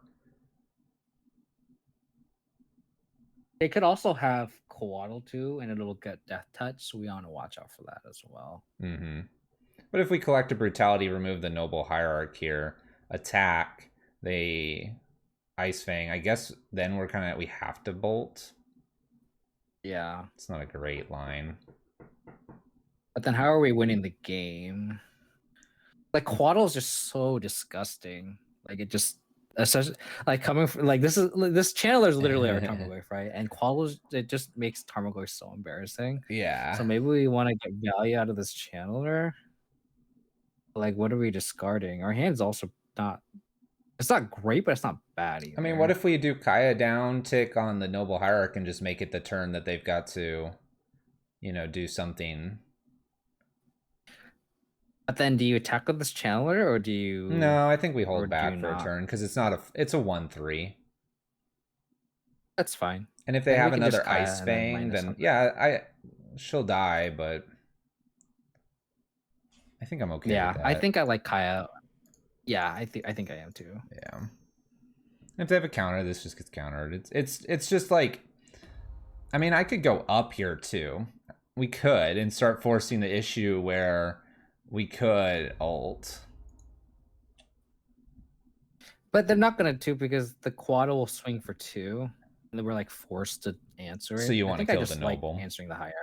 They could also have Quaddle too, and it'll get Death Touch, so we want to watch out for that as well. But if we collect a Brutality, remove the Noble Hierarch here, attack, they Ice Fang, I guess then we're kind of, we have to bolt. Yeah. It's not a great line. But then how are we winning the game? Like, Quaddle is just so disgusting. Like, it just... like coming from like this Channeler is literally our Tarmogoyf, right? And Quaddle, it just makes Tarmogoyf so embarrassing. Yeah. So maybe we want to get value out of this Channeler. Like, what are we discarding? Our hand's also not. It's not great, but it's not bad either. I mean, what if we do Kaya down tick on the Noble Hierarch and just make it the turn that they've got to, you know, do something. But then, do you attack with this channeler, or do you? No, I think we or hold do back you for a not? turn because it's not a. It's a 1/3. That's fine. And if they Then we have can just another Kaya Ice and then Fang, minus then something. yeah, she'll die, but I think I'm okay with that. I think I like Kaya. Yeah, I think I am too. Yeah. If they have a counter, this just gets countered. It's just like, I mean, I could go up here too. We could and start forcing the issue where we could ult. But they're not gonna too because the quad will swing for 2, and then we're like forced to answer it. So you I want to think I kill just the like noble. answering the hierarchy.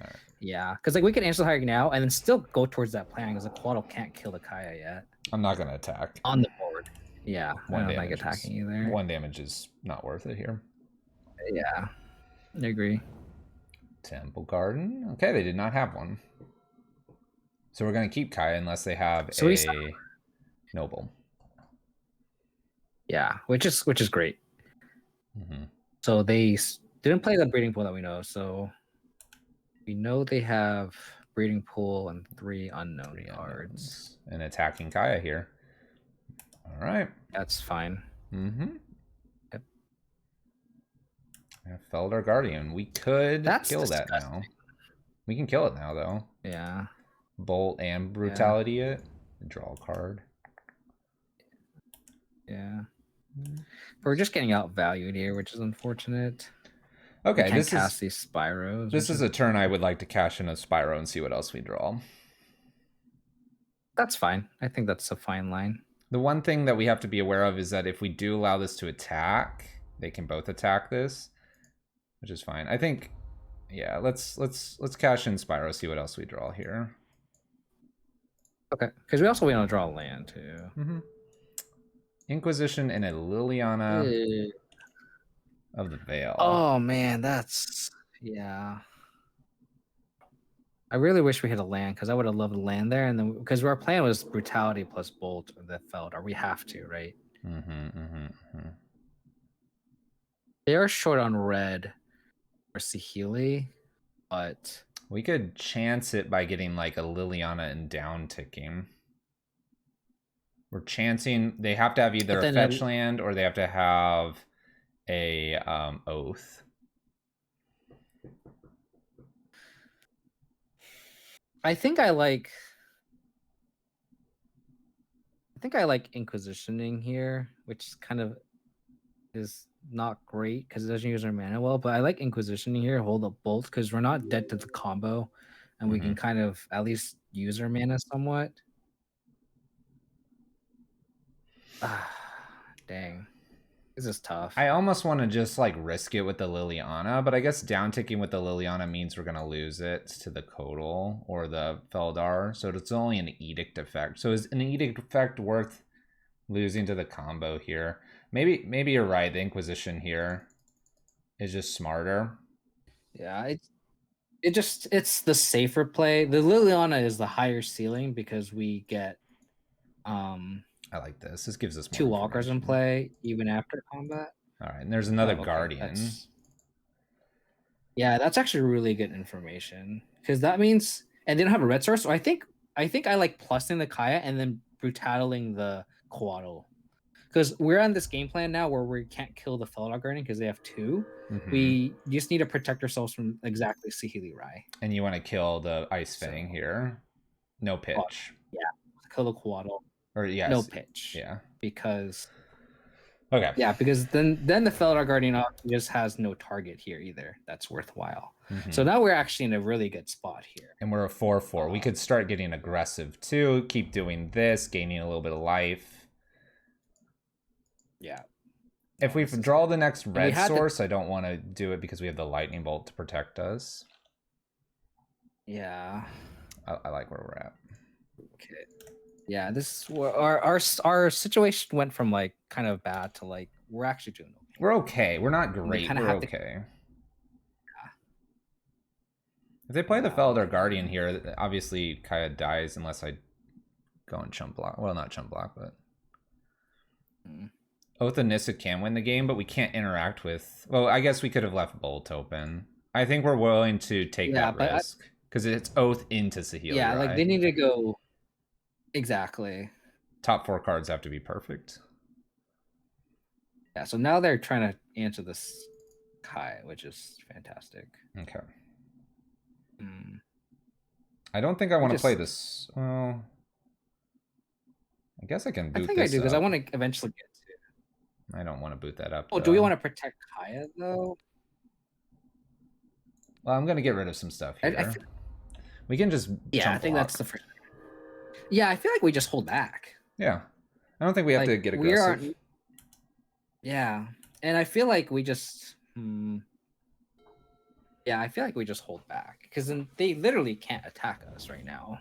All right. Yeah, because like we can answer the hierarchy now and then still go towards that plan because the quad can't kill the Kaya yet I'm not gonna attack on the board. Yeah, I one don't like damage. attacking either. 1 damage is not worth it here. Yeah, I agree. Temple Garden. Okay, they did not have one. So we're gonna keep Kaya unless they have So a noble. Yeah, which is great. Mm-hmm. So they didn't play the breeding pool that we know. So we know they have breeding pool and 3 unknown cards. And attacking Kaya here. All right. That's fine. Mm-hmm. Yep. Feldar Guardian. We could kill disgusting. that now. We can kill it now, though. Yeah. Bolt and Brutality it. Draw a card. Yeah. We're just getting outvalued here, which is unfortunate. Okay, this cast these Spyros. This is a turn I would like to cash in a Spyro and see what else we draw. That's fine. I think that's a fine line. The one thing that we have to be aware of is that if we do allow this to attack, they can both attack this, which is fine. I think, yeah, let's cash in Spyro, see what else we draw here. Okay, because we also want to draw land too. Mm-hmm. Inquisition and a Liliana of the Veil. Oh man, that's yeah. I really wish we had a land because I would have loved to land there, and then because our plan was Brutality plus Bolt that Feldar. We have to, right? They are short on red or Sihili, but we could chance it by getting like a Liliana and down ticking. We're chancing. They have to have either a fetch land or they have to have a oath. I think I like Inquisitioning here, which kind of is not great because it doesn't use our mana well. But I like Inquisitioning here, hold up Bolt, because we're not dead to the combo, and we can kind of at least use our mana somewhat. Dang. This is tough. I almost want to just like risk it with the Liliana, but I guess down ticking with the Liliana means we're going to lose it to the Kodal or the Feldar. So it's only an edict effect. So is an edict effect worth losing to the combo here? Maybe you're right. The Inquisition here is just smarter. Yeah, it's the safer play. The Liliana is the higher ceiling because we get I like this. This gives us more 2 walkers in play even after combat. All right, and there's another Guardian. Yeah, that's actually really good information because that means, and they don't have a red source. So I think I like plussing the Kaya and then brutaling the Coatl. Because we're on this game plan now where we can't kill the Feldar Guardian because they have 2. We just need to protect ourselves from exactly Sihili Rai. And you want to kill the Ice Fang here. No pitch. Yeah, kill the Coatl. Or yes. No pitch. Yeah. Because okay. Yeah, because then the Feldar Guardian just has no target here either. That's worthwhile. So now we're actually in a really good spot here. And we're a 4/4. We could start getting aggressive too. Keep doing this, gaining a little bit of life. Yeah. If we draw the next red source, I don't want to do it because we have the lightning bolt to protect us. Yeah. I like where we're at. Okay. Yeah, this our situation went from like kind of bad to like we're actually doing okay. We're okay. We're not great. We're okay. Yeah. If they play the Feldar Guardian here, obviously Kaya dies unless I go and chump block. Well, not chump block, but Oath of Nissa can win the game, but we can't interact with. Well, I guess we could have left Bolt open. I think we're willing to take that risk because it's Oath into Sahili. Yeah, like they need to go. Exactly. Top 4 cards have to be perfect. Yeah, so now they're trying to answer this Kai, which is fantastic. Okay. Mm. I don't think I want to play this. Well, I guess I can boot I think this I do, because I up. want to eventually get to it. I don't want to boot that up. Oh, do we want to protect Kaya, though? Well, I'm going to get rid of some stuff here. We can just I think that's the first. Yeah, I feel like we just hold back. Yeah. I don't think we have to get aggressive. Yeah. And I feel like we just... Yeah, I feel like we just hold back. Because then they literally can't attack us right now.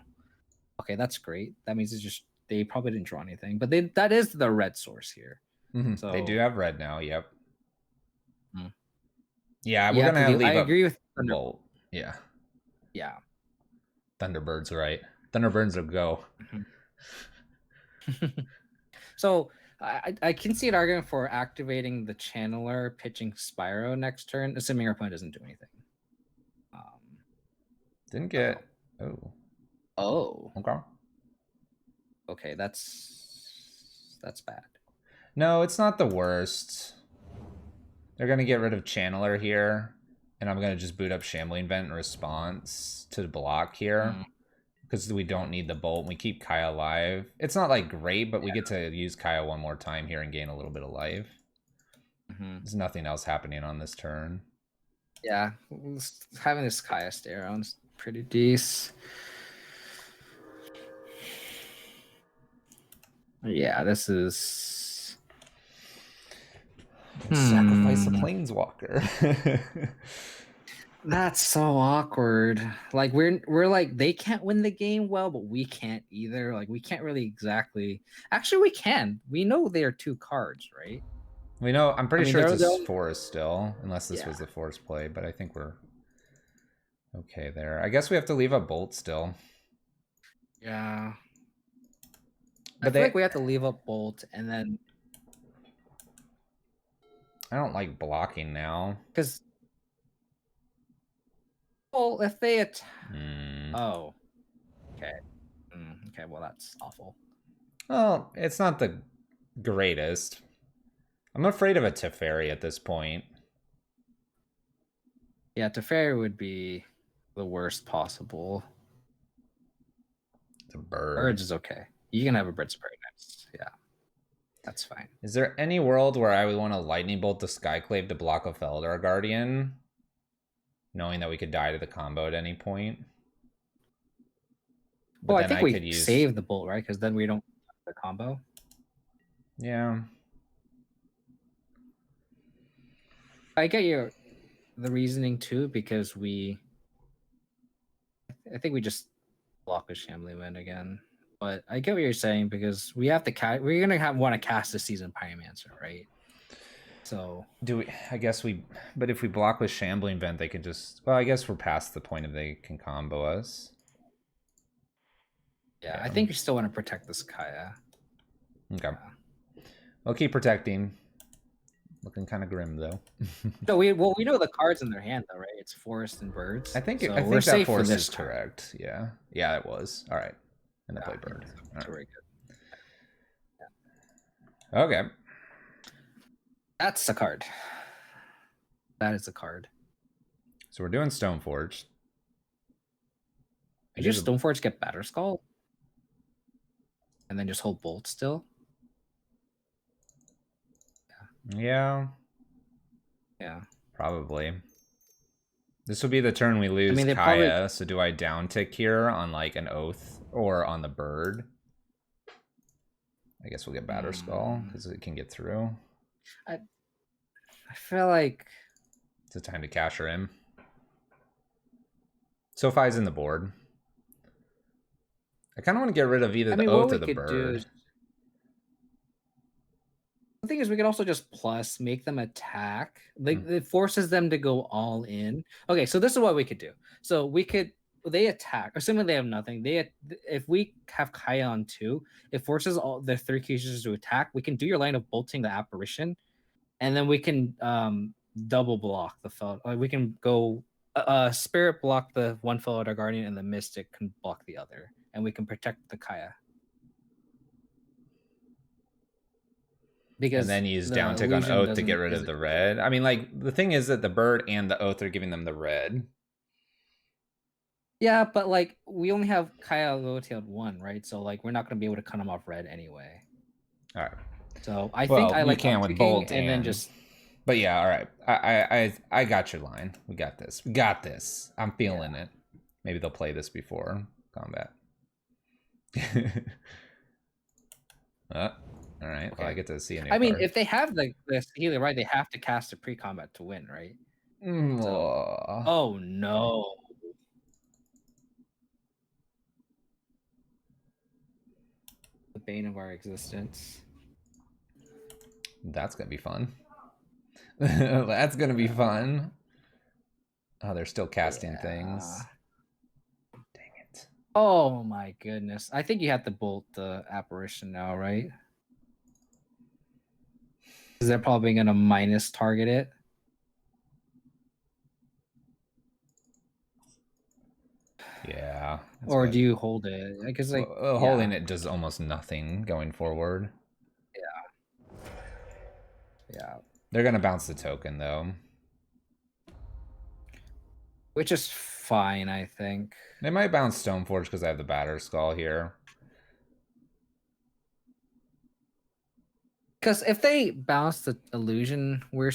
Okay, that's great. That means it's just... They probably didn't draw anything. But that is the red source here. Mm-hmm. So... They do have red now, yep. Yeah, we're going to leave I agree with Bolt. Yeah. Yeah. Thunderbird's right. Thunderbirds will go. So I can see an argument for activating the Channeler, pitching Spyro next turn, assuming our opponent doesn't do anything. Didn't get... Oh. Okay. Okay, that's bad. No, it's not the worst. They're going to get rid of Channeler here, and I'm going to just boot up Shambling Vent in response to the block here, because we don't need the Bolt, and we keep Kaya alive. It's not, like, great, but we get to use Kaya one more time here and gain a little bit of life. There's nothing else happening on this turn. Yeah, having this Kaya stay around is pretty decent. Yeah, this is... Sacrifice a Planeswalker. That's so awkward. Like we're like, they can't win the game well, but we can't either. Like we can't really exactly. Actually, we can. We know they are 2 cards, right? We know. I'm pretty sure it's a forest still, unless this was the forest play. But I think we're okay there. I guess we have to leave a Bolt still. Yeah. But I feel like we have to leave a Bolt, and then I don't like blocking now. Because, well, if they Oh. Okay. Okay, well, that's awful. Well, it's not the greatest. I'm afraid of a Teferi at this point. Yeah, Teferi would be the worst possible. It's a bird. Birds is okay. You can have a bird spray next. Yeah. That's fine. Is there any world where I would want to Lightning Bolt the Skyclave to block a Feldar Guardian, knowing that we could die to the combo at any point? But well, I think we could save the Bolt, right? Because then we don't have the combo. Yeah. I get the reasoning too, because I think we just block with Shambling Wind again. But I get what you're saying, because we have to we're gonna want to cast the Seasoned Pyromancer, right? So do we? I guess but if we block with Shambling Vent, they could just. Well, I guess we're past the point of they can combo us. Yeah, I think you still want to protect this Kaya. Okay. We'll keep protecting. Looking kind of grim though. So we know the cards in their hand though, right? It's forest and birds. I think that forest is correct. Yeah, it was. All right. And they play bird. That's very good. Yeah. Okay. That's the card. That is the card. So we're doing Stoneforge. Did your Stoneforge get Batterskull? And then just hold Bolt still? Yeah. Yeah. Probably. This will be the turn we lose Kaya, so do I downtick here on like an Oath or on the bird? I guess we'll get Batterskull because it can get through. I feel like it's a time to cash her in. SoFi's in the board. I kind of want to get rid of either the Oath or the bird. The thing is, we could also just plus make them attack. Like it forces them to go all in. Okay, so this is what we could do. So they attack, assuming they have nothing. If we have Kaya on 2, it forces all the 3 creatures to attack. We can do your line of bolting the apparition, and then we can double block the Feldar. Like we can go Spirit block the one Feldar Guardian, and the Mystic can block the other, and we can protect the Kaya. because and then use the down tick on illusion oath to doesn't get rid of the red. I mean, like, the thing is that the bird and the oath are giving them the red. Yeah, but like we only have Kaya low-tailed 1, right? So like we're not gonna be able to cut him off red anyway. All right. So I Well, think I you like can with upticking bolt and then just. But yeah, all right. I got your line. We got this. We got this. I'm feeling it. Maybe they'll play this before combat. All right. Okay. Well, I get to see a new I mean, card. if they have the healer, right, they have to cast a pre-combat to win, right? So, oh no. The bane of our existence. That's gonna be fun. That's gonna be fun. Oh, they're still casting things. Dang it. Oh my goodness. I think you have to bolt the apparition now, right? Because they're probably gonna minus target it. Yeah. Or do you hold it? Because like holding it does almost nothing going forward. Yeah. They're gonna bounce the token though. Which is fine, I think. They might bounce Stoneforge because I have the Batter Skull here. Because if they bounce the illusion, we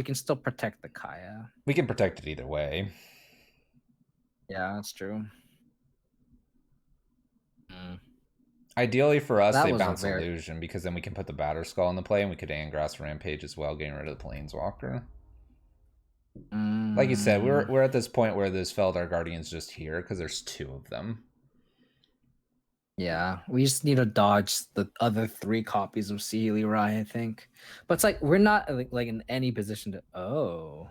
can still protect the Kaya. We can protect it either way. Yeah, that's true. Ideally for us, That they was a bounce very- illusion because then we can put the Batter Skull into play and we could Angrass Rampage as well, getting rid of the Planeswalker. Like you said, we're at this point where this Feldar Guardian's just here because there's 2 of them. Yeah, we just need to dodge the other 3 copies of Sealy Rye, I think. But it's like we're not like in any position to. Oh,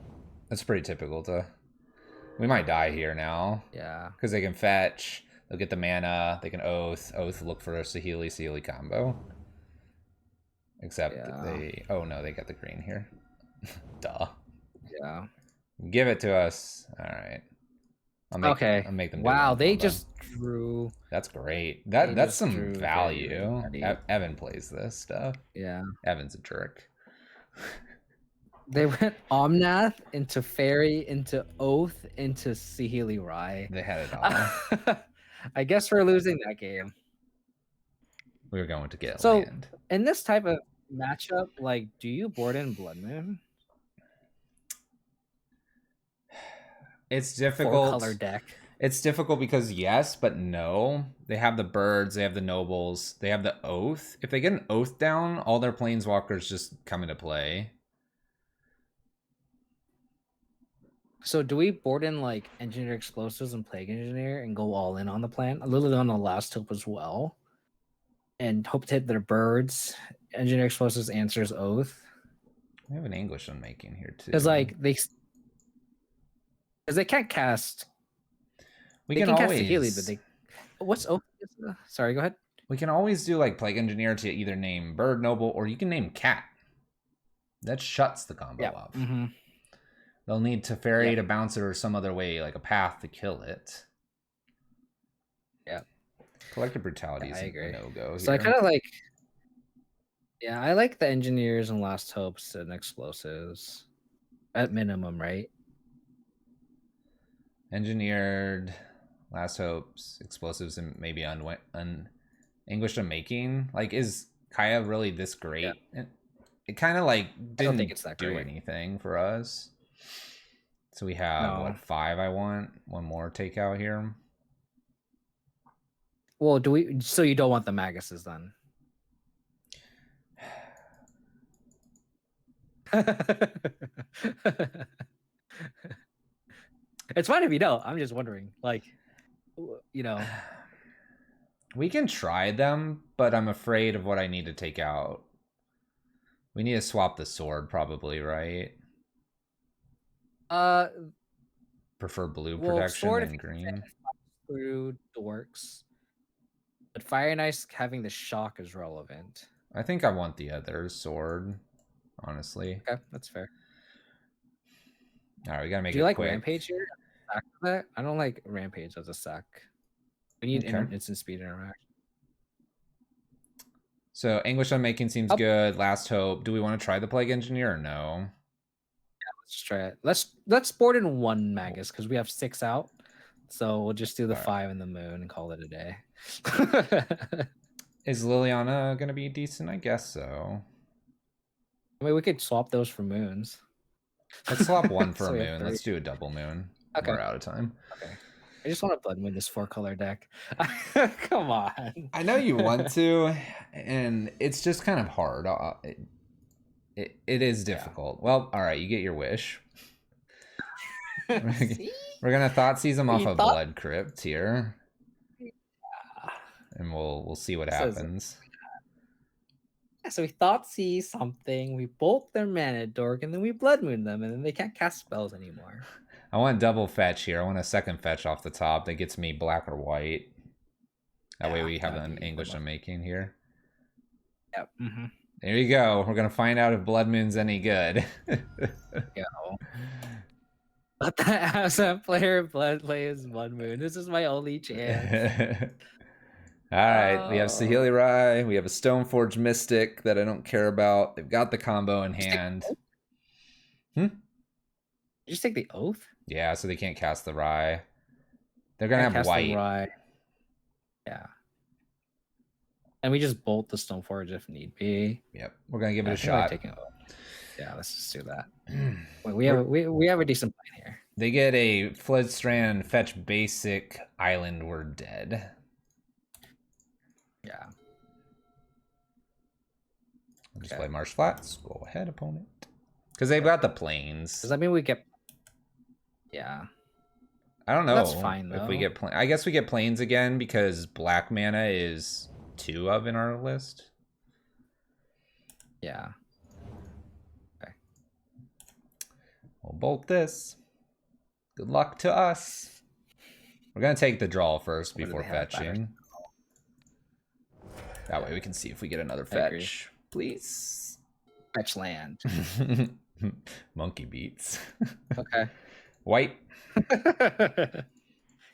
That's pretty typical to. We might die here now. Yeah, because they can fetch. They'll get the mana. They can oath. Look for a Saheeli combo. Except they. Oh no, they got the green here. Duh. Yeah. Give it to us. All right. I'll make them. Wow, they just drew. That's great. That's some value. Evan plays this stuff. Yeah. Evan's a jerk. They went Omnath into Fairy into Oath into Saheeli Rye. They had it all. I guess we're losing that game. We were going to get so land. In this type of matchup, like, do you board in Blood Moon? It's difficult. 4-color deck. It's difficult because yes, but no. They have the birds, they have the nobles, they have the oath. If they get an oath down, all their planeswalkers just come into play. So do we board in like Engineer Explosives and Plague Engineer and go all in on the plan? Literally on the last hope as well. And hope to hit their birds. Engineer Explosives answers Oath. We have an English Unmaking here too. Because like because they can't cast. We can always cast the Healy, but they. What's Oath? Sorry, go ahead. We can always do like Plague Engineer to either name Bird Noble or you can name Cat. That shuts the combo off. Mm-hmm. They'll need Teferi to bounce it or some other way, like a path to kill it. Yeah. Collective Brutality is a no-go. So I kind of like... Yeah, I like the Engineers and Last Hopes and Explosives. At minimum, right? Engineered, Last Hopes, Explosives, and maybe English Unmaking. Like, is Kaya really this great? Yeah. It kind of like didn't do anything for us. So we have what 5 I want? One more takeout here. Well, so you don't want the Maguses then? It's fine if you don't. I'm just wondering, like, you know. We can try them, but I'm afraid of what I need to take out. We need to swap the sword, probably, right? Prefer blue protection than green. Through dorks, but Fire and Ice having the shock is relevant. I think I want the other sword, honestly. Okay, that's fair. All right, we gotta make it quick. Do you like Rampage here? I don't like Rampage as a sack. We need instant speed interaction. So Anguish Unmaking seems good. Last Hope. Do we want to try the Plague Engineer or no? Let's try it. Let's board in 1 Magus because we have 6 out. So we'll just do the 5 in the moon and call it a day. Is Liliana gonna be decent? I guess so. I mean, we could swap those for moons. Let's swap one for So a we have moon. 3. Let's do a double moon. Okay. We're out of time. Okay. I just want to blood moon this 4-color deck. Come on. I know you want to, and it's just kind of hard. It is difficult. Well, all right, you get your wish. We're gonna Thoughtseize them off a Blood Crypt here, and we'll see what happens. So we Thoughtseize something, we bolt their mana dork, and then we blood moon them, and then they can't cast spells anymore. I want double fetch here. I want a second fetch off the top that gets me black or white. That way we have an Anguish Unmaking here. Yep. There you go. We're gonna find out if Blood Moon's any good. Let that absent player blood play his Blood Moon. This is my only chance. All right, we have Saheeli Rai. We have a Stoneforge Mystic that I don't care about. They've got the combo in hand. Did you just take the Oath? Yeah, so they can't cast the Rai. They're gonna have white. Rai. Yeah. And we just bolt the Stoneforge if need be. Yep, we're gonna give it a shot. Yeah, let's just do that. we have a decent plan here. They get a Floodstrand fetch basic island. We're dead. Yeah. I'll just play Marsh Flats. Go ahead, opponent. Because they've got the plains. Does that mean we get? Yeah. I don't know. That's fine though. If we get, I guess we get plains again because black mana is 2 of in our list. Yeah. Okay. We'll bolt this. Good luck to us. We're gonna take the draw first before fetching. That way we can see if we get another fetch. Please. Fetch land. Monkey beats. Okay. White.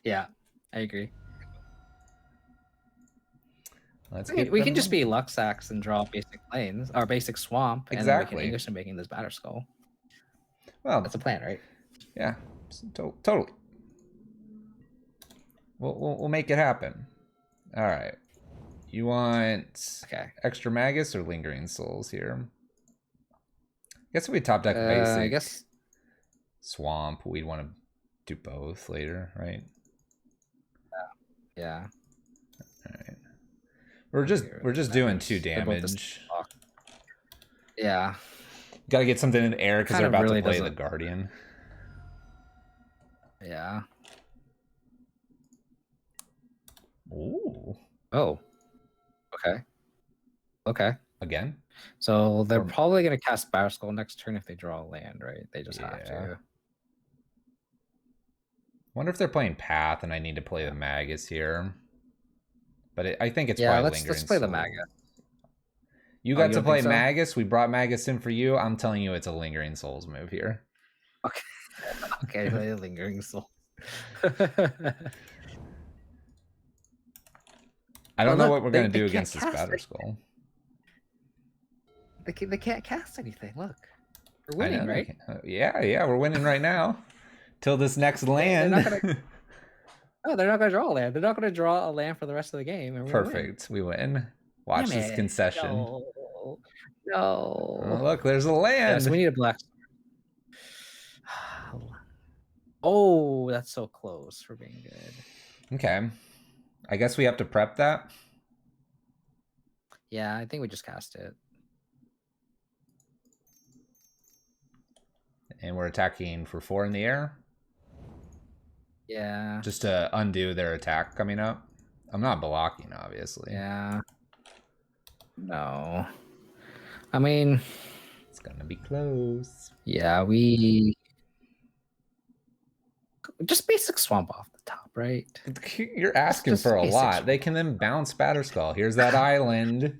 Yeah, I agree. We can just be Luxax and draw basic plains or basic swamp. Exactly. And then we can English and making this Batter Skull. Well, that's a plan, right? Yeah, totally. We'll make it happen. All right. You want extra Magus or Lingering Souls here? I guess if we top deck basic, I guess swamp, we'd want to do both later, right? Yeah. All right. We're just doing 2 damage. Yeah. Got to get something in the air because they're about really to play the Guardian. Yeah. Ooh. Oh. Okay. Okay. Again? So they're probably going to cast Batter Skull next turn if they draw a land, right? They just have to. Wonder if they're playing Path and I need to play the Magus here. But I think it's probably Lingering let's play the Soul. Magus. You got to play Magus. We brought Magus in for you. I'm telling you, it's a Lingering Souls move here. Okay. Okay, play the Lingering Soul. I don't know what we're going to do against this Batter Skull. They can't cast anything. Look. We're winning, right? Yeah, we're winning right now. Till this next land. They're not going to draw a land. They're not going to draw a land for the rest of the game. And perfect. We win. Watch this concession. No. Oh, look, there's a land. Yes, we need a black. Oh, that's so close for being good. Okay. I guess we have to prep that. Yeah, I think we just cast it. And we're attacking for 4 in the air. Yeah. Just to undo their attack coming up. I'm not blocking, obviously. Yeah. No. I mean, it's gonna be close. Yeah, we just basic swamp off the top, right? You're asking for a lot. Swamp. They can then bounce Batter Skull. Here's that island.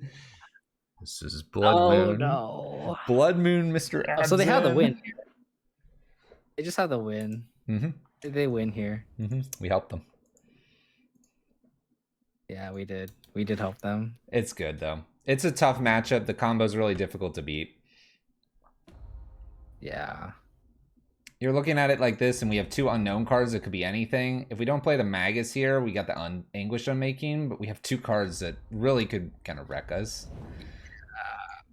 This is Blood Moon. No. Blood Moon, Mr. Abzan. So they have the win here. They just have the win. Mm-hmm. They win here. Mm-hmm. We helped them. Yeah, we did. We did help them. It's good though. It's a tough matchup. The combo's really difficult to beat. Yeah. You're looking at it like this, and we have 2 unknown cards that could be anything. If we don't play the Magus here, we got the Anguish Unmaking, but we have 2 cards that really could kind of wreck us.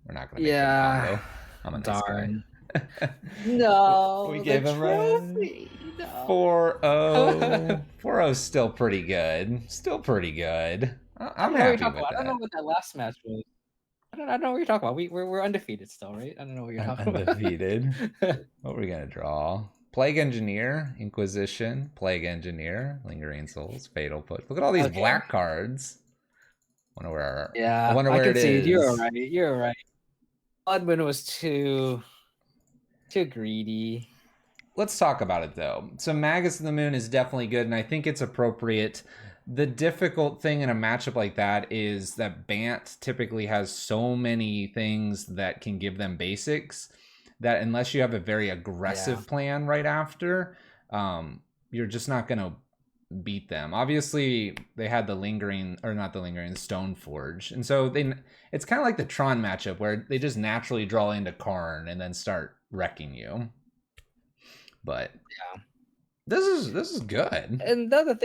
We're not going to make a combo. I'm a nice Darn. guy. No, we gave him trophy. No. 4-0. 4-0 is still pretty good. Still pretty good. I'm happy with that. I don't know what that last match was. I don't know what you're talking about. We're undefeated still, right? I don't know what you're talking about. Undefeated. What are we gonna draw? Plague Engineer, Inquisition, Plague Engineer, Lingering Souls, Fatal Push. Look at all these black cards. I wonder where. Yeah, I wonder where it is. You're right. You're right. Bloodmoon was too greedy. Let's talk about it though. So Magus of the Moon is definitely good, and I think it's appropriate. The difficult thing in a matchup like that is that Bant typically has so many things that can give them basics that unless you have a very aggressive plan right after, you're just not going to beat them. Obviously, they had the Stoneforge. And so it's kind of like the Tron matchup where they just naturally draw into Karn and then start wrecking you. But yeah, this is good. And the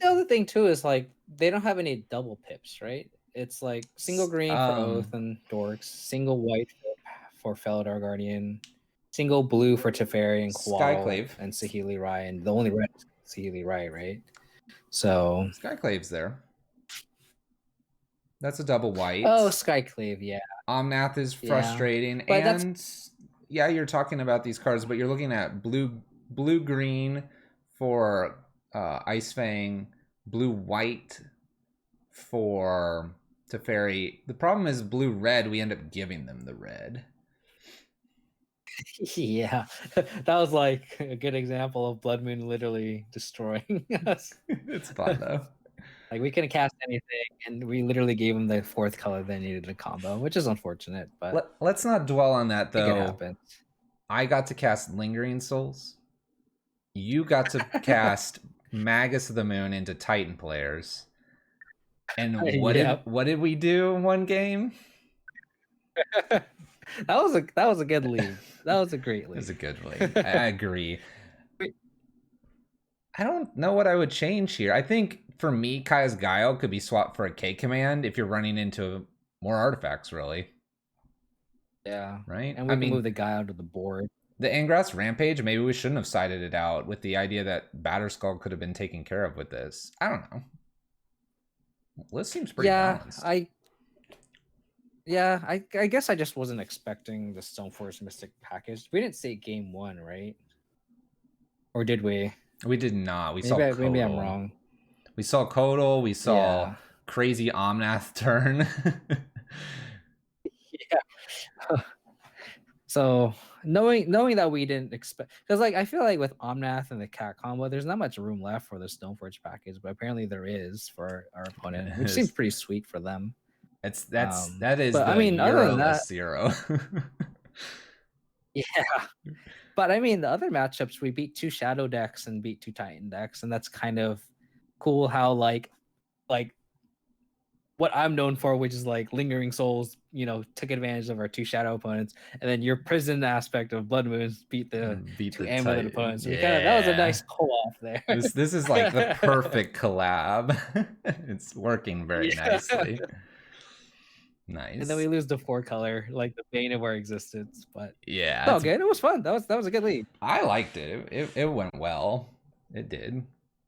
other thing too is like they don't have any double pips, right? It's like single green for Oath and Dorks, single white for Felidar Guardian, single blue for Teferi and Skyclave and Saheeli Rai, and the only red is Saheeli Rai, right? So Skyclave's there. That's a double white. Oh, Skyclave, yeah. Omnath is frustrating, and yeah, you're talking about these cards, but you're looking at blue green for Ice Fang, blue white for Teferi. The problem is blue red. We end up giving them the red. Yeah, that was like a good example of Blood Moon literally destroying us. It's fun though. Like we couldn't cast anything, and we literally gave them the 4th color they needed a combo, which is unfortunate. But let's not dwell on that though. It happens. I got to cast Lingering Souls. You got to cast Magus of the Moon into Titan players. And what did we do in one game? that was a good lead. That was a great lead. It was a good lead. I agree. I don't know what I would change here. I think for me, Kaya's Guile could be swapped for a K command if you're running into more artifacts, really. Yeah. Right? And we can move the Guile to the board. The Angrass Rampage, maybe we shouldn't have sided it out with the idea that Batterskull could have been taken care of with this. I don't know. List seems pretty balanced. I guess I just wasn't expecting the Stoneforge Mystic package. We didn't say game 1, right? Or did we? We did not. We saw Kodal. Maybe I'm wrong. We saw Kodal. We saw crazy Omnath turn. Yeah. So knowing that we didn't expect, because like I feel like with Omnath and the Cat combo, there's not much room left for the Stoneforge package, but apparently there is for our opponent, which seems pretty sweet for them. That is. But I mean, other than that, 0. Yeah, but I mean, the other matchups we beat 2 Shadow decks and beat 2 Titan decks, and that's kind of cool. How like what I'm known for, which is like Lingering Souls, took advantage of our 2 Shadow opponents, and then your prison aspect of Blood Moons beat the 2 Amulet opponents. So that was a nice pull-off there. This is like the perfect collab. It's working very nicely. Nice. And then we lose the 4 color, like the bane of our existence. But yeah, good. It was fun. That was a good lead. I liked it. It went well. It did.